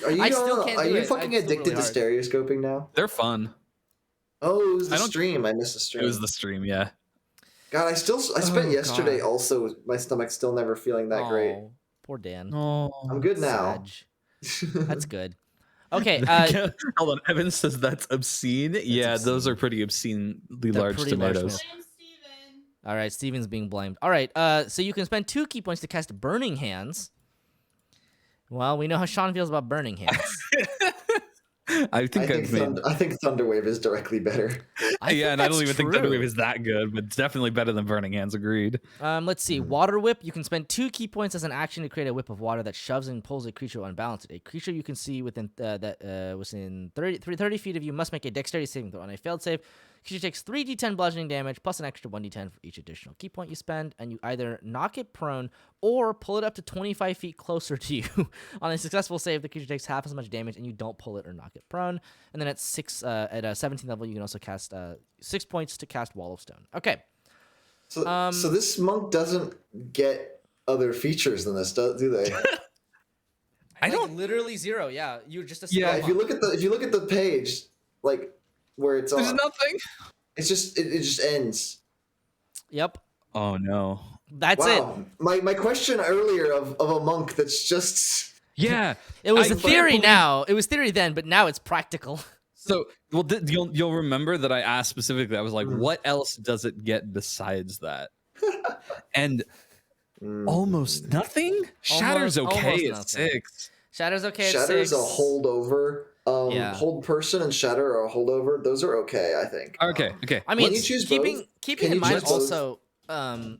Are you I still can't are do you it. fucking It's still addicted really to stereoscoping now? They're fun. Oh, it was I the don't- stream. I missed the stream. It was the stream, yeah. God, I spent Oh, yesterday God. also with my stomach still never feeling that great. Aw, poor Dan. Oh. I'm good now. Sag. That's good. Okay, Hold on. Evan says that's obscene. Yeah, those obscene. are pretty obscenely They're large pretty large tomatoes. Blame Steven. all right, Steven's being blamed. All right, so you can spend 2 key points to cast Burning Hands. Well, we know how Sean feels about Burning Hands. I think I've made. I think Thunderwave is directly better. Yeah, and I don't even think true. Thunderwave is that good, but it's definitely better than Burning Hands. Agreed. Let's see. Water Whip. You can spend 2 key points as an action to create a whip of water that shoves and pulls a creature unbalanced. A creature you can see within within 30 feet of you must make a dexterity saving throw. On a failed save, creature takes 3d10 bludgeoning damage plus an extra 1d10 for each additional key point you spend, and you either knock it prone or pull it up to 25 feet closer to you. On a successful save, the creature takes half as much damage, and you don't pull it or knock it prone. And then at 17th level, you can also cast 6 points to cast Wall of Stone. Okay. So, so this monk doesn't get other features than this, do they? I don't. Literally 0. Yeah, you're just a Yeah. skill If you monk. look at the page, like where it's There's on, nothing. it's just it just ends. Yep. Oh no. That's it. Wow. My question earlier of a monk that's just Yeah. It was I a can't theory believe- now. It was theory then, but now it's practical. So, well, you'll remember that I asked specifically. I was like, Mhm. "What else does it get besides that?" And Mm. almost nothing. Shatter's okay almost at nothing. 6. Shatter's okay at Shatter's 6. a holdover. Yeah. Hold person and shatter are a holdover. Those are okay, I think. Okay, okay. I mean, Can you choose keeping both? keeping Can in you mind choose both? also,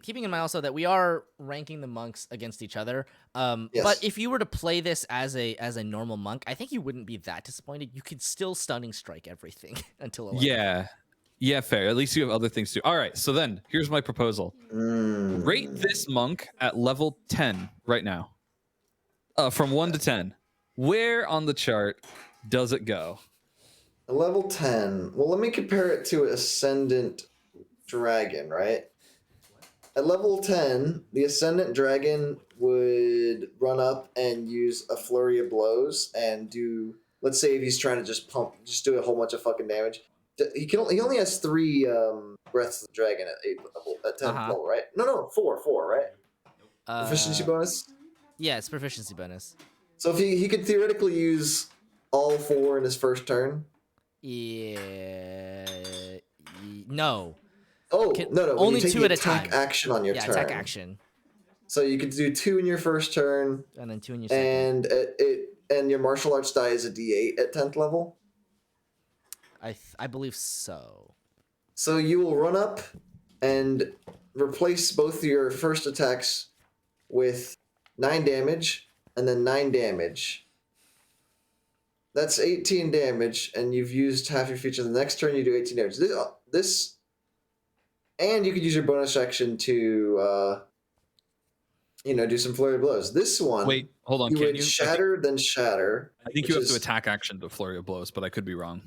keeping in mind also that we are ranking the monks against each other. Yes. But if you were to play this as a normal monk, I think you wouldn't be that disappointed. You could still stunning strike everything until 11. Yeah, fair. At least you have other things to do. All right, so then here's my proposal. Mm. Rate this monk at level 10 right now. From 1 to 10. Where on the chart does it go? A level 10. Well, let me compare it to Ascendant Dragon, right? At level 10, the Ascendant Dragon would run up and use a flurry of blows and do, let's say if he's trying to just do a whole bunch of fucking damage. He only has 3 Breaths of the Dragon at 10th Uh-huh. level, right? No, 4, right? Proficiency Uh, bonus. yeah, it's proficiency bonus. So if he could theoretically use all 4 in his first turn. Yeah. No. Oh, Can- no, when only you take 2 the at a attack time. action on your Yeah, turn. attack action, So you could do 2 in your first turn, and then 2 in your second. and your martial arts die is a D8 at 10th level. I believe so. So you will run up and replace both your first attacks with 9 damage and then 9 damage. That's 18 damage, and you've used half your feature. The next turn you do 18 damage. This and you could use your bonus action to do some flurry of blows. This one, Wait, hold on. you Can would you? shatter, then shatter. I think which you have is- to attack action to flurry of blows, but I could be wrong.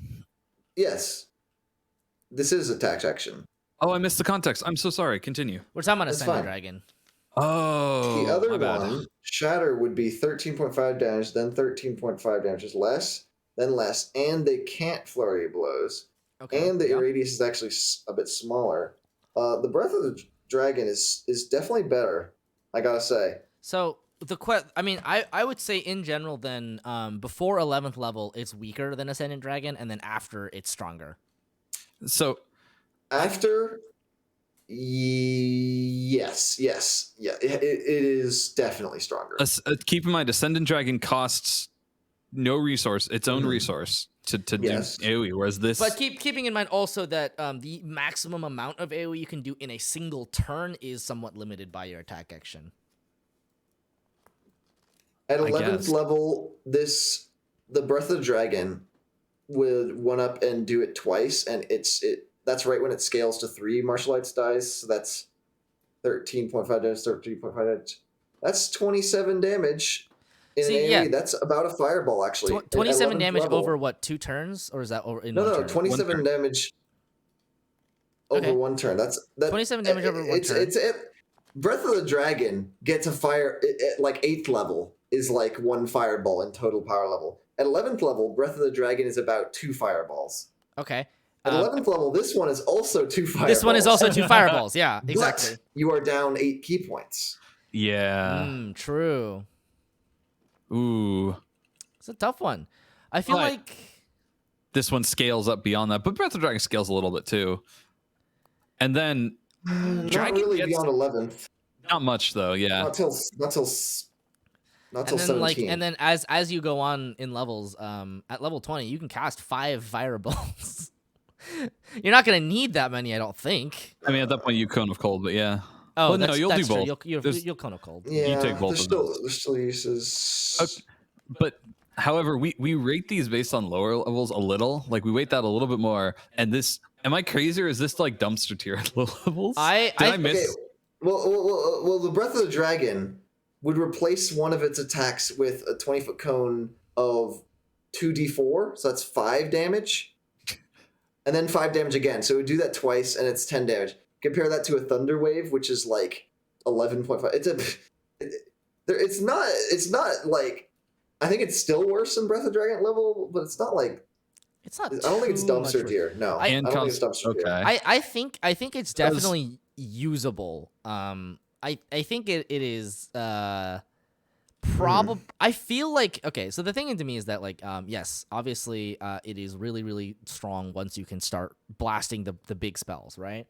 Yes. This is attack action. Oh, I missed the context. I'm so sorry. Continue. We're talking about That's Ascendant fine. Dragon. Oh, The other my bad. one, shatter, would be 13.5 damage, then 13.5 damage is less, then less, and they can't flurry of blows. Okay. And the yeah. radius is actually a bit smaller. The Breath of the Dragon is definitely better, I gotta say. So I would say in general then before 11th level it's weaker than Ascendant Dragon, and then after it's stronger. So After, yes, yeah, it is definitely stronger. keep in mind, Ascendant Dragon costs no resource, its own resource to Yes. do AoE, whereas this. But keeping in mind also that the maximum amount of AoE you can do in a single turn is somewhat limited by your attack action. At I 11th guess. level, the Breath of the Dragon would one up and do it twice, and that's right when it scales to 3 martial arts dice. So that's 13.5 damage, 13.5 damage. That's 27 damage in See, an AoE. yeah. That's about a fireball, actually. At 27 11th damage level. over what, 2 turns, or is that over in No, one no, turn? 27 turn. damage over Okay. 1 turn. That's 27 damage over 1 turn. Breath of the Dragon gets a fire at like 8th level is like 1 fireball in total power level. At 11th level, Breath of the Dragon is about 2 fireballs. Okay. At 11th level, this one is also 2 fireballs. This one is also 2 fireballs. Yeah, But exactly. you are down 8 key points. Yeah. True. Ooh. It's a tough one. I feel But- like This one scales up beyond that, but Breath of the Dragon scales a little bit too. And then Not Dragon really gets- beyond 11th. not much though. Yeah. Not till and then 17. and then as you go on in levels, at level 20 you can cast 5 fireballs. You're not gonna need that many, I don't think. I mean, at that point you cone of cold, but yeah. Oh, Well, no, that's, you'll that's do true. both. You'll There's- you'll cone of cold. yeah, take both of those. there's still uses. Okay. But however, we rate these based on lower levels a little. Like we weight that a little bit more. And this, am I crazy or is this like dumpster tier at low levels? Did I miss? Okay, well, the Breath of the Dragon would replace one of its attacks with a 20-foot cone of 2d4, so that's 5 damage, and then 5 damage again. So it would do that twice, and it's 10 damage. Compare that to a Thunder Wave, which is like 11.5. It's not like, I think it's still worse than Breath of the Dragon level, but it's not like, It's not I don't think it's too much dumpster worse. tier. No, I And don't think it's dumpster okay. tier. I think it's definitely usable. I think it is probably I feel like okay. So the thing to me is that like yes, obviously it is really really strong once you can start blasting the big spells, right?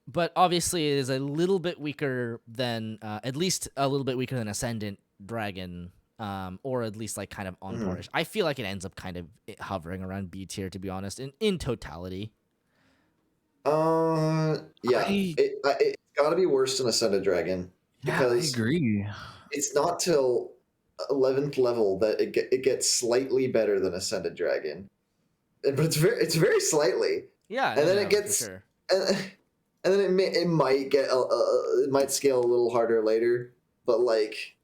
But obviously it is a little bit weaker than at least a little bit weaker than Ascendant Dragon. Or at least like kind of on parish. I feel like it ends up kind of hovering around B tier, to be honest, in totality. Yeah, I- it's got to be worse than Ascended Dragon Yeah, I because agree. it's not till 11th level that it gets slightly better than Ascended Dragon, but it's very slightly, Yeah, and then no, it gets for sure. and then it might get it might scale a little harder later, but like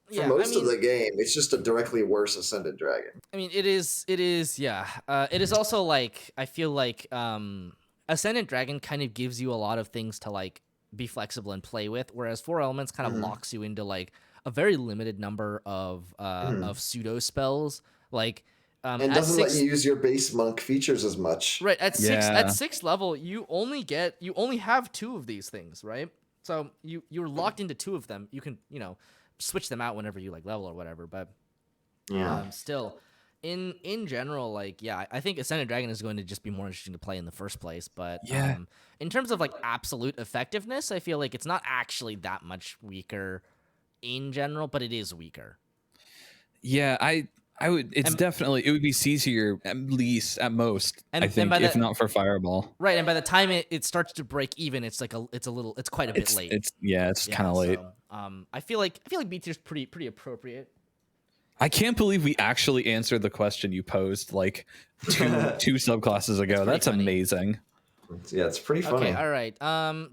for Yeah, most of the game, it's just a directly worse Ascended Dragon. I mean, it is, yeah. It is also like I feel like Ascendant Dragon kind of gives you a lot of things to like be flexible and play with, whereas Four Elements kind of locks you into like a very limited number of pseudo spells. Like And at doesn't let six, you use your base monk features as much. right at Yeah. sixth level, you only have two of these things, right? So you're locked into two of them. You can switch them out whenever you like level or whatever, but still. In general, like I think Ascended Dragon is going to just be more interesting to play in the first place. But Yeah. in terms of like absolute effectiveness, I feel like it's not actually that much weaker in general, but it is weaker. Yeah, I would. It's definitely. It would be C tier at least, at most. And- I and think, by if the- not for Fireball. Right, and by the time it starts to break even, it's like it's quite a bit late. It's kind of late. So, I feel like B tier's pretty appropriate. I can't believe we actually answered the question you posed like two subclasses ago. pretty That's funny. amazing. Yeah, it's pretty funny. Okay, all right.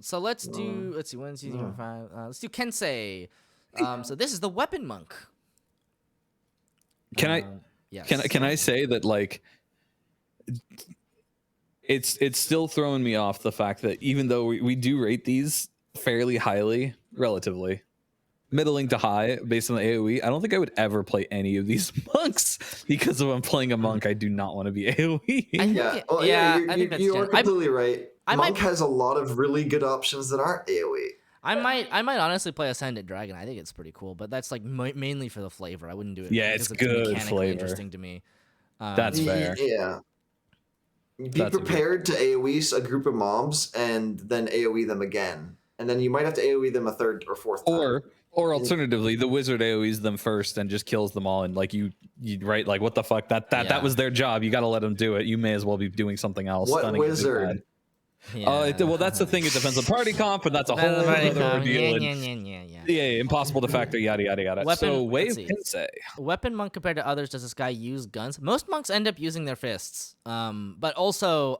So let's do 1, 2, 3, 4, 5. Let's do Kensei. So this is the Weapon Monk. Can I Yes. can I say that like it's still throwing me off the fact that even though we do rate these fairly highly, relatively middling to high based on the AoE, I don't think I would ever play any of these monks because if I'm playing a monk, I do not want to be AoE. I think Yeah, it- well, yeah, you, I think that's you are gen- I- completely right. I Monk might- has a lot of really good options that aren't AoE. I might honestly play Ascendant Dragon. I think it's pretty cool, but that's like mainly for the flavor. I wouldn't do it. Yeah, because it's too good mechanically flavor. interesting to me. That's fair. Yeah. Be That's a good- prepared to AoE a group of mobs and then AoE them again. And then you might have to AoE them a third or fourth time. Or alternatively, the wizard AoEs them first and just kills them all, and like you right, like what the fuck? That was their job. You got to let them do it. You may as well be doing something else. What Stunning is wizard? bad. Yeah. Well, that's the thing. It depends on party comp, and that's a whole other ordeal. and- Yeah, impossible to factor. Yada yada yada. Weapon- So let's wave see. Kensei. Weapon monk compared to others, does this guy use guns? Most monks end up using their fists. But also,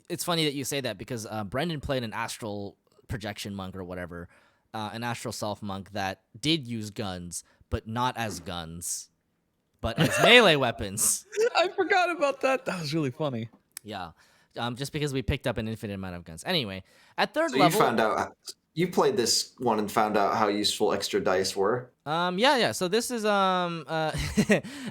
it's funny that you say that because Brendan played an astral projection monk or whatever, an astral self monk that did use guns, but not as guns, but as melee weapons. I forgot about that. That was really funny. Yeah. Just because we picked up an infinite amount of guns. Anyway, at third So level, you played this one and found out how useful extra dice were. yeah. So this is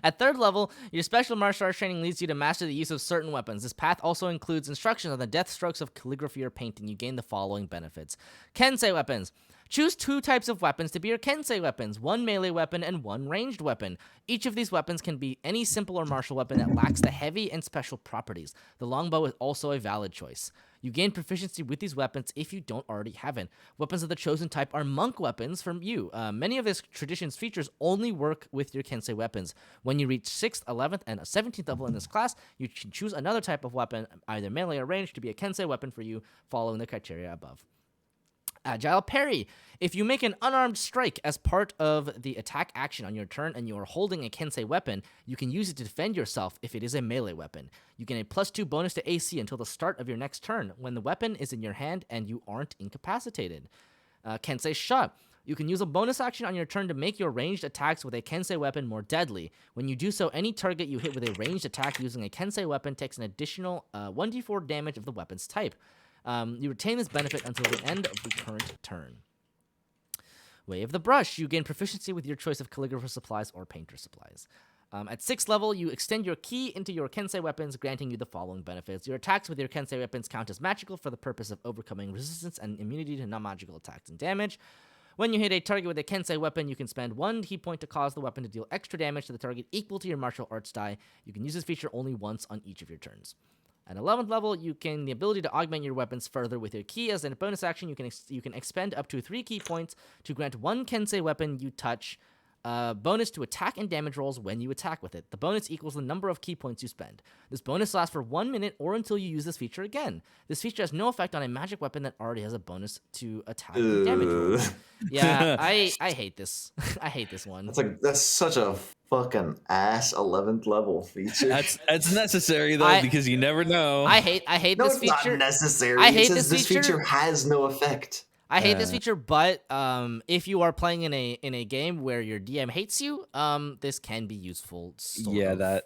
at third level, your special martial arts training leads you to master the use of certain weapons. This path also includes instructions on the death strokes of calligraphy or painting. You gain the following benefits. Kensei weapons. Choose 2 types of weapons to be your Kensei weapons, 1 melee weapon and 1 ranged weapon. Each of these weapons can be any simple or martial weapon that lacks the heavy and special properties. The longbow is also a valid choice. You gain proficiency with these weapons if you don't already have it. Weapons of the chosen type are monk weapons from you. Many of this tradition's features only work with your Kensei weapons. When you reach 6th, 11th, and 17th level in this class, you can choose another type of weapon, either melee or ranged, to be a Kensei weapon for you, following the criteria above. Agile parry. If you make an unarmed strike as part of the attack action on your turn and you are holding a Kensei weapon, you can use it to defend yourself if it is a melee weapon. You gain a +2 bonus to AC until the start of your next turn when the weapon is in your hand and you aren't incapacitated. Kensei shot. You can use a bonus action on your turn to make your ranged attacks with a Kensei weapon more deadly. When you do so, any target you hit with a ranged attack using a Kensei weapon takes an additional 1d4 damage of the weapon's type. You retain this benefit until the end of the current turn. Way of the Brush. You gain proficiency with your choice of calligrapher supplies or painter supplies. At 6th level, you extend your ki into your Kensei weapons, granting you the following benefits. Your attacks with your Kensei weapons count as magical for the purpose of overcoming resistance and immunity to non-magical attacks and damage. When you hit a target with a Kensei weapon, you can spend 1 key point to cause the weapon to deal extra damage to the target equal to your martial arts die. You can use this feature only once on each of your turns. At 11th level, you can the ability to augment your weapons further with your ki. As a bonus action, you can expend up to 3 key points to grant 1 Kensei weapon you touch bonus to attack and damage rolls when you attack with it. The bonus equals the number of key points you spend. This bonus lasts for 1 minute or until you use this feature again. This feature has no effect on a magic weapon that already has a bonus to attack and damage rolls. Yeah, I hate this. I hate this one. That's such a fucking ass 11th level feature. That's necessary though, because you never know. I hate no, this it's feature. not necessary. I hate it says this feature has no effect. I hate this feature, but if you are playing in a game where your DM hates you, this can be useful. Sort of. That.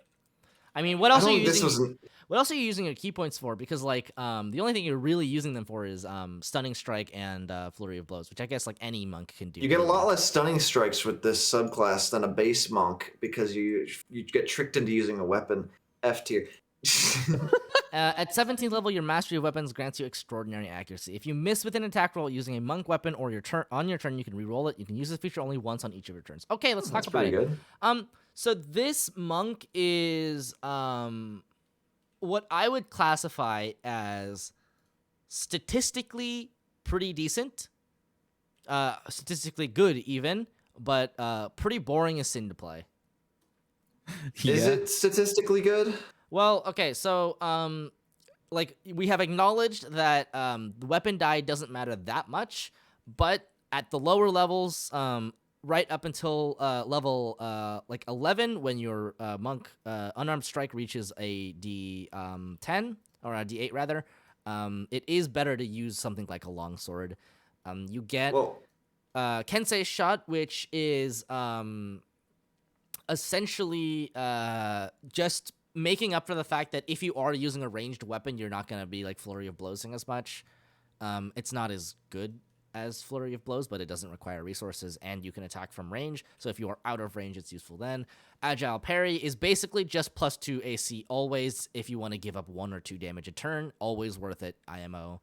I mean, what else are you this using? What else are you using your key points for? Because like the only thing you're really using them for is stunning strike and flurry of blows, which I guess like any monk can do. You get a lot less stunning strikes with this subclass than a base monk because you get tricked into using a weapon. F tier. At 17th level, your mastery of weapons grants you extraordinary accuracy. If you miss with an attack roll using a monk weapon or on your turn, you can reroll it. You can use this feature only once on each of your turns. Okay, let's talk about it. Good. So this monk is what I would classify as statistically pretty decent, statistically good even, but pretty boring as sin to play. Is it statistically good? Well, okay, so like we have acknowledged that the weapon die doesn't matter that much, but at the lower levels, right up until level like 11, when your monk unarmed strike reaches a D10 or a D8 rather, it is better to use something like a longsword. You get Kensei shot, which is essentially just making up for the fact that if you are using a ranged weapon, you're not going to be like flurry of blowsing as much. It's not as good as flurry of blows, but it doesn't require resources and you can attack from range. So if you are out of range, it's useful then. Agile parry is basically just +2 AC always. If you want to give up 1 or 2 damage a turn, always worth it. IMO.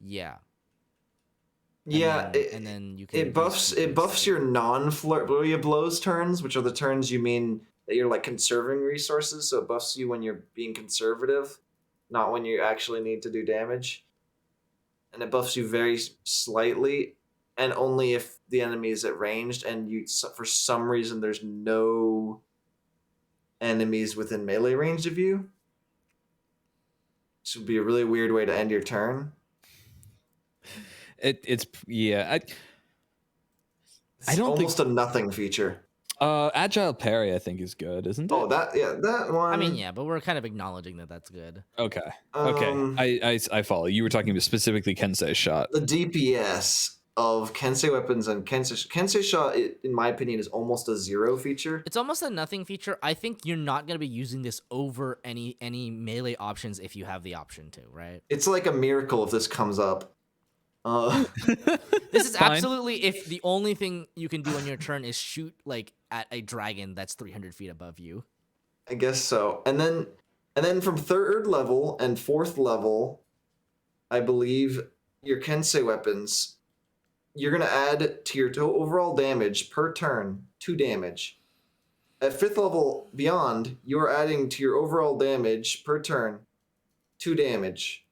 Yeah. And then you can it buffs your non-flurry of blows turns, which are the turns you mean that you're like conserving resources. So it buffs you when you're being conservative, not when you actually need to do damage. And it buffs you very slightly, and only if the enemy is at ranged and you for some reason there's no enemies within melee range of you. This would be a really weird way to end your turn. It's I don't almost a nothing feature. Agile parry I think is good, isn't it? Oh, that one. I mean, yeah, but we're kind of acknowledging that that's good. Okay. I follow. You were talking about specifically Kensei's shot. The DPS of Kensei weapons and Kensei shot, in my opinion, is almost a 0 feature. It's almost a nothing feature. I think you're not going to be using this over any melee options if you have the option to, right? It's like a miracle if this comes up. This is absolutely if the only thing you can do on your turn is shoot like at a dragon that's 300 feet above you. I guess so. And then from 3rd level and 4th level, I believe your Kensei weapons, you're gonna add to your overall damage per turn 2 damage. At 5th level beyond, you are adding to your overall damage per turn 2 damage.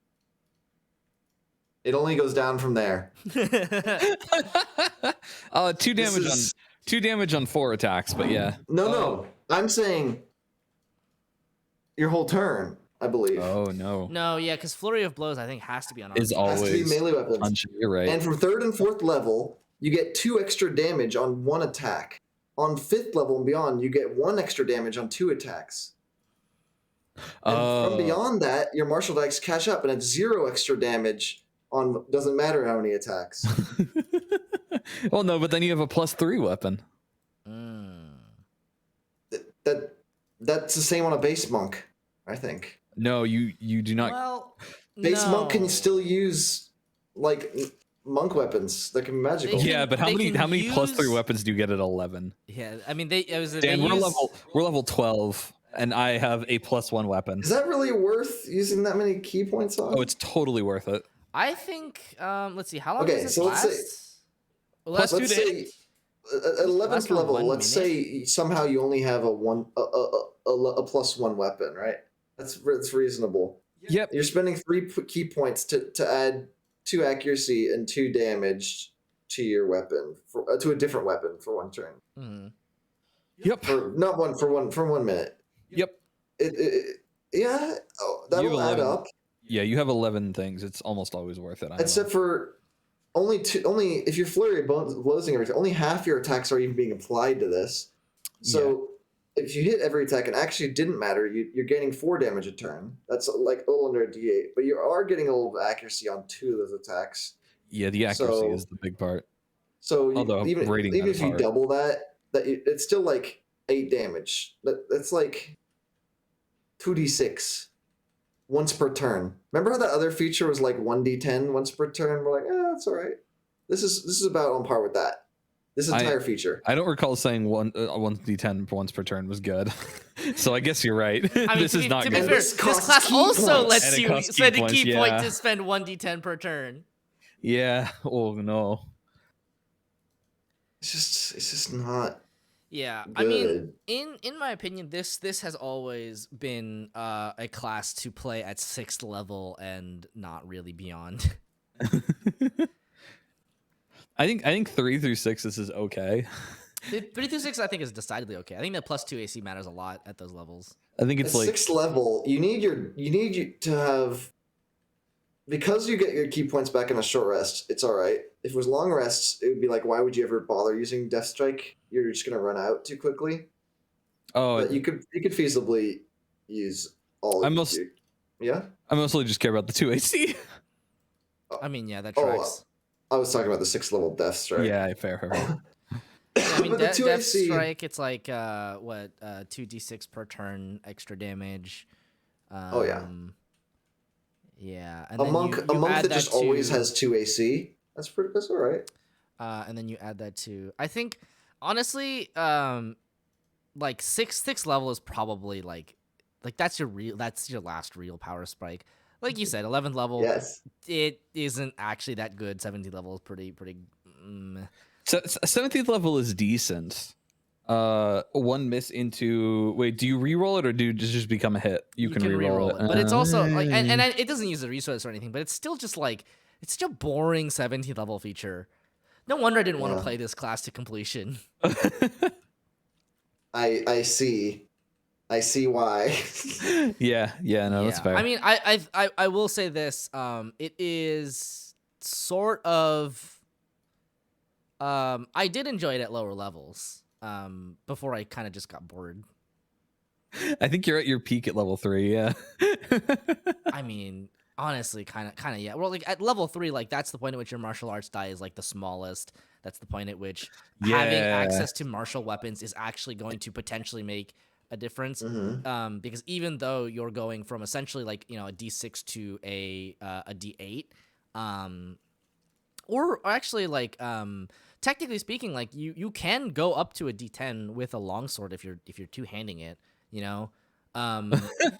It only goes down from there. 2 damage on 4 attacks, but yeah. No. I'm saying your whole turn, I believe. Oh no. No, yeah, because flurry of blows I think has to be on. Is always has to be melee weapons. Punch, you're right. And from 3rd and 4th level, you get 2 extra damage on 1 attack. On 5th level and beyond, you get 1 extra damage on 2 attacks. And from beyond that, your martial attacks catch up, and it's 0 extra damage on doesn't matter how many attacks. Well, no, but then you have a +3 weapon. That's the same on a base monk, I think. No, you do not. Well, base monk can still use like monk weapons that can be magical. Yeah, but how many +3 weapons do you get at 11? Yeah, I mean we're level 12. And I have a +1 weapon. Is that really worth using that many key points on? Oh, it's totally worth it. I think. Let's see. How long Okay, does this so let's say- last? Plus Last two let's to say at 11th Last for level, 1 let's minute? say somehow you only have a +1 weapon, right? That's reasonable. Yep. You're spending 3 key points to add 2 accuracy and 2 damage to your weapon to a different weapon for 1 turn. Mhm. Yep. For not one for 1 minute. Yep. Yeah, that'll add 11. up. Yeah, you have 11 things. It's almost always worth it. I don't Except know. for only if you're flurry of blows and everything, only half your attacks are even being applied to this. So if you hit every attack, it actually didn't matter. You're gaining 4 damage a turn. That's like a little under a d8, but you are getting a little bit of accuracy on 2 of those attacks. Yeah, the accuracy So- is the big part. So Although even rating that if you apart. double it's still like 8 damage. That's like 2d6 once per turn. Remember how that other feature was like 1d10 once per turn? We're like, that's all right. This is about on par with that. This entire feature. I don't recall saying 1d10 once per turn was good. So I guess you're right. I mean, This to is be, not to good. be fair, This this costs class key also points. lets And it you costs spend key a key points, point yeah. to spend 1d10 per turn. Yeah. Oh no. It's just not Yeah, good. I mean, in my opinion, this has always been a class to play at 6th level and not really beyond. I think 3 through 6 this is okay. 3 through 6, I think, is decidedly okay. I think that +2 AC matters a lot at those levels. I think At it's like 6th level, you need to have, because you get your key points back in a short rest. It's all right. If it was long rests, it would be like, why would you ever bother using Death Strike? You're just gonna run out too quickly. But you could feasibly use all. I most- Yeah. I mostly just care about the 2 AC. I mean, yeah, that Oh, tracks. I was talking about the 6th level Death Strike. Yeah, fair. Yeah, I mean, But the Death 2 AC Strike, it's like 2d6 per turn extra damage. Oh, yeah. Yeah, and a then monk you a monk add that just to, always has 2 AC. That's all right. and then you add that to. I think honestly, like sixth level is probably like that's your last real power spike. Like you said, 11th level, Yes. it isn't actually that good. 17th level is pretty. So 17th level is decent. 1 miss into wait, do you re-roll it or do you just become a hit? You can re-roll it. But it's also like, and it doesn't use the resource or anything, but it's still just like it's such a boring 17th level feature. No wonder I didn't want to Yeah. play this class to completion. I see why. yeah, no, that's fair. I mean, I will say this. It is sort of. I did enjoy it at lower levels. Before I kind of just got bored. I think you're at your peak at level 3, yeah. I mean, honestly, kind of, yeah. Well, like at level 3, like that's the point at which your martial arts die is like the smallest. That's the point at which having Yeah. access to martial weapons is actually going to potentially make a difference. Mhm. Because even though you're going from essentially like a D6 to a D8, or actually like technically speaking, like you can go up to a D10 with a longsword if you're two-handing it.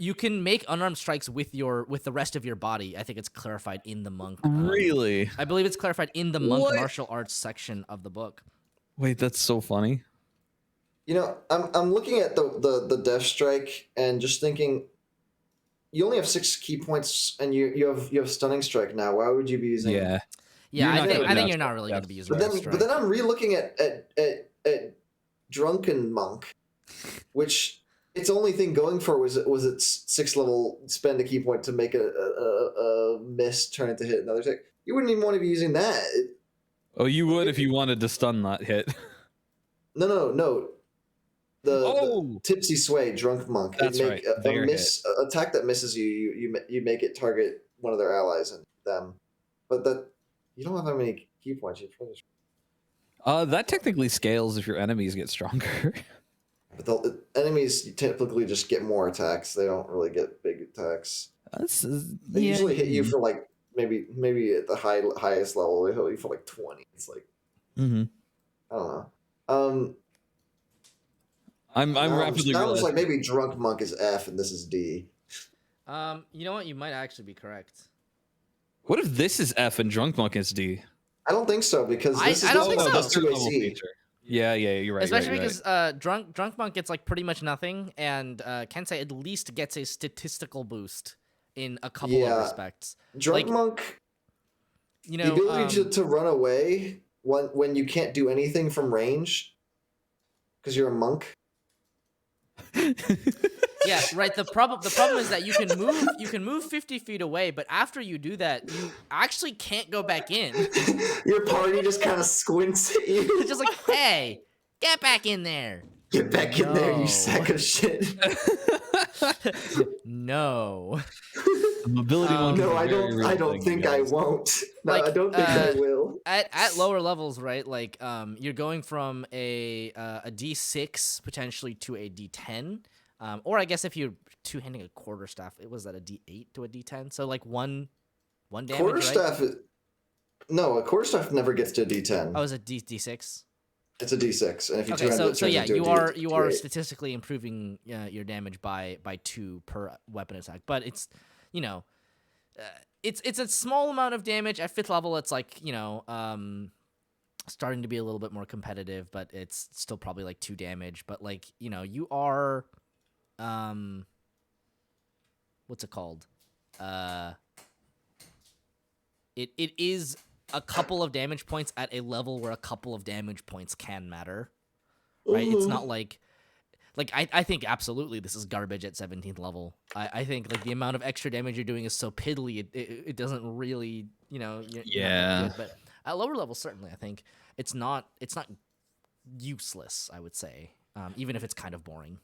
You can make unarmed strikes with the rest of your body. I think it's clarified in the monk. Really? I believe it's clarified in the monk What? martial arts section of the book. Wait, that's so funny. I'm looking at the Death Strike and just thinking, you only have 6 key points and you have Stunning Strike now. Why would you be using? Yeah. Yeah, You're I not think gonna you're not really going to be using But that then I'm re-looking at Drunken Monk, which its only thing going for was its 6th level spend a key point to make a miss turn it to hit another tick. You wouldn't even want to be using that. Oh, you would if you wanted to stun that hit. No. The Tipsy Sway Drunk Monk. That's It'd right. make Their a miss attack that misses you make it target one of their allies and them. But that you don't have that many key points. You probably just- That technically scales if your enemies get stronger. But the enemies typically just get more attacks. They don't really get big attacks. They usually hit you for like maybe at the highest level they hit you for like 20. It's like Mm-hmm. I don't know. I'm Now rapidly now it's realizing. like maybe Drunk Monk is F and this is D. You know what? You might actually be correct. What if this is F and Drunk Monk is D? I don't think so because I don't think so. That's third 2 level AC. feature. Yeah, you're right. Especially you're right, because drunk monk gets like pretty much nothing, and Kensei at least gets a statistical boost in a couple of Yeah. respects. Drunk Like, monk, You the know, ability to run away when you can't do anything from range because you're a monk. yeah, right. The problem is that you can move 50 feet away, but after you do that, you actually can't go back in. Your party just kind of squints at you. It's just like, hey, get back in there. Get back in there, No. you sack of shit. No. Mobility monk is No, a I very real don't. I don't thing, think you I guys. won't. No, Like, I don't think I will. At lower levels, right? Like, you're going from a D6 potentially to a D10, or I guess if you're two-handing a quarterstaff, it was at a D8 to a D10. So like one damage, right? Quarterstaff. No, a quarterstaff never gets to a D10. Oh, is it D6? It's a D6, and if you Okay, two-handed it, so turns yeah, into a you are D8. statistically improving your damage by 2 per weapon attack, but it's it's a small amount of damage at 5th level. It's like starting to be a little bit more competitive, but it's still probably like 2 damage. But like you are what's it called? It is a couple of damage points at a level where a couple of damage points can matter, right? It's not like I think absolutely this is garbage at 17th level. I think like the amount of extra damage you're doing is so piddly it doesn't really you're not Yeah. good. But at lower levels certainly I think it's not useless, I would say, even if it's kind of boring.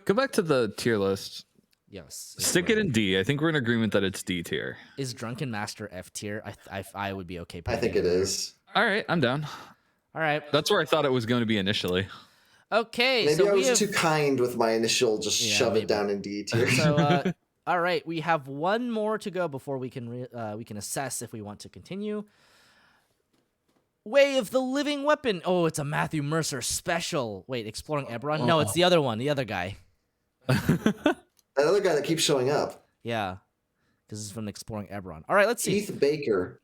Go back to the tier list. Yes. Stick it in D. I think we're in agreement that it's D tier. Is Drunken Master F tier? I would be okay. I putting think in it there. is. All right, I'm down. All right. That's where I thought it was going to be initially. Okay. Maybe so I we was have... too kind with my initial just Yeah, shove maybe. it down in D tier. So, all right, we have one more to go before we can assess if we want to continue. Way of the Living Weapon. Oh, it's a Matthew Mercer special. Wait, Exploring Eberron? No, it's the other one, the other guy. That other guy that keeps showing up, Yeah, because it's from Exploring Eberron. All right, let's see. Keith Baker.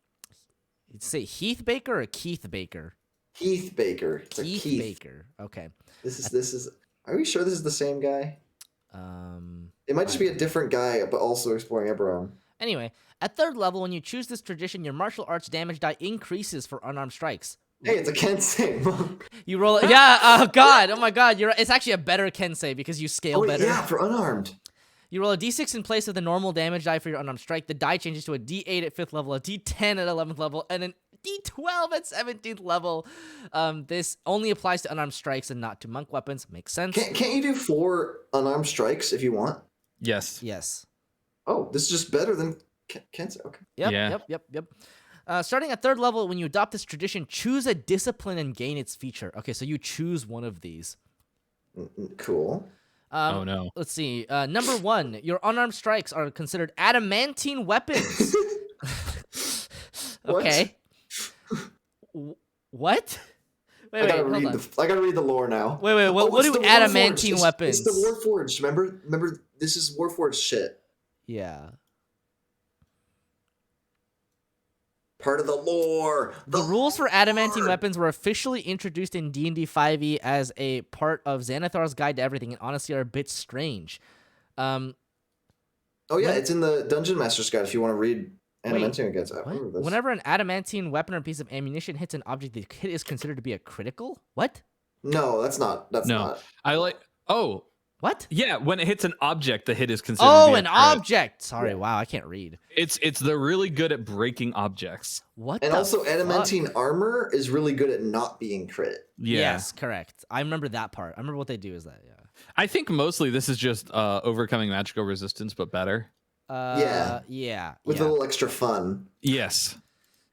You'd say Heath Baker or Keith Baker? Keith Baker. It's a Keith Keith. Baker. Okay. This is. Are we sure this is the same guy? It might just I- be a different guy, but also exploring Eberron. Anyway, at 3rd level, when you choose this tradition, your martial arts damage die increases for unarmed strikes. Hey, it's a Kensei monk. You roll it. Yeah. Oh God. Oh my God. You're. It's actually a better Kensei because you scale Oh, wait, better. yeah, for unarmed. You roll a d6 in place of the normal damage die for your unarmed strike. The die changes to a d8 at 5th level, a d10 at 11th level, and an d12 at 17th level. This only applies to unarmed strikes and not to monk weapons. Makes sense. Can't you do 4 unarmed strikes if you want? Yes. Yes. Oh, this is just better than Kensei. Okay. Yep. Yeah. Yep. Starting at 3rd level, when you adopt this tradition, choose a discipline and gain its feature. Okay, so you choose one of these. Cool. Oh no. Let's see. Number 1, your unarmed strikes are considered adamantine weapons. Okay. What? Wait, I gotta hold on. I gotta read the lore now. Wait. Oh, What it's do the adamantine Warforged. weapons? It's the Warforged. Remember, this is Warforged shit. Yeah. Part of the lore. The rules for adamantine weapons were officially introduced in D&D 5e as a part of Xanathar's Guide to Everything, and honestly are a bit strange. Oh yeah, it's in the Dungeon Master's Guide if you want to read Adamantine against. I remember this. Whenever an adamantine weapon or piece of ammunition hits an object, the hit is considered to be a critical? What? No, that's not. That's No. not. I like. Oh, What? yeah. When it hits an object, the hit is considered. to Oh, be a an crit. object. Sorry, Yeah. wow, I can't read. It's they're really good at breaking objects. What? And the also, fuck? adamantine armor is really good at not being crit. Yeah. Yes, correct. I remember that part. I remember what they do is that. Yeah. I think mostly this is just overcoming magical resistance, but better. Yeah. With a little extra fun. Yes.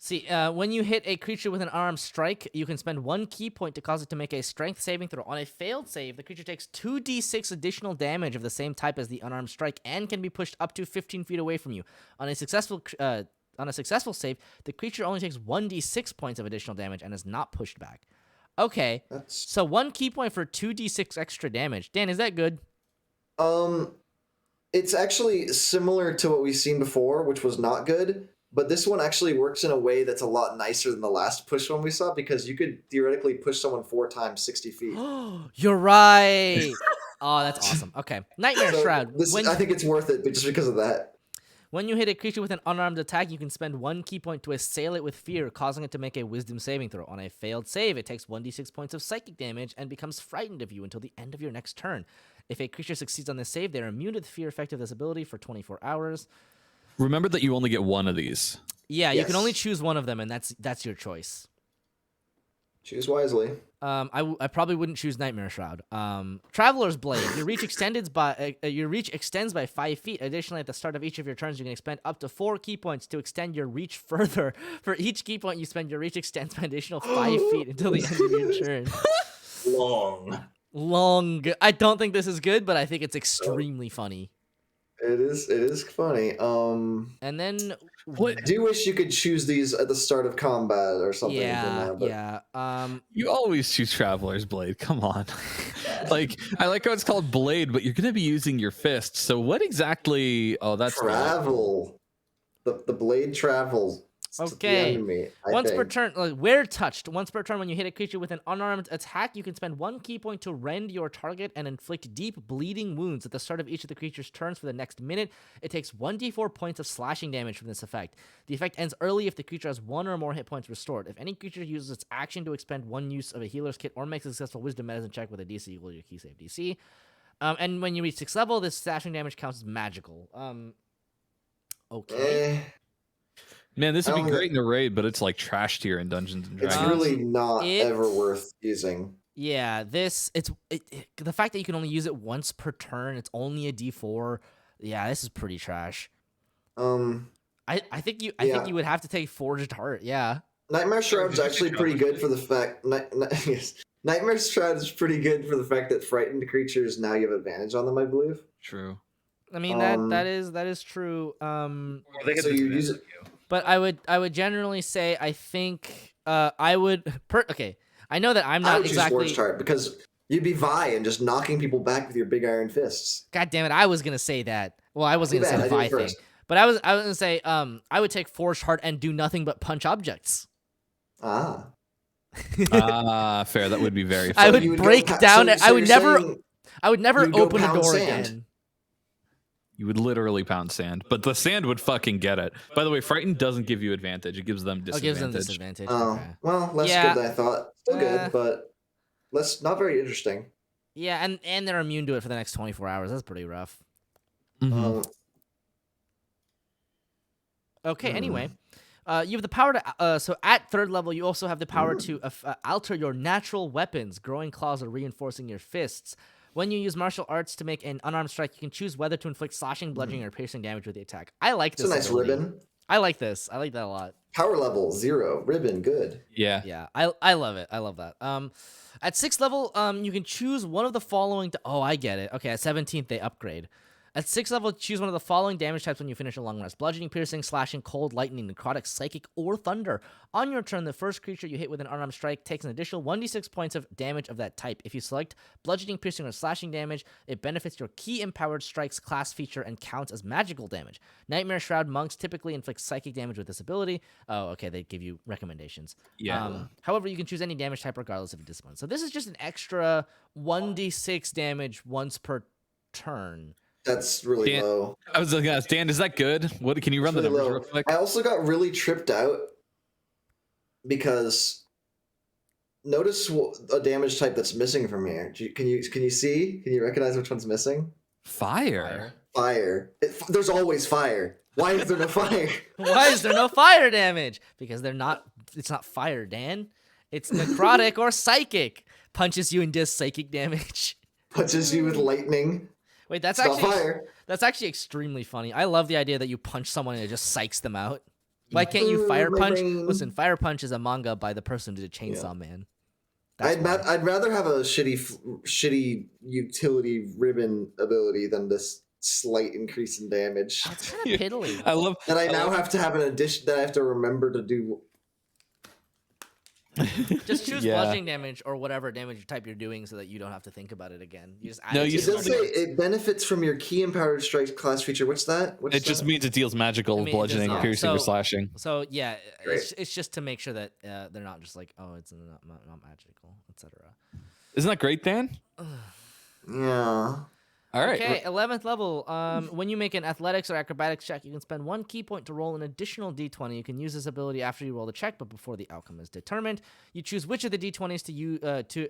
See, when you hit a creature with an unarmed strike, you can spend 1 key point to cause it to make a strength saving throw. On a failed save, the creature takes 2d6 additional damage of the same type as the unarmed strike and can be pushed up to 15 feet away from you. On a successful save, the creature only takes 1d6 points of additional damage and is not pushed back. Okay, That's so 1 key point for 2d6 extra damage. Dan, is that good? it's actually similar to what we've seen before, which was not good. But this one actually works in a way that's a lot nicer than the last push one we saw because you could theoretically push someone 4 times 60 feet. You're right. Oh, that's awesome. Okay, Nightmare So Shroud. I think it's worth it, but just because of that. When you hit a creature with an unarmed attack, you can spend 1 key point to assail it with fear, causing it to make a Wisdom saving throw. On a failed save, it takes 1d6 points of psychic damage and becomes frightened of you until the end of your next turn. If a creature succeeds on this save, they are immune to the fear effect of this ability for 24 hours. Remember that you only get one of these. Yeah, you can only Yes. choose one of them, and that's your choice. Choose wisely. I probably wouldn't choose Nightmare Shroud. Traveler's Blade. Your reach extends by 5 feet. Additionally, at the start of each of your turns, you can expend up to 4 key points to extend your reach further. For each key point you spend, your reach extends by an additional 5 feet until the end of your turn. Long. I don't think this is good, but I think it's extremely funny. It is funny. And then I do wish you could choose these at the start of combat or something. but yeah. You always choose Traveler's Blade. Come on. Like, I like how it's called Blade, but you're going to be using your fist. So what exactly? Oh, that's travel. The blade travels. To the Okay. enemy, I Once per think. turn, where touched. Once per turn, when you hit a creature with an unarmed attack, you can spend 1 key point to rend your target and inflict deep bleeding wounds at the start of each of the creature's turns for the next minute. It takes 1d4 points of slashing damage from this effect. The effect ends early if the creature has 1 or more hit points restored. If any creature uses its action to expend 1 use of a healer's kit or makes a successful wisdom medicine check with a DC equal to your key save DC. And when you reach 6th level, this slashing damage counts as magical. Okay. Eh, Man, this would I be don't great in a raid, but it's like trash tier in Dungeons and it's Dragons. really not ever it's- worth using. Yeah, the fact that you can only use it once per turn, it's only a D4. Yeah, this is pretty trash. I think you Yeah. think you would have to take Forged Heart. Yeah. Nightmare Shroud's did you actually say pretty Traveler's good for the fact. Yes, Nightmare Shroud is pretty good for the fact that frightened creatures now you have advantage on them. I believe. True. I mean that is true. So you use it. But I would generally say I think I would okay. I know that I'm I not would choose exactly. Forged Heart because you'd be Vi and just knocking people back with your big iron fists. God damn it! I was gonna say that. Well, I wasn't Too gonna say bad, the I did Vi it thing, first. but I was gonna say I would take Forged Heart and do nothing but punch objects. Ah. Fair. That would be very I fun. would you would go break pa- down. so- I so would you're never. saying I would never you'd go open a pound door sand. again. You would literally pound sand, but the sand would fucking get it. By the way, Frightened doesn't give you advantage. It gives them Oh, disadvantage. gives them disadvantage. Oh, Okay. well, less Yeah. good than I thought. Still Uh, good, but not very interesting. Yeah, and they're immune to it for the next 24 hours. That's pretty rough. Mhm. Okay. Hmm. Anyway, you have the power to. So at 3rd level, you also have the power to alter your natural weapons, growing claws or reinforcing your fists. When you use martial arts to make an unarmed strike, you can choose whether to inflict slashing, bludgeoning, or piercing damage with the attack. I like It's this. a nice ability. ribbon. I like this. I like that a lot. Power level 0. Ribbon, good. Yeah. Yeah, I love it. I love that. At 6th level, you can choose one of the following. Oh, I get it. Okay, at 17th they upgrade. At 6th level, choose one of the following damage types when you finish a long rest: bludgeoning, piercing, slashing, cold, lightning, necrotic, psychic, or thunder. On your turn, the first creature you hit with an unarmed strike takes an additional 1d6 points of damage of that type. If you select bludgeoning, piercing, or slashing damage, it benefits your key empowered strikes class feature and counts as magical damage. Nightmare Shroud monks typically inflict psychic damage with this ability. Oh, okay, they give you recommendations. Yeah. However, you can choose any damage type regardless of discipline. So this is just an extra 1d6 damage once per turn. That's really Dan- low. I was gonna ask, Dan, is that good? What can you run It's the really numbers low. real quick? I also got really tripped out because notice a damage type that's missing from here. Can you see? Can you recognize which one's missing? Fire. Fire. There's always fire. Why is there no fire? Why is there no fire damage? Because it's not fire, Dan. It's necrotic or psychic. Punches you and does psychic damage. Punches you with lightning. Wait, that's It's not actually fire. that's actually extremely funny. I love the idea that you punch someone and it just psychs them out. Why can't you fire My punch? brain. Listen, Fire Punch is a manga by the person who did Chainsaw Man. That's why. I'd rather have a shitty utility ribbon ability than this slight increase in damage. That's kind of piddly. I love That I I now love- have to have an addition that I have to remember to do. Just choose Yeah. bludgeoning damage or whatever damage type you're doing, so that you don't have to think about it again. You just add No, it to you It your does still say numbers. it benefits from your key empowered strike class feature. What's that? What's It just that? means it deals magical, I mean, it does, bludgeoning, yeah. piercing, or So- slashing. So yeah, Great. it's just to make sure that they're not just like, oh, it's not magical, etc. Isn't that great, Dan? Yeah. All right. Okay, 11th level. When you make an athletics or acrobatics check, you can spend 1 key point to roll an additional d20. You can use this ability after you roll the check, but before the outcome is determined. You choose which of the d20s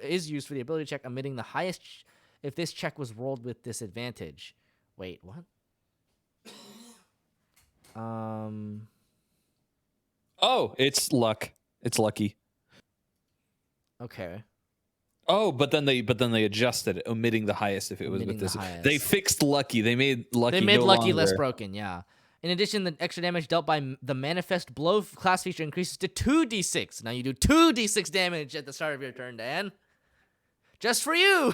is used for the ability check, omitting the highest if this check was rolled with disadvantage. Wait, what? Oh, it's luck. It's lucky. Okay. Oh, but then they adjusted it, omitting the highest if it was Omitting with the this. highest. They fixed lucky. They made lucky. They made no lucky less longer- broken, yeah. In addition, the extra damage dealt by the manifest blow class feature increases to 2d6. Now you do 2d6 damage at the start of your turn, Dan. Just for you.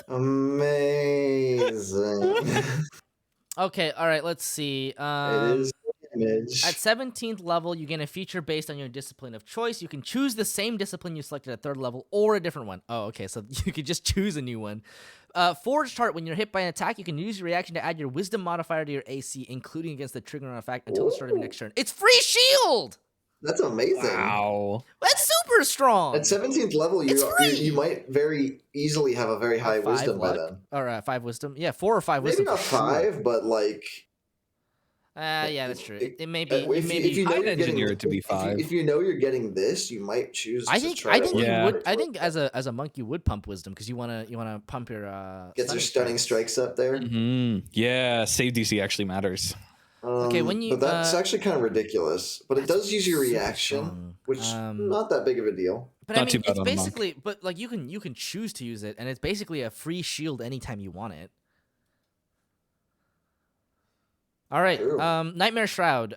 Amazing. Okay, all right, let's see. It is damage. At 17th level, you gain a feature based on your discipline of choice. You can choose the same discipline you selected at 3rd level or a different one. Oh, okay, so you could just choose a new one. Forged Heart, when you're hit by an attack, you can use your reaction to add your wisdom modifier to your AC, including against the trigger on effect until the start of your next turn. It's free shield! That's amazing. Wow. That's super strong! At 17th level, It's free! you might very easily have a very high 5 wisdom by luck? then. Or 5 wisdom. Yeah, 4 or 5 Maybe wisdom. not for sure. 5, but like Yeah, that's true. It may be. if you know I'd you're getting engineer it to be 5. If you know you're getting this, you might choose. I to think try to you Yeah. would. I think as a monk you would pump wisdom because you wanna pump your get your stunning strikes up there. Yeah, save DC actually matters. Okay, when you- but that's actually kind of ridiculous. But it does use your super reaction, strong. which not that big of a deal. But Not I mean, too bad it's on a monk. basically, but like you can choose to use it, and it's basically a free shield anytime you want it. All right, True. Nightmare Shroud.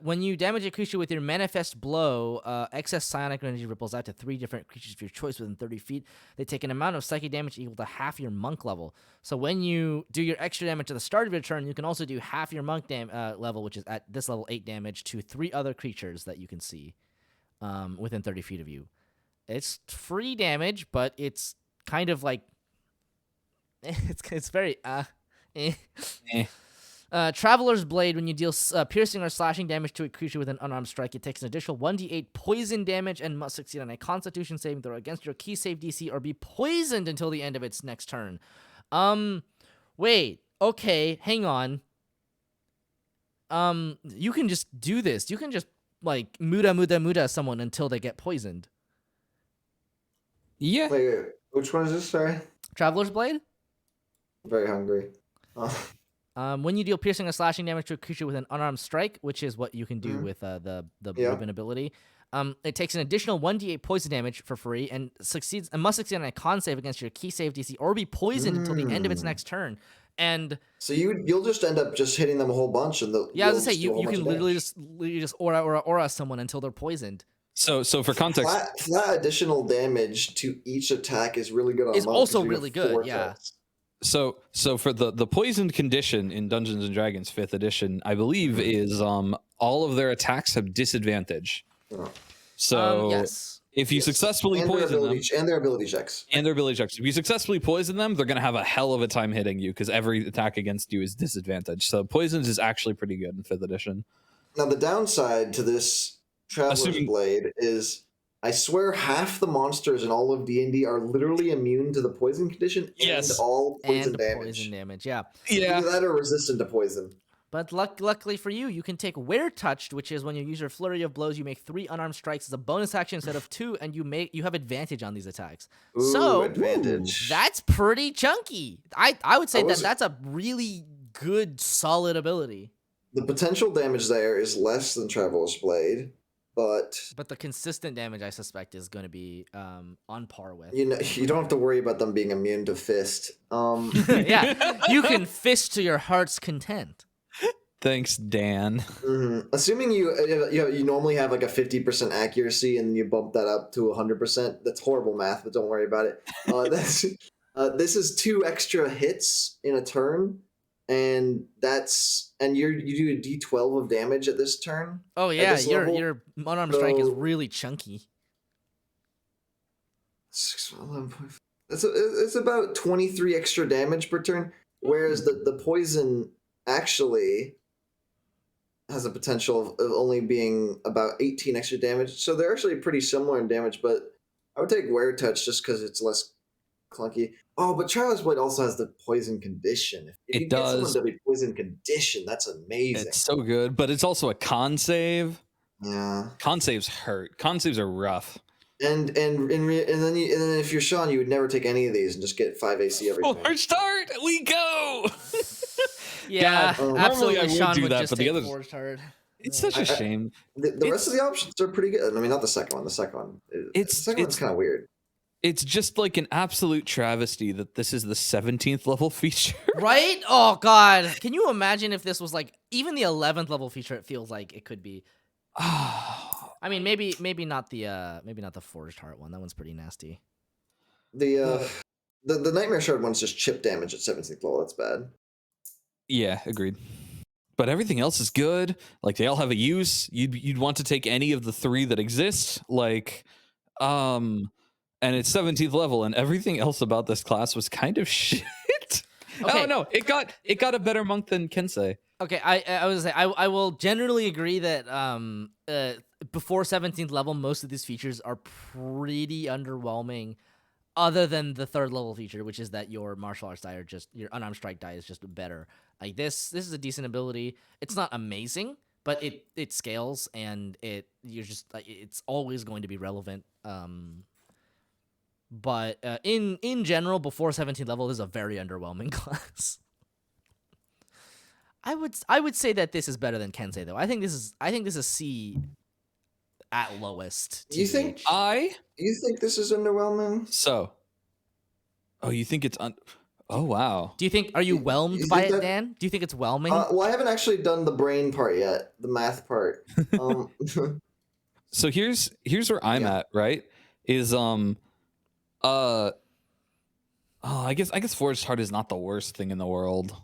When you damage a creature with your manifest blow, excess psionic energy ripples out to 3 different creatures of your choice within 30 feet. They take an amount of psychic damage equal to half your monk level. So when you do your extra damage at the start of your turn, you can also do half your monk level, which is at this level 8 damage to 3 other creatures that you can see within 30 feet of you. It's free damage, but it's kind of like it's very eh. Traveler's Blade, when you deal piercing or slashing damage to a creature with an unarmed strike, it takes an additional 1d8 poison damage and must succeed on a constitution saving throw against your key save DC or be poisoned until the end of its next turn. Wait, okay, hang on. You can just do this. You can just, like, muda someone until they get poisoned. Yeah. Wait, which one is this? Sorry, Traveler's Blade? I'm very hungry. Oh. When you deal piercing or slashing damage to a creature with an unarmed strike, which is what you can do with the Yeah. ribbon ability, it takes an additional 1d8 poison damage for free and must succeed on a con save against your key save DC or be poisoned until the end of its next turn. And So you'll just end up just hitting them a whole bunch, and yeah, I was you'll gonna say just do a whole you bunch can of literally damage. just aura someone until they're poisoned. So for context, Flat additional damage to each attack is really good on Is monk, 'cause also you get really good, 4 yeah. attacks. so for the poisoned condition in Dungeons and Dragons 5th edition, I believe is all of their attacks have disadvantage. Oh. So Yes. if you Yes. successfully and their poison them ability, and their ability checks. and their ability checks, if you successfully poison them, they're gonna have a hell of a time hitting you because every attack against you is disadvantage. So poisons is actually pretty good in 5th edition. Now the downside to this Traveler's Assuming- Blade is, I swear, half the monsters in all of D&D are literally immune to the poison condition Yes. and all poison And damage. poison damage, yeah. Yeah. Either that or resistant to poison. But luckily for you, you can take Wear Touched, which is when you use your flurry of blows, you make 3 unarmed strikes as a bonus action instead of 2, and you have advantage on these attacks. Ooh, So advantage. that's pretty chunky. I would say was- that's a really good, solid ability. The potential damage there is less than Traveler's Blade, but But the consistent damage, I suspect, is going to be on par with. you don't have to worry about them being immune to fist. Yeah, you can fist to your heart's content. Thanks, Dan. Assuming you normally have like a 50% accuracy and you bump that up to 100%, that's horrible math, but don't worry about it. This is 2 extra hits in a turn, and you do a d12 of damage at this turn. Oh yeah, this your level, your unarmed strike is so- really chunky. 11.5. It's about 23 extra damage per turn, whereas the poison actually has a potential of only being about 18 extra damage. So they're actually pretty similar in damage, but I would take Wear Touch just because it's less clunky. Oh, but Traveler's Blade also has the poison condition. If It you get someone does. to be poison condition, that's amazing. It's so good, but it's also a con save. Yeah. Con saves hurt. Con saves are rough. And then if you're Sean, you would never take any of these and just get 5 AC every turn. Forge Heart, we go. Yeah, God, normally absolutely. I would Sean do would that, just but the take others- Forged Heart. It's such a shame. The rest of the options are pretty good. I mean, not the second one. The second one. The second one's kind of weird. It's just like an absolute travesty that this is the 17th level feature. Right? Oh god. Can you imagine if this was like even the 11th level feature? It feels like it could be. I mean, maybe not the Forged Heart one. That one's pretty nasty. The Nightmare Shard one's just chip damage at 17th level. That's bad. Yeah, agreed. But everything else is good. Like they all have a use. You'd want to take any of the 3 that exist. Like, and it's 17th level, and everything else about this class was kind of shit. Okay. Oh no, it got a better monk than Kensei. Okay, I was say I will generally agree that before 17th level, most of these features are pretty underwhelming. Other than the 3rd level feature, which is that your martial arts die are just your unarmed strike die is just better. Like this is a decent ability. It's not amazing, but it scales and it's always going to be relevant. But in general, before 17th level, this is a very underwhelming class. I would say that this is better than Kensei though. I think this is C at lowest. You think TBH. You think this is underwhelming? So, you think it's oh wow. Do you think are you You whelmed by think it, that- Dan? Do you think it's whelming? Well, I haven't actually done the brain part yet, the math part. So here's where I'm Yeah. at, right? Is I guess Forged Heart is not the worst thing in the world.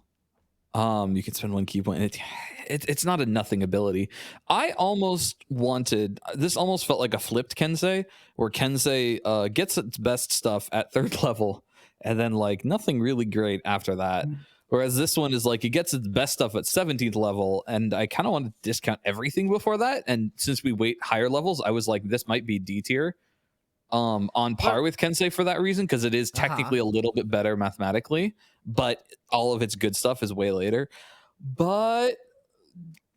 You can spend 1 key point. It's not a nothing ability. I almost wanted this. Almost felt like a flipped Kensei, where Kensei gets its best stuff at 3rd level, and then like nothing really great after that. Whereas this one is like it gets its best stuff at 17th level, and I kind of want to discount everything before that. And since we wait higher levels, I was like, this might be D tier, on par with Kensei for that reason, because it is technically a little bit better mathematically, but all of its good stuff is way later. But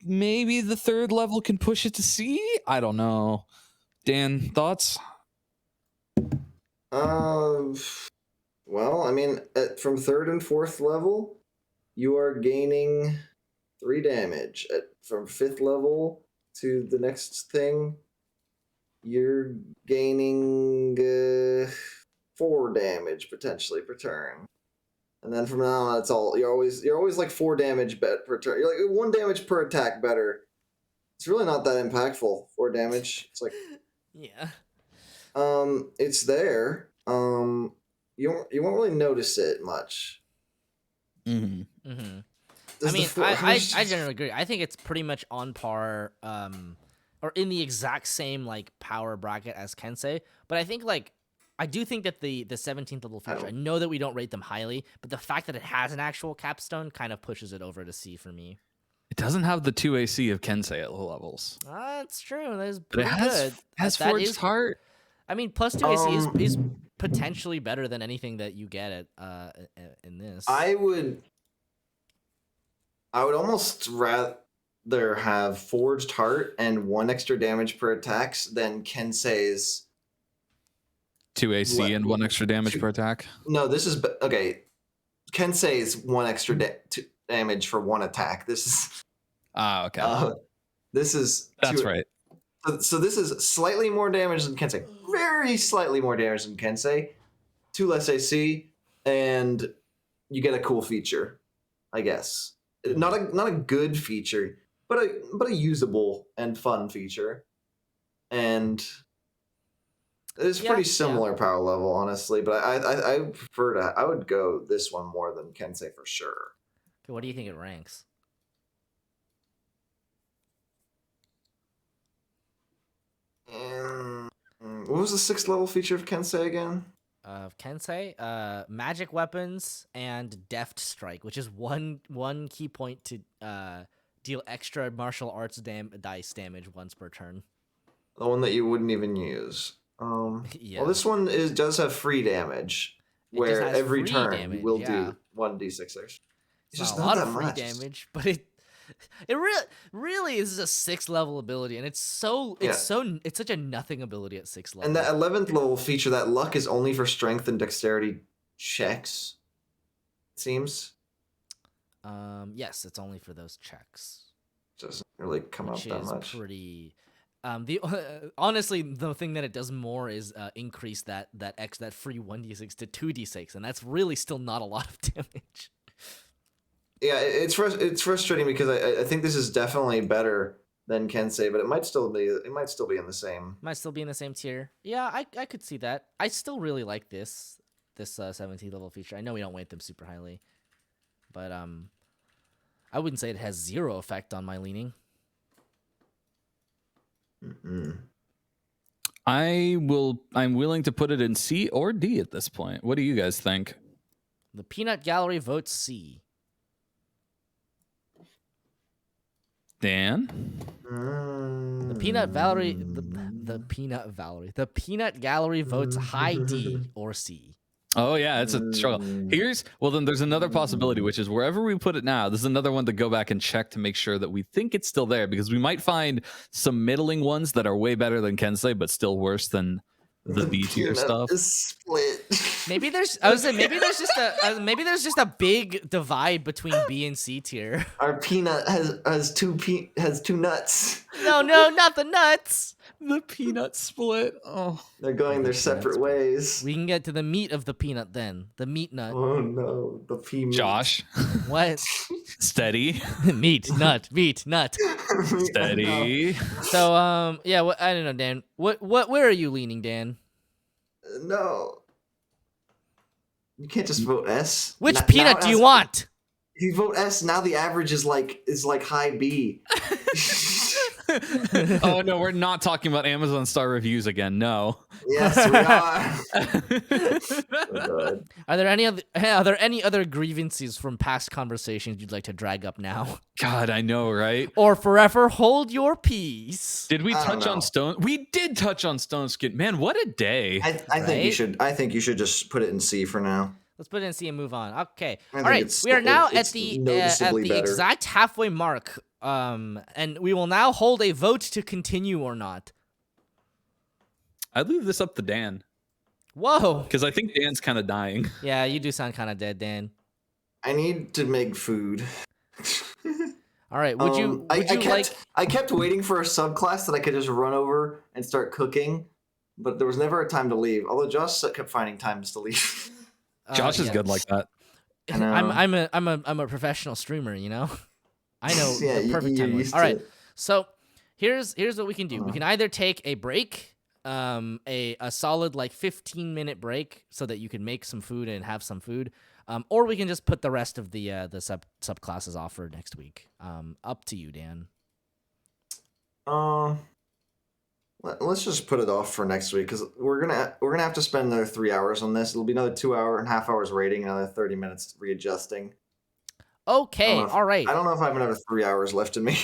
maybe the 3rd level can push it to C. I don't know. Dan, thoughts? Well, I mean, from 3rd and 4th level, you are gaining 3 damage. From 5th level to the next thing, you're gaining 4 damage potentially per turn. And then from now on, it's all you're always like 4 damage per turn. You're like 1 damage per attack better. It's really not that impactful. 4 damage. It's like yeah. it's there. You won't really notice it much. Mm-hmm. Mm-hmm. Does I the mean, four- I generally agree. I think it's pretty much on par, or in the exact same like power bracket as Kensei. But I think like I do think that the 17th level feature. I know that we don't rate them highly, but the fact that it has an actual capstone kind of pushes it over to C for me. It doesn't have the 2 AC of Kensei at low levels, That's true. That is but it pretty has good. has That Forged is- Heart. I mean, plus 2 AC is potentially better than anything that you get at in this. I would almost rather have Forged Heart and 1 extra damage per attacks than Kensei's. 2 AC and 1 extra damage two- per attack. No, this is okay. Kensei's 1 extra damage for 1 attack. This is Okay. this is That's two- right. So this is slightly more damage than Kensei. Very slightly more damage than Kensei. 2 less AC, and you get a cool feature, I guess. Not a good feature, but a usable and fun feature. And it's Yeah, pretty yeah. similar power level, honestly. But I prefer to. I would go this one more than Kensei for sure. Okay, what do you think it ranks? What was the 6th level feature of Kensei again? Kensei, magic weapons and deft strike, which is one key point to deal extra martial arts dice damage once per turn. The one that you wouldn't even use. Yeah. Well, this one does have free damage, It just where has every free turn damage, you will yeah. do 1d6. It's It's just not a not lot that of free much. damage, but it really is a 6th level ability, and it's such a nothing ability at 6th level. And that 11th level feature, that luck is only for strength and dexterity checks. It seems. Yes, it's only for those checks, Doesn't really come which up that is much. pretty. The honestly, the thing that it does more is increase that free 1d6 to 2d6, and that's really still not a lot of damage. Yeah, it's frustrating because I think this is definitely better than Kensei, but it might still be in the same. Might still be in the same tier. Yeah, I could see that. I still really like this 17th level feature. I know we don't weight them super highly, but I wouldn't say it has 0 effect on my leaning. Mm-mm. I'm willing to put it in C or D at this point. What do you guys think? The Peanut Gallery votes C. Dan? The Peanut Gallery the Peanut Gallery votes high D or C. Oh yeah, it's a struggle. Then there's another possibility, which is wherever we put it now, this is another one to go back and check to make sure that we think it's still there, because we might find some middling ones that are way better than Kensei, but still worse than the B tier peanut stuff. is split. Maybe there's just a big divide between B and C tier. Our peanut has two nuts. No, not the nuts. The peanut split. Oh, They're going their peanut separate split. ways. We can get to the meat of the peanut then. The meat nut. Oh no, the peanut. Josh, What? steady, meat nut. steady. So yeah, I don't know, Dan. Where are you leaning, Dan? No. You can't just vote S. Which Now peanut it do you has- want? If you vote S, now the average is like high B. Oh no, we're not talking about Amazon star reviews again. No. Yes, we are. Oh, God. Are there any other grievances from past conversations you'd like to drag up now, God, I know, right? or forever hold your peace? Did we I don't touch on know. Stone? We did touch on Stone Skin. Man, what a day! I think Right? you should. I think you should just put it in C for now. Let's put it in C and move on. Okay. I All think right. it's- We are now at it's the noticeably better. exact halfway mark. And we will now hold a vote to continue or not. I'd leave this up to Dan Whoa. because I think Dan's kind of dying. Yeah, you do sound kind of dead, Dan. I need to make food. All right. Would you I kept waiting for a subclass that I could just run over and start cooking, but there was never a time to leave. Although Josh kept finding times to leave. Josh is yeah. good like that. I know. I'm a professional streamer, you know. I know Yeah, the perfect you're time. used All to right. it. So here's what we can do. We can either take a break, a solid like 15-minute break, so that you can make some food and have some food, or we can just put the rest of the subclasses off for next week. Up to you, Dan. Let's just put it off for next week because we're gonna have to spend another 3 hours on this. It'll be another 2.5 hours rating, another 30 minutes readjusting. Okay. if- All right. I don't know if I have another 3 hours left in me.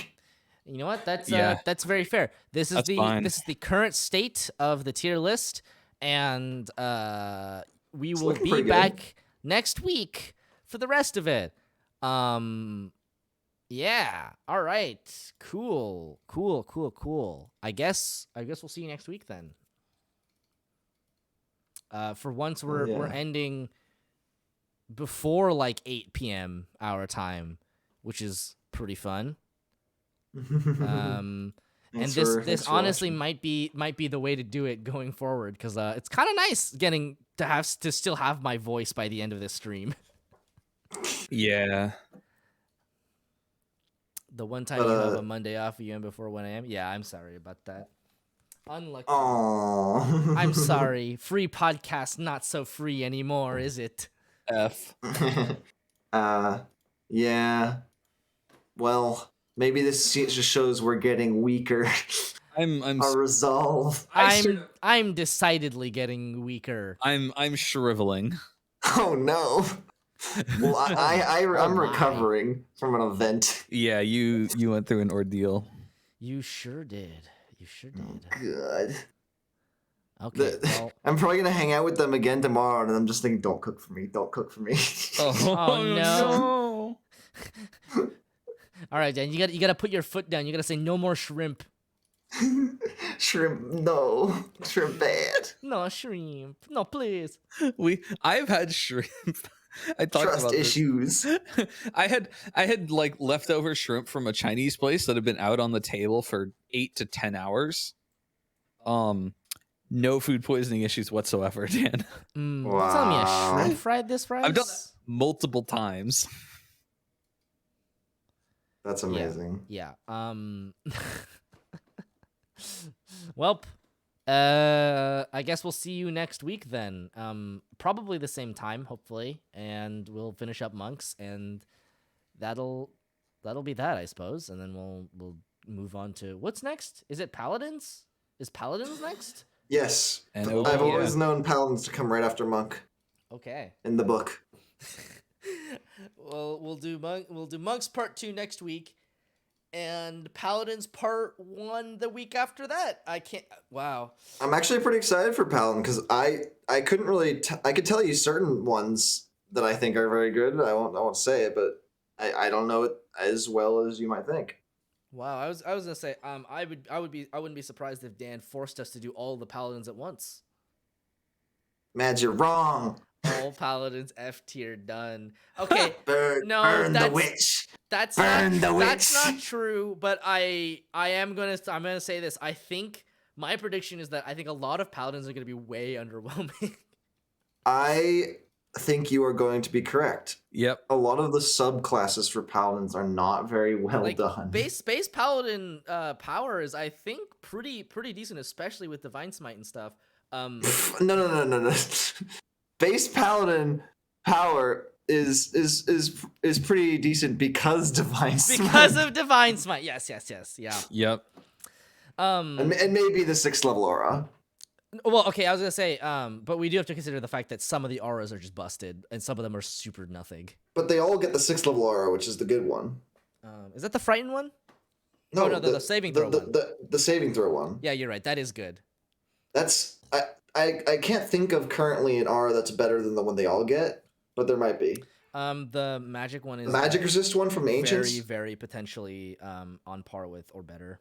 You know what? That's Yeah. that's very fair. This is That's fine. this is the current state of the tier list, and we will looking be pretty good. back next week for the rest of it. Yeah. All right. Cool. I guess we'll see you next week then. For once we're yeah. ending before like 8 p.m. our time, which is pretty fun. And Thanks this for honestly watching. might be the way to do it going forward, because it's kind of nice getting to still have my voice by the end of this stream. Yeah. The one time But, you have a Monday off, you end before 1 a.m. Yeah, I'm sorry about that. Unlucky. Aww. I'm sorry. Free podcast not so free anymore, is it? F. Yeah. Well, maybe this just shows we're getting weaker. our resolve. I'm decidedly getting weaker. I'm shriveling. Oh no. Well, I'm my. recovering from an event. Yeah, you went through an ordeal. You sure did. You sure did. Good. Okay, well. I'm probably gonna hang out with them again tomorrow, and I'm just thinking, don't cook for me. Don't cook for me. Oh, no. All right, Dan. You gotta put your foot down. You gotta say no more shrimp. Shrimp, no. Shrimp bad. No shrimp. No, please. I've had shrimp. I talked Trust about this. issues. I had like leftover shrimp from a Chinese place that had been out on the table for 8 to 10 hours. No food poisoning issues whatsoever, Dan. You telling me a Wow. shrimp fried this fries? I've done that multiple times. That's amazing. Yeah. Welp. I guess we'll see you next week then. Probably the same time, hopefully, and we'll finish up monks, and that'll be that, I suppose, and then we'll move on to what's next. Is it paladins? Is paladins next? Yes. And I've always known paladins to come right after monk Okay. in the book. Well, we'll do monks part 2 next week, and paladins part 1 the week after that. I can't. Wow. I'm actually pretty excited for paladin because I couldn't really I could tell you certain ones that I think are very good. I won't say it, but I don't know it as well as you might think. Wow, I was gonna say, I wouldn't be surprised if Dan forced us to do all the paladins at once. Mads, you're wrong. All paladins F tier done. Okay, Burn the that's- witch. that's Burn not the that's witch. not true. But I'm gonna say this. I think my prediction is that I think a lot of paladins are gonna be way underwhelming. I think you are going to be correct. Yep. A lot of the subclasses for paladins are not very well Like done. base paladin power is, I think, pretty decent, especially with divine smite and stuff. No. Base paladin power is pretty decent because divine smite. Because of divine smite. Yes, yeah. Yep. and maybe the 6th level aura. Well, okay, I was gonna say, but we do have to consider the fact that some of the auras are just busted, and some of them are super nothing. But they all get the 6th level aura, which is the good one. Is that the frightened one? Oh, no, the saving throw one. The saving throw one. Yeah, you're right. That is good. That's I can't think of currently an aura that's better than the one they all get, but there might be. The magic one is The magic resist one from Ancients. very potentially on par with or better.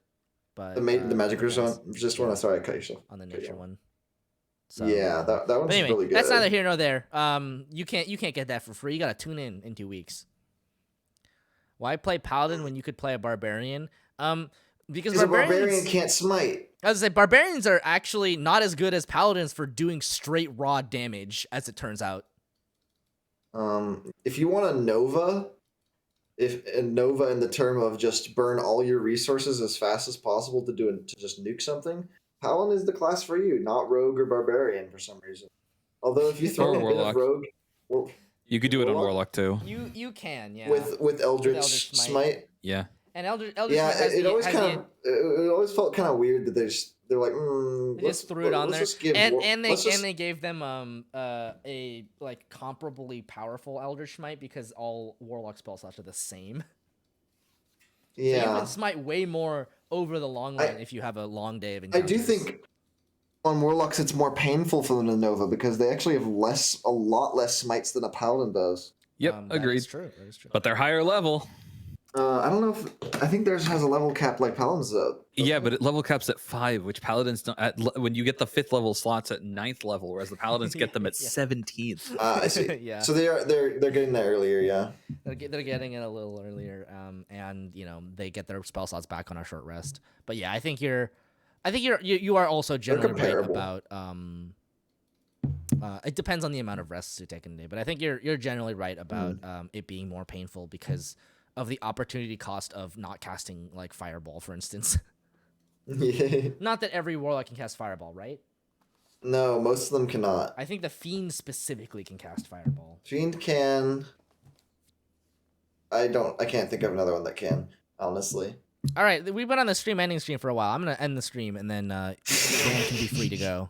But The magic depends resist one. Sorry, I cut yourself. on the Cut you nature off. one. So, Yeah, that one's but anyway, really good. that's neither here nor there. You can't get that for free. You gotta tune in 2 weeks. Why play paladin when you could play a barbarian? Because a barbarian barbarians can't smite. I was gonna say barbarians are actually not as good as paladins for doing straight raw damage, as it turns out. If you want a Nova, if a Nova in the term of just burn all your resources as fast as possible to just nuke something, Paladin is the class for you, not Rogue or Barbarian for some reason. Although if you throw Or a bit Warlock. of Rogue You could do it on Warlock? Warlock too. You can, yeah. with Eldritch Eldritch Smite. Smite, Yeah. And Eldritch yeah, Smite has it the- always has kind the- of it always felt kind of weird that they're like, They just threw it on there, let's just give and let's just- they gave them a like comparably powerful Eldritch Smite because all Warlock spell slots are the same. So you yeah. can smite way more over the long run if you have a long day of I encounters. do think on Warlocks it's more painful for them to Nova because they actually have a lot less smites than a Paladin does. Yep. That Agreed. is true. That is true. But they're higher level. I don't know if I think theirs has a level cap like Paladin's though. Yeah, but it level caps at 5, which paladins don't. When you get the 5th level slots at 9th level, whereas the paladins get them at Yeah. 17th. I see. Yeah. So they're getting that earlier, yeah. They're getting it a little earlier, and they get their spell slots back on a short rest. But yeah, I think you are also generally right comparable. about it depends on the amount of rests you take in a day, but I think you're generally right about it being more painful because of the opportunity cost of not casting like Fireball, for instance. Yeah. Not that every warlock can cast Fireball, right? No, most of them cannot. I think the Fiend specifically can cast Fireball. Fiend can. I can't think of another one that can, honestly. All right, we've been on the stream ending stream for a while. I'm gonna end the stream, and then Dan can be free to go.